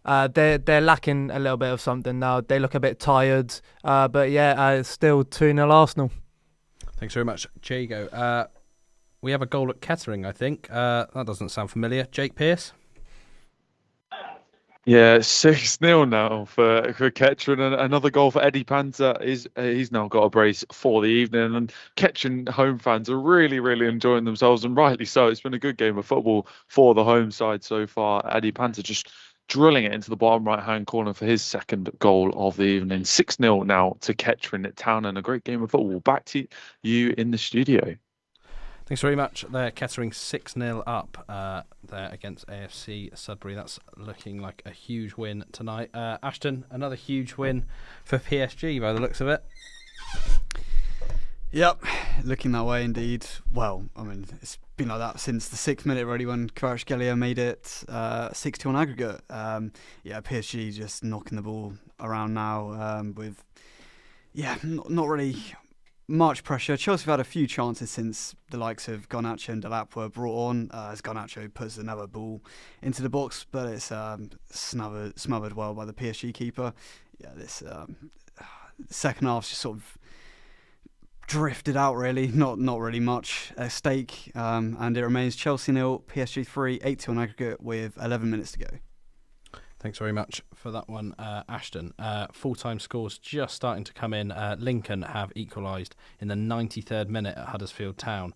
they're lacking a little bit of something now. They look a bit tired. It's still 2-0 Arsenal. Thanks very much, Jago. We have a goal at Kettering, I think. That doesn't sound familiar. Jake Pearce? Yeah, 6-0 now for Kettering, and another goal for Eddie Panther. He's now got a brace for the evening, and Kettering home fans are really, really enjoying themselves, and rightly so. It's been a good game of football for the home side so far. Eddie Panther just drilling it into the bottom right-hand corner for his second goal of the evening. 6-0 now to Kettering at Town, and a great game of football. Back to you in the studio. Thanks very much. They're Kettering 6-0 up there against AFC Sudbury. That's looking like a huge win tonight. Ashton, another huge win for PSG by the looks of it. Yep, looking that way indeed. Well, I mean, it's been like that since the 6th minute really, when Kvaratskhelia made it 6-2 on aggregate. PSG just knocking the ball around now with, not really much pressure. Chelsea have had a few chances since the likes of Garnacho and Delap were brought on, as Garnacho puts another ball into the box, but it's smothered well by the PSG keeper. Yeah, this second half's just sort of drifted out really, not really much at stake, and it remains Chelsea 0, PSG 3, 8-2 on aggregate with 11 minutes to go. Thanks very much for that one, Ashton. Full-time scores just starting to come in. Lincoln have equalised in the 93rd minute at Huddersfield Town.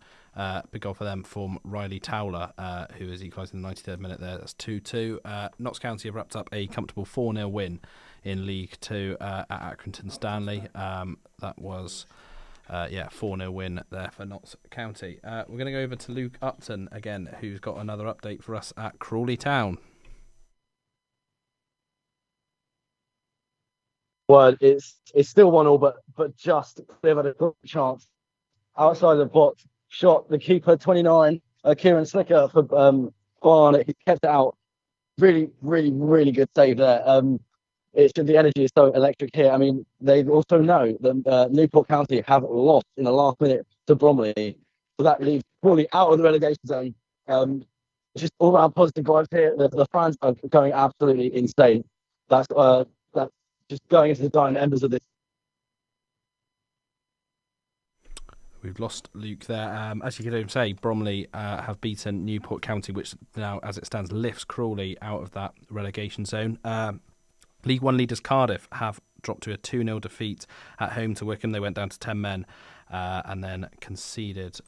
Big goal for them from Riley Towler, who has equalised in the 93rd minute there. That's 2-2. Notts County have wrapped up a comfortable 4-0 win in League 2 at Accrington Stanley. That was... 4-0 win there for Notts County. We're going to go over to Luke Upton again, who's got another update for us at Crawley Town. Well, it's still 1-1, but just they've had a good chance outside the box. Shot the keeper, 29, Kieran Slicker for Barnett. He kept it out. Really, really, really good save there. The energy is so electric here. I mean, they also know that Newport County have lost in the last minute to Bromley, so that leaves Crawley out of the relegation zone. Just all around positive vibes here. The fans are going absolutely insane. That's just going into the dying embers of this. We've lost Luke there. As you can hear him say, Bromley have beaten Newport County, which now, as it stands, lifts Crawley out of that relegation zone. League One leaders Cardiff have dropped to a 2-0 defeat at home to Wycombe. They went down to 10 men and then conceded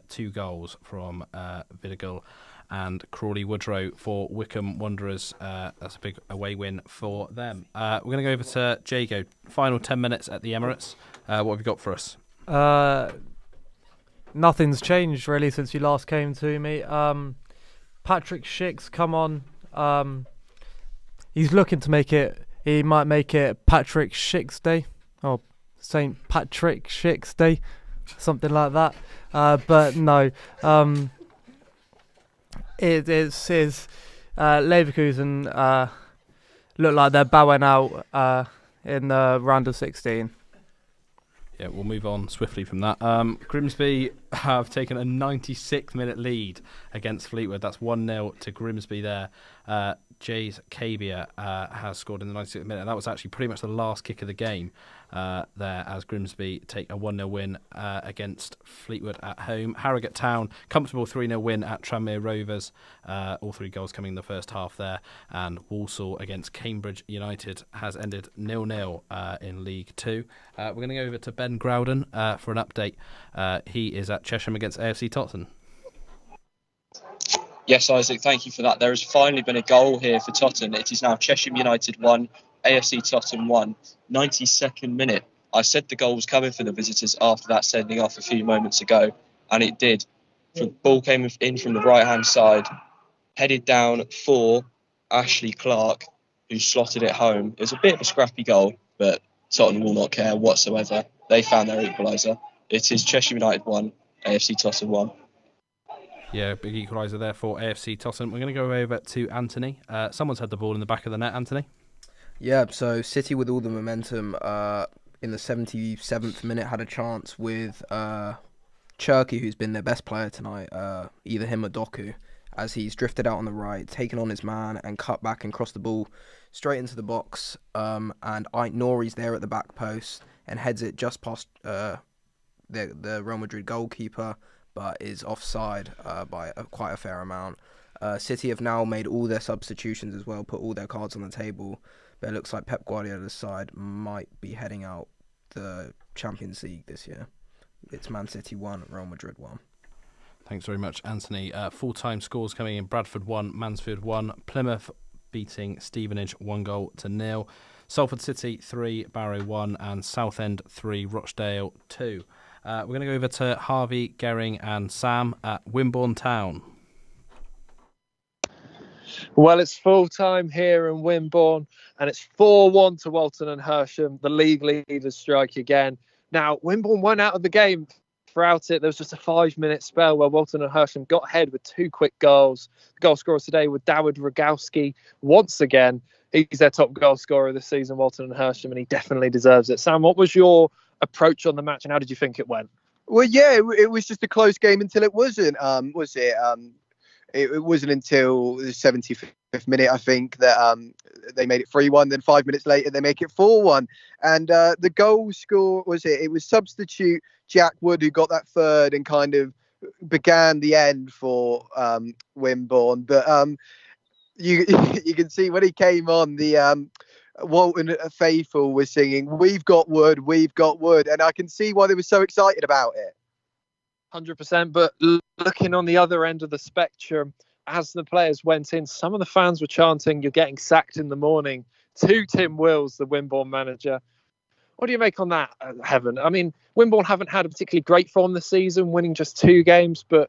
2 goals from Vidigal and Crawley Woodrow for Wycombe Wanderers. That's a big away win for them. We're going to go over to Jago. Final 10 minutes at the Emirates. What have you got for us? Nothing's changed really since you last came to me. Patrick Schick's come on. He's looking to make it. He might make it Patrick Schick's Day, or St. Patrick Schick's Day, something like that. But no, it's Leverkusen look like they're bowing out in the round of 16. Yeah, we'll move on swiftly from that. Grimsby have taken a 96th minute lead against Fleetwood. That's 1-0 to Grimsby there. Jays Cabia has scored in the 96th minute. That was actually pretty much the last kick of the game there, as Grimsby take a 1-0 win against Fleetwood at home. Harrogate Town, comfortable 3-0 win at Tranmere Rovers. All 3 goals coming in the first half there. And Walsall against Cambridge United has ended 0-0 in League 2. We're going to go over to Ben Growden for an update. He is at Chesham against AFC Tottenham. Yes, Isaac, thank you for that. There has finally been a goal here for Tottenham. It is now Chesham United 1, AFC Tottenham 1, 92nd minute. I said the goal was coming for the visitors after that sending off a few moments ago, and it did. The ball came in from the right-hand side, headed down for Ashley Clark, who slotted it home. It was a bit of a scrappy goal, but Tottenham will not care whatsoever. They found their equaliser. It is Chesham United 1, AFC Tottenham 1. Yeah, big equaliser there for AFC Tottenham. We're going to go over to Anthony. Someone's had the ball in the back of the net, Anthony. Yeah, so City with all the momentum in the 77th minute had a chance with Cherky, who's been their best player tonight, either him or Doku, as he's drifted out on the right, taken on his man and cut back and crossed the ball straight into the box. And Ait Nouri's there at the back post and heads it just past the Real Madrid goalkeeper, but is offside by quite a fair amount. City have now made all their substitutions as well, put all their cards on the table, but it looks like Pep Guardiola's side might be heading out the Champions League this year. It's Man City 1, Real Madrid 1. Thanks very much, Anthony. Full-time scores coming in: Bradford 1, Mansfield 1, Plymouth beating Stevenage 1-0. Salford City 3, Barrow 1, and Southend 3, Rochdale 2. We're going to go over to Harvey, Gering and Sam at Wimborne Town. Well, it's full-time here in Wimborne, and it's 4-1 to Walton and Hersham. The league leaders strike again. Now, Wimborne went out of the game throughout it. There was just a 5-minute spell where Walton and Hersham got ahead with 2 quick goals. The goal scorers today were Dawid Rogowski once again. He's their top goal scorer this season, Walton and Hersham, and he definitely deserves it. Sam, what was your approach on the match, and how did you think it went? Well, yeah, it was just a close game until it wasn't. Was it? It wasn't until the 75th minute, I think, that they made it 3-1. Then 5 minutes later, they make it 4-1. And the goal score was it? It was substitute Jack Wood who got that third and kind of began the end for Wimborne. But you can see when he came on, the Walton faithful was singing, "We've got Wood, we've got Wood," and I can see why they were so excited about it. 100%, but looking on the other end of the spectrum, as the players went in, some of the fans were chanting, "You're getting sacked in the morning," to Tim Wills, the Wimborne manager. What do you make on that, Heaven? I mean, Wimborne haven't had a particularly great form this season, winning just 2 games, but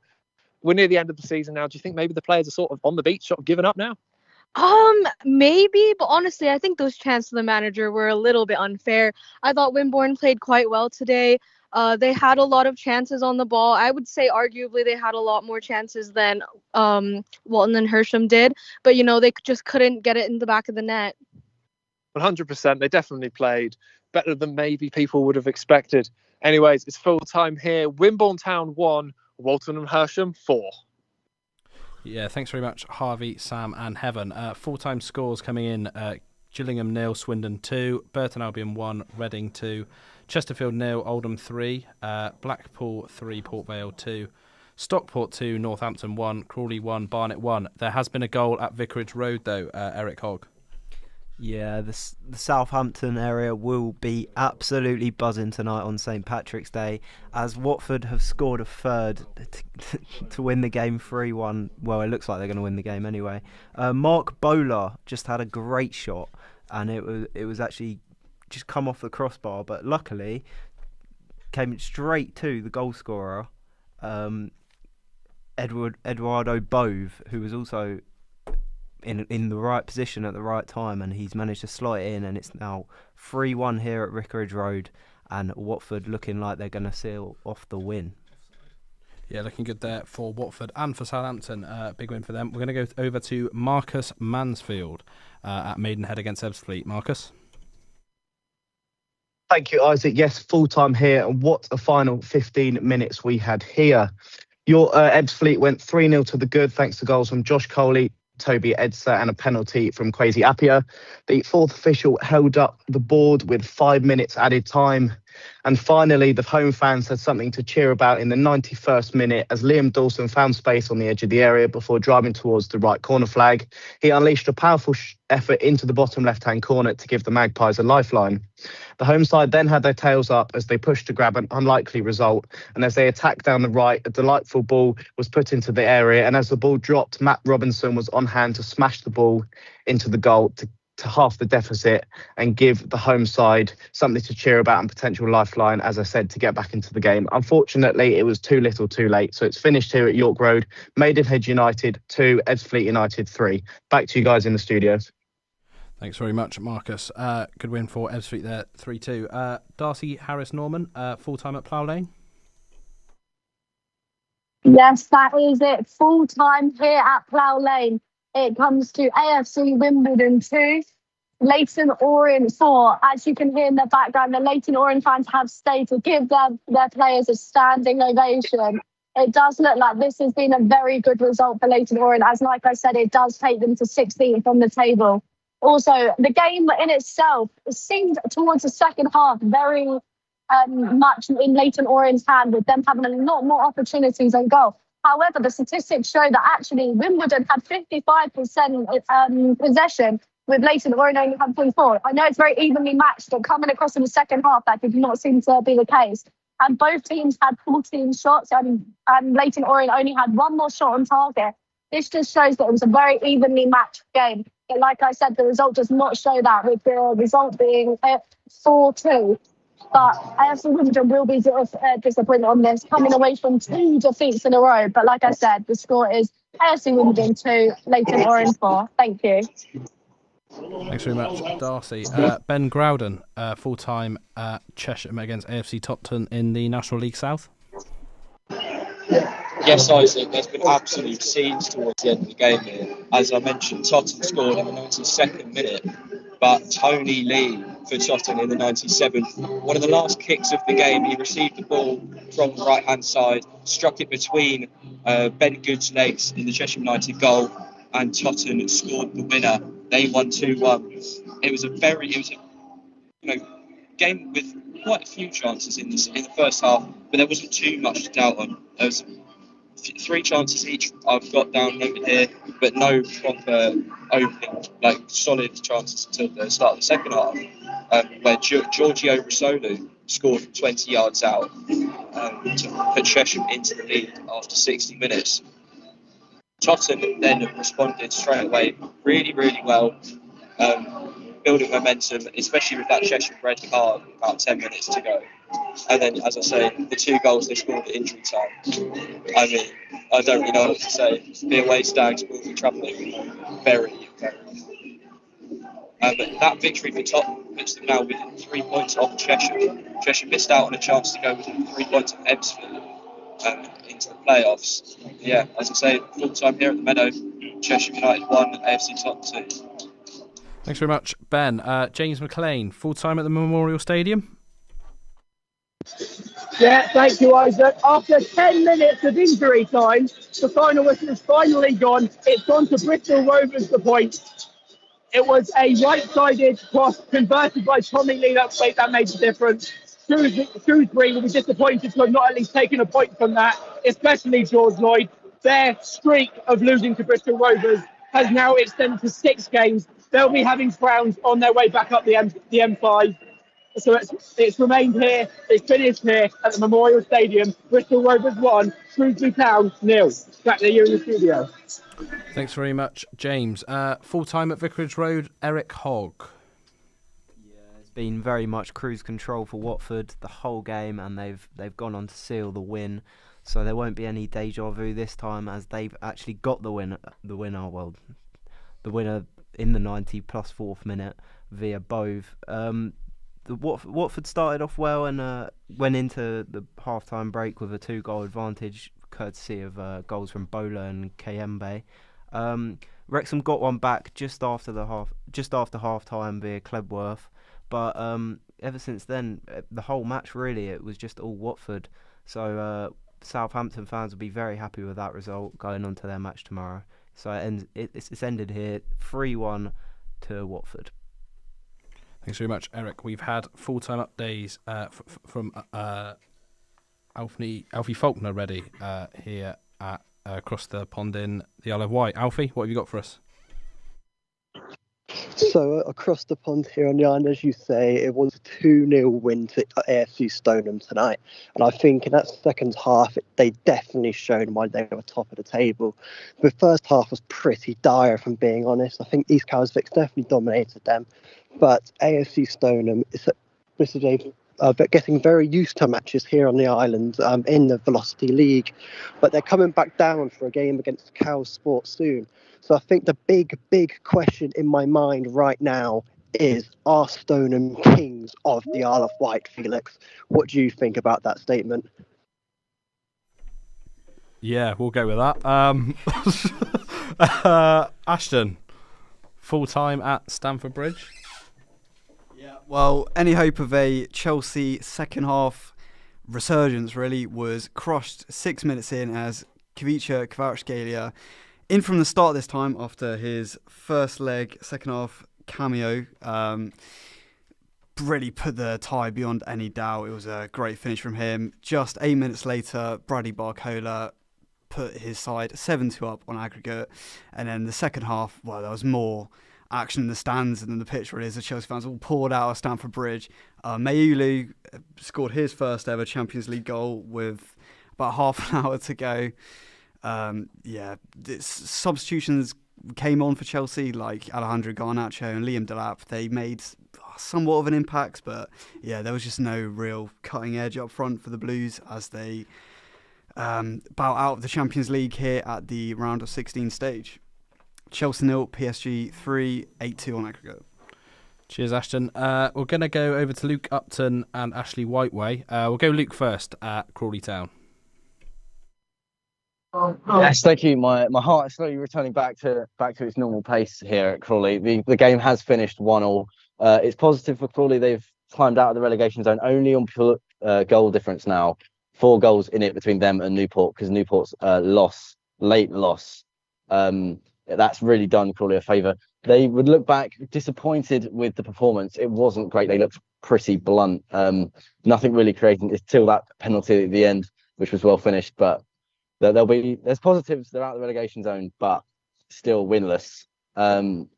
we're near the end of the season now. Do you think maybe the players are sort of on the beach, sort of giving up now? Maybe, but honestly, I think those chants to the manager were a little bit unfair. I thought Wimborne played quite well today. They had a lot of chances on the ball. I would say arguably they had a lot more chances than Walton and Hersham did, but they just couldn't get it in the back of the net. 100%. They definitely played better than maybe people would have expected. Anyways, it's full time here. Wimborne Town 1, Walton and Hersham 4. Yeah, thanks very much, Harvey, Sam and Heaven. Full-time scores coming in: Gillingham 0, Swindon 2, Burton Albion 1, Reading 2, Chesterfield 0, Oldham 3, Blackpool 3, Port Vale 2, Stockport 2, Northampton 1, Crawley 1, Barnet 1. There has been a goal at Vicarage Road though, Eric Hogg. Yeah, the Southampton area will be absolutely buzzing tonight on St Patrick's Day, as Watford have scored a third to win the game 3-1. Well, it looks like they're going to win the game anyway. Mark Bowler just had a great shot, and it was actually just come off the crossbar, but luckily came straight to the goal scorer, Eduardo Bove, who was also in the right position at the right time, and he's managed to slot it in, and it's now 3-1 here at Vicarage Road, and Watford looking like they're going to seal off the win. Yeah, looking good there for Watford and for Southampton. Big win for them. We're going to go over to Marcus Mansfield at Maidenhead against Ebbsfleet. Marcus? Thank you, Isaac. Yes, full-time here. And what a final 15 minutes we had here. Your Ebbsfleet went 3-0 to the good, thanks to goals from Josh Coley, Toby Edser and a penalty from Kwesi Appiah. The fourth official held up the board with 5 minutes added time. And finally, the home fans had something to cheer about in the 91st minute as Liam Dawson found space on the edge of the area before driving towards the right corner flag. He unleashed a powerful effort into the bottom left-hand corner to give the Magpies a lifeline. The home side then had their tails up as they pushed to grab an unlikely result. And as they attacked down the right, a delightful ball was put into the area. And as the ball dropped, Matt Robinson was on hand to smash the ball into the goal to half the deficit and give the home side something to cheer about and potential lifeline, as I said, to get back into the game. Unfortunately, it was too little too late. So it's finished here at York Road. Maidenhead United 2, Ebbsfleet United 3. Back to you guys in the studio. Thanks very much, Marcus. Good win for Ebbsfleet there, 3-2. Darcy Harris-Norman, full-time at Plough Lane. Yes, that is it. Full-time here at Plough Lane. It comes to AFC Wimbledon 2, Leyton Orient 4. As you can hear in the background, the Leyton Orient fans have stayed to give their players a standing ovation. It does look like this has been a very good result for Leyton Orient, as like I said, it does take them to 16th on the table. Also, the game in itself seemed towards the second half very much in Leyton Orient's hand, with them having a lot more opportunities on goal. However, the statistics show that actually Wimbledon had 55% possession, with Leyton Orient only had 44. I know it's very evenly matched, but coming across in the second half, that did not seem to be the case. And both teams had 14 shots, and Leyton Orient only had one more shot on target. This just shows that it was a very evenly matched game. But like I said, the result does not show that, with the result being 4-2. But AFC Wimbledon will be disappointed on this, coming away from 2 defeats in a row. But like I said, the score is AFC Wimbledon 2, Leyton Orient 4. Thank you. Thanks very much, Darcy. Ben Growden, full-time at Chesham against AFC Totton in the National League South. Yes, Isaac, there's been absolute scenes towards the end of the game here. As I mentioned, Totton scored in the 92nd minute, but Tony Lee for Totton in the 97th. One of the last kicks of the game, he received the ball from the right-hand side, struck it between Ben Good's legs in the Cheshire United goal, and Totton scored the winner. They won 2-1. It was a game with quite a few chances in the first half, but there wasn't too much to doubt on. There was 3 chances each I've got down over here, but no proper opening, solid chances until the start of the second half, where Giorgio Rosolu scored 20 yards out to put Chesham into the lead after 60 minutes. Totton then responded straight away really, really well, building momentum, especially with that Cheshire red card with about 10 minutes to go. And then, as I say, the 2 goals they scored at injury time. I mean, I don't really know what to say. The away Stags will be travelling very, very. But that victory for Tottenham puts them now within 3 points off Cheshire. Cheshire missed out on a chance to go within 3 points of Ebbsfleet into the playoffs. Yeah, as I say, full time here at the Meadow. Cheshire United 1, AFC Tottenham 2. Thanks very much, Ben. James McLean, full-time at the Memorial Stadium. Yeah, thank you, Isaac. After 10 minutes of injury time, the final whistle has finally gone. It's gone to Bristol Rovers, the point. It was a right-sided cross converted by Tommy Lee that made the difference. Shrewsbury will be disappointed to have not at least taken a point from that, especially George Lloyd. Their streak of losing to Bristol Rovers has now extended to 6 games. They'll be having crowns on their way back up the M5. So it's remained here. It's finished here at the Memorial Stadium. Bristol Rovers 1, Shrewsbury Town 0. Back to you in the studio. Thanks very much, James. Full-time at Vicarage Road, Eric Hogg. It's been very much cruise control for Watford the whole game, and they've gone on to seal the win. So there won't be any deja vu this time, as they've actually got the winner in the 90 plus 4th minute via Bove. Watford started off well and went into the half-time break with a 2-goal advantage, courtesy of goals from Bola and Kayembe. Wrexham got one back just after half-time via Klebworth, but ever since then, the whole match really, it was just all Watford. So Southampton fans will be very happy with that result going on to their match tomorrow. So it's ended here 3-1 to Watford. Thanks very much, Eric. We've had full-time updates from Alfie Faulkner ready here at across the pond in the Isle of Wight. Alfie, what have you got for us? So across the pond here on the island, as you say, it was a 2-0 win to AFC Stoneham tonight. And I think in that second half, they definitely shown why they were top of the table. The first half was pretty dire, if I'm being honest. I think East Calvicks definitely dominated them. But AFC Stoneham, this is getting very used to matches here on the island in the Velocity League. But they're coming back down for a game against Cal Sport soon. So I think the big question in my mind right now is, are Stoneham kings of the Isle of Wight, Felix? What do you think about that statement? Yeah, we'll go with that. Ashton, full-time at Stamford Bridge? Yeah, well, any hope of a Chelsea second half resurgence really was crushed 6 minutes in as Kavica Kvaratskhelia, in from the start this time after his first leg, second half cameo, really put the tie beyond any doubt. It was a great finish from him. Just 8 minutes later, Bradley Barcola put his side 7-2 up on aggregate. And then the second half, well, there was more action in the stands than the pitch really, as the Chelsea fans all poured out of Stamford Bridge. Mayulu scored his first ever Champions League goal with about half an hour to go. Substitutions came on for Chelsea, like Alejandro Garnacho and Liam Delap. They made somewhat of an impact, but yeah, there was just no real cutting edge up front for the Blues as they bow out of the Champions League here at the round of 16 stage. Chelsea 0, PSG 3, 8-2 on aggregate. Cheers, Ashton. We're going to go over to Luke Upton and Ashley Whiteway. We'll go Luke first at Crawley Town. Yes, thank you. My heart is slowly returning back to its normal pace here at Crawley. The game has finished 1-1. It's positive for Crawley. They've climbed out of the relegation zone only on goal difference now. 4 goals in it between them and Newport, because Newport's late loss. That's really done Crawley a favour. They would look back disappointed with the performance. It wasn't great. They looked pretty blunt. Nothing really creating until that penalty at the end, which was well finished. But there's positives. They're out of the relegation zone, but still winless.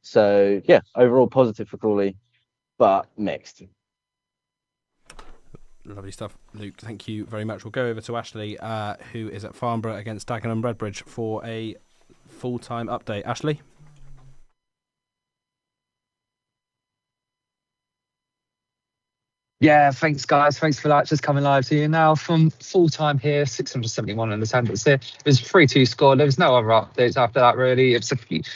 So yeah, overall positive for Crawley, but mixed. Lovely stuff, Luke. Thank you very much. We'll go over to Ashley, who is at Farnborough against Dagenham Redbridge for a full-time update. Ashley? Yeah, thanks guys. Thanks for that. Just coming live to you now from full time here, 671 in attendance here. It was 3-2 score. There was no other updates after that really. It's a bit,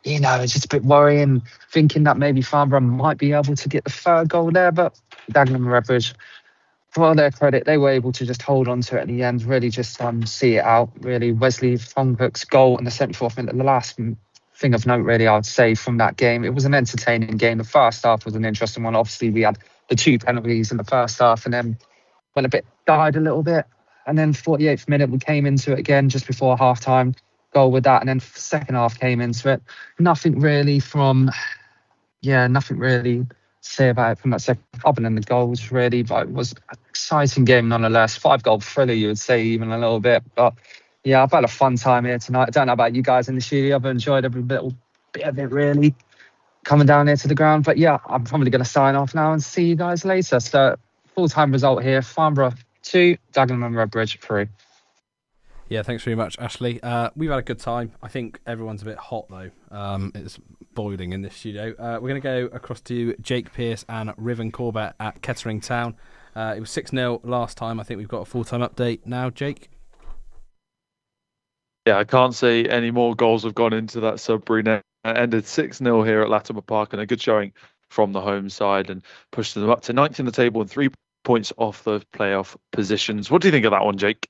it's just a bit worrying, thinking that maybe Farnborough might be able to get the third goal there, but Dagenham Redbridge, for all their credit, they were able to just hold on to it at the end, really just see it out. Really, Wesley Fongbrook's goal in the 74th minute, the last thing of note really, I would say, from that game. It was an entertaining game. The first half was an interesting one. Obviously, we had the 2 penalties in the first half and then died a little bit. And then 48th minute, we came into it again just before half-time, goal with that. And then second half came into it. Nothing really say about it from that second, other than the goals really, but it was an exciting game nonetheless. 5-goal thriller, you would say, even a little bit. But yeah, I've had a fun time here tonight. I don't know about you guys in the studio. I've enjoyed every little bit of it really, coming down here to the ground. But yeah, I'm probably going to sign off now and see you guys later. So full-time result here, Farnborough 2, Dagenham Redbridge 3. Yeah, thanks very much, Ashley. We've had a good time. I think everyone's a bit hot, though. It's boiling in this studio. We're going to go across to Jake Pearce and Riven Corbett at Kettering Town. It was 6-0 last time. I think we've got a full-time update now, Jake. Yeah, I can't say any more goals have gone into that Sudbury net. It ended 6-0 here at Latimer Park, and a good showing from the home side and pushed them up to 9th in the table and 3 points off the playoff positions. What do you think of that one, Jake?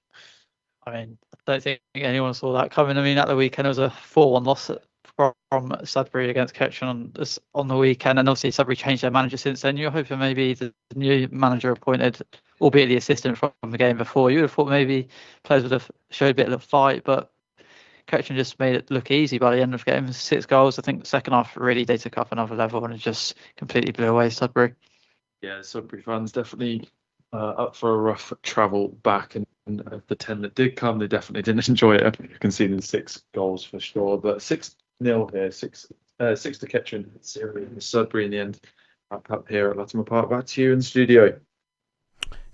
I mean, I don't think anyone saw that coming. I mean, at the weekend, it was a 4-1 loss from Sudbury against Kettering on the weekend. And obviously, Sudbury changed their manager since then. You're hoping maybe the new manager appointed, albeit the assistant from the game before, you would have thought maybe players would have showed a bit of a fight. But Ketchum just made it look easy by the end of the game. 6 goals. I think the second half really they took up another level and it just completely blew away Sudbury. Yeah, Sudbury fans definitely up for a rough travel back, and of the 10 that did come, they definitely didn't enjoy it. Conceding 6 goals for sure, but 6-0 here, 6 to Ketchum, 0 Sudbury in the end. Up here at Latimer Park. Back to you in the studio.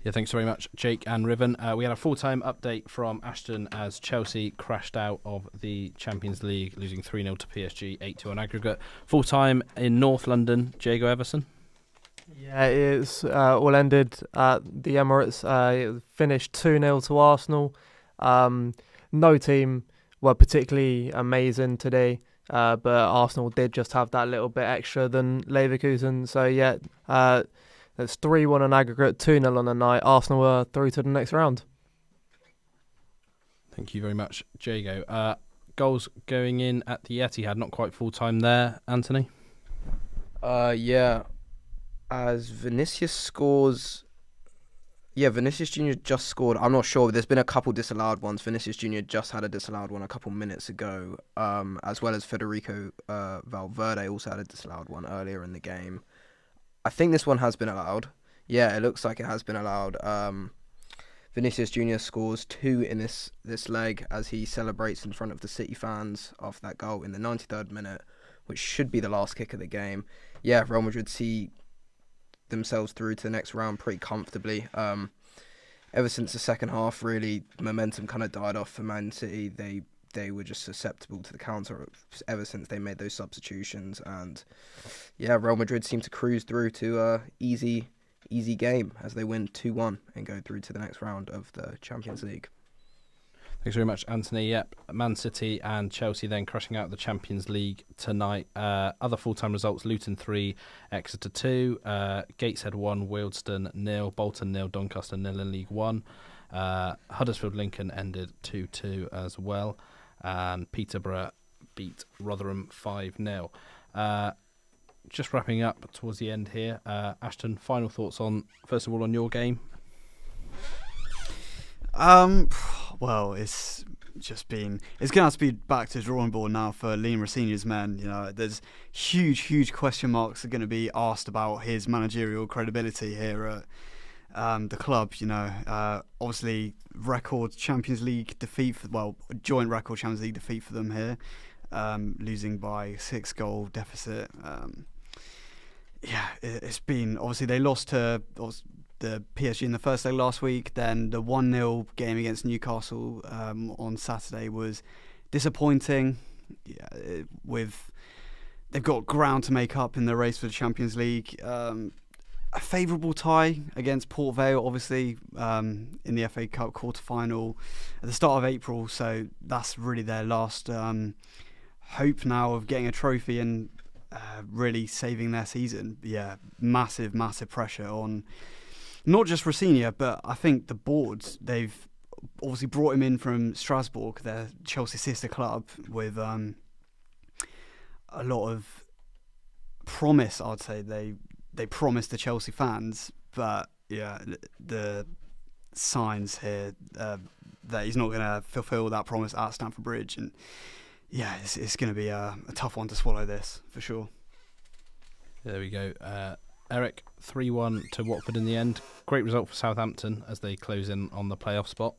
Yeah, thanks very much, Jake and Riven. We had a full-time update from Ashton as Chelsea crashed out of the Champions League, losing 3-0 to PSG, 8-2 on aggregate. Full-time in North London, Jago Everson. Yeah, it's all ended at the Emirates. It finished 2-0 to Arsenal. No team were particularly amazing today. But Arsenal did just have that little bit extra than Leverkusen. So, yeah, it's 3-1 on aggregate, 2-0 on the night. Arsenal were through to the next round. Thank you very much, Jago. Goals going in at the Etihad, not quite full-time there. Anthony? Yeah. As Vinicius scores... Yeah, Vinicius Jr. just scored. I'm not sure. There's been a couple disallowed ones. Vinicius Jr. just had a disallowed one a couple minutes ago, as well as Federico Valverde also had a disallowed one earlier in the game. I think this one has been allowed. Yeah, it looks like it has been allowed. Vinicius Jr. scores 2 in this leg as he celebrates in front of the City fans after that goal in the 93rd minute, which should be the last kick of the game. Yeah, Real Madrid see themselves through to the next round pretty comfortably. Ever since the second half, really, momentum kind of died off for Man City. They were just susceptible to the counter ever since they made those substitutions. And yeah, Real Madrid seemed to cruise through to a easy game as they win 2-1 and go through to the next round of the Champions League. Thanks very much, Anthony. Yep, Man City and Chelsea then crushing out the Champions League tonight. Other full-time results, Luton 3, Exeter 2, Gateshead 1, Wealdstone 0, Bolton 0, Doncaster 0 in League 1. Huddersfield Lincoln ended 2-2 as well. And Peterborough beat Rotherham 5-0. Just wrapping up towards the end here. Ashton, final thoughts on, first of all, on your game? Well, it's going to have to be back to the drawing board now for Liam Rossini's men. You know, there's huge question marks are going to be asked about his managerial credibility here at the club. You know, obviously record Champions League defeat joint record Champions League defeat for them here, losing by 6-goal deficit. It's been, obviously they lost to the PSG in the first leg last week. Then the 1-0 game against Newcastle on Saturday was disappointing. Yeah, they've got ground to make up in the race for the Champions League. A favourable tie against Port Vale, obviously, in the FA Cup quarter-final at the start of April. So that's really their last hope now of getting a trophy and really saving their season. Yeah, massive pressure on not just Rossini, but I think the board. They've obviously brought him in from Strasbourg, their Chelsea sister club, with a lot of promise. I'd say they promised the Chelsea fans, but yeah, the signs here that he's not going to fulfil that promise at Stamford Bridge, and yeah, it's going to be a tough one to swallow this for sure. There we go. Eric, 3-1 to Watford in the end. Great result for Southampton as they close in on the playoff spot.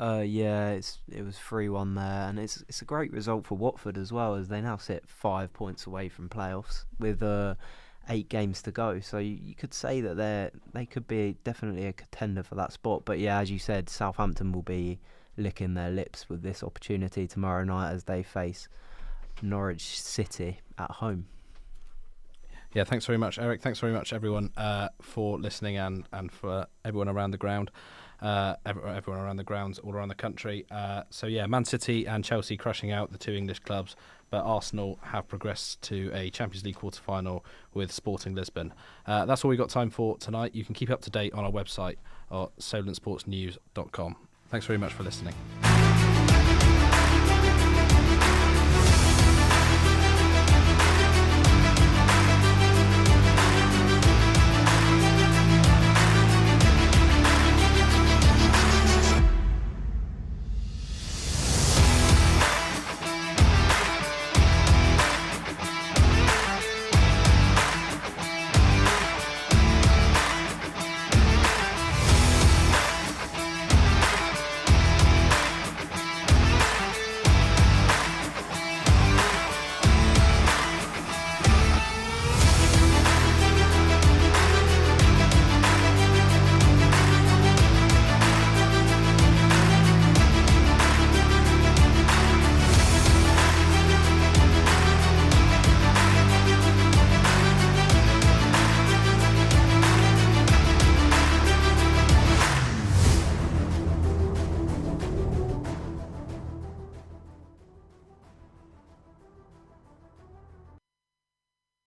It was 3-1 there, and it's a great result for Watford as well, as they now sit 5 points away from playoffs with 8 games to go. So you could say that they could be definitely a contender for that spot. But yeah, as you said, Southampton will be licking their lips with this opportunity tomorrow night as they face Norwich City at home. Yeah, thanks very much, Eric. Thanks very much, everyone, for listening and for everyone around the ground, everyone around the grounds all around the country. So yeah, Man City and Chelsea crushing out the 2 English clubs, but Arsenal have progressed to a Champions League quarter-final with Sporting Lisbon. That's all we've got time for tonight. You can keep up to date on our website at solentsportsnews.com. Thanks very much for listening.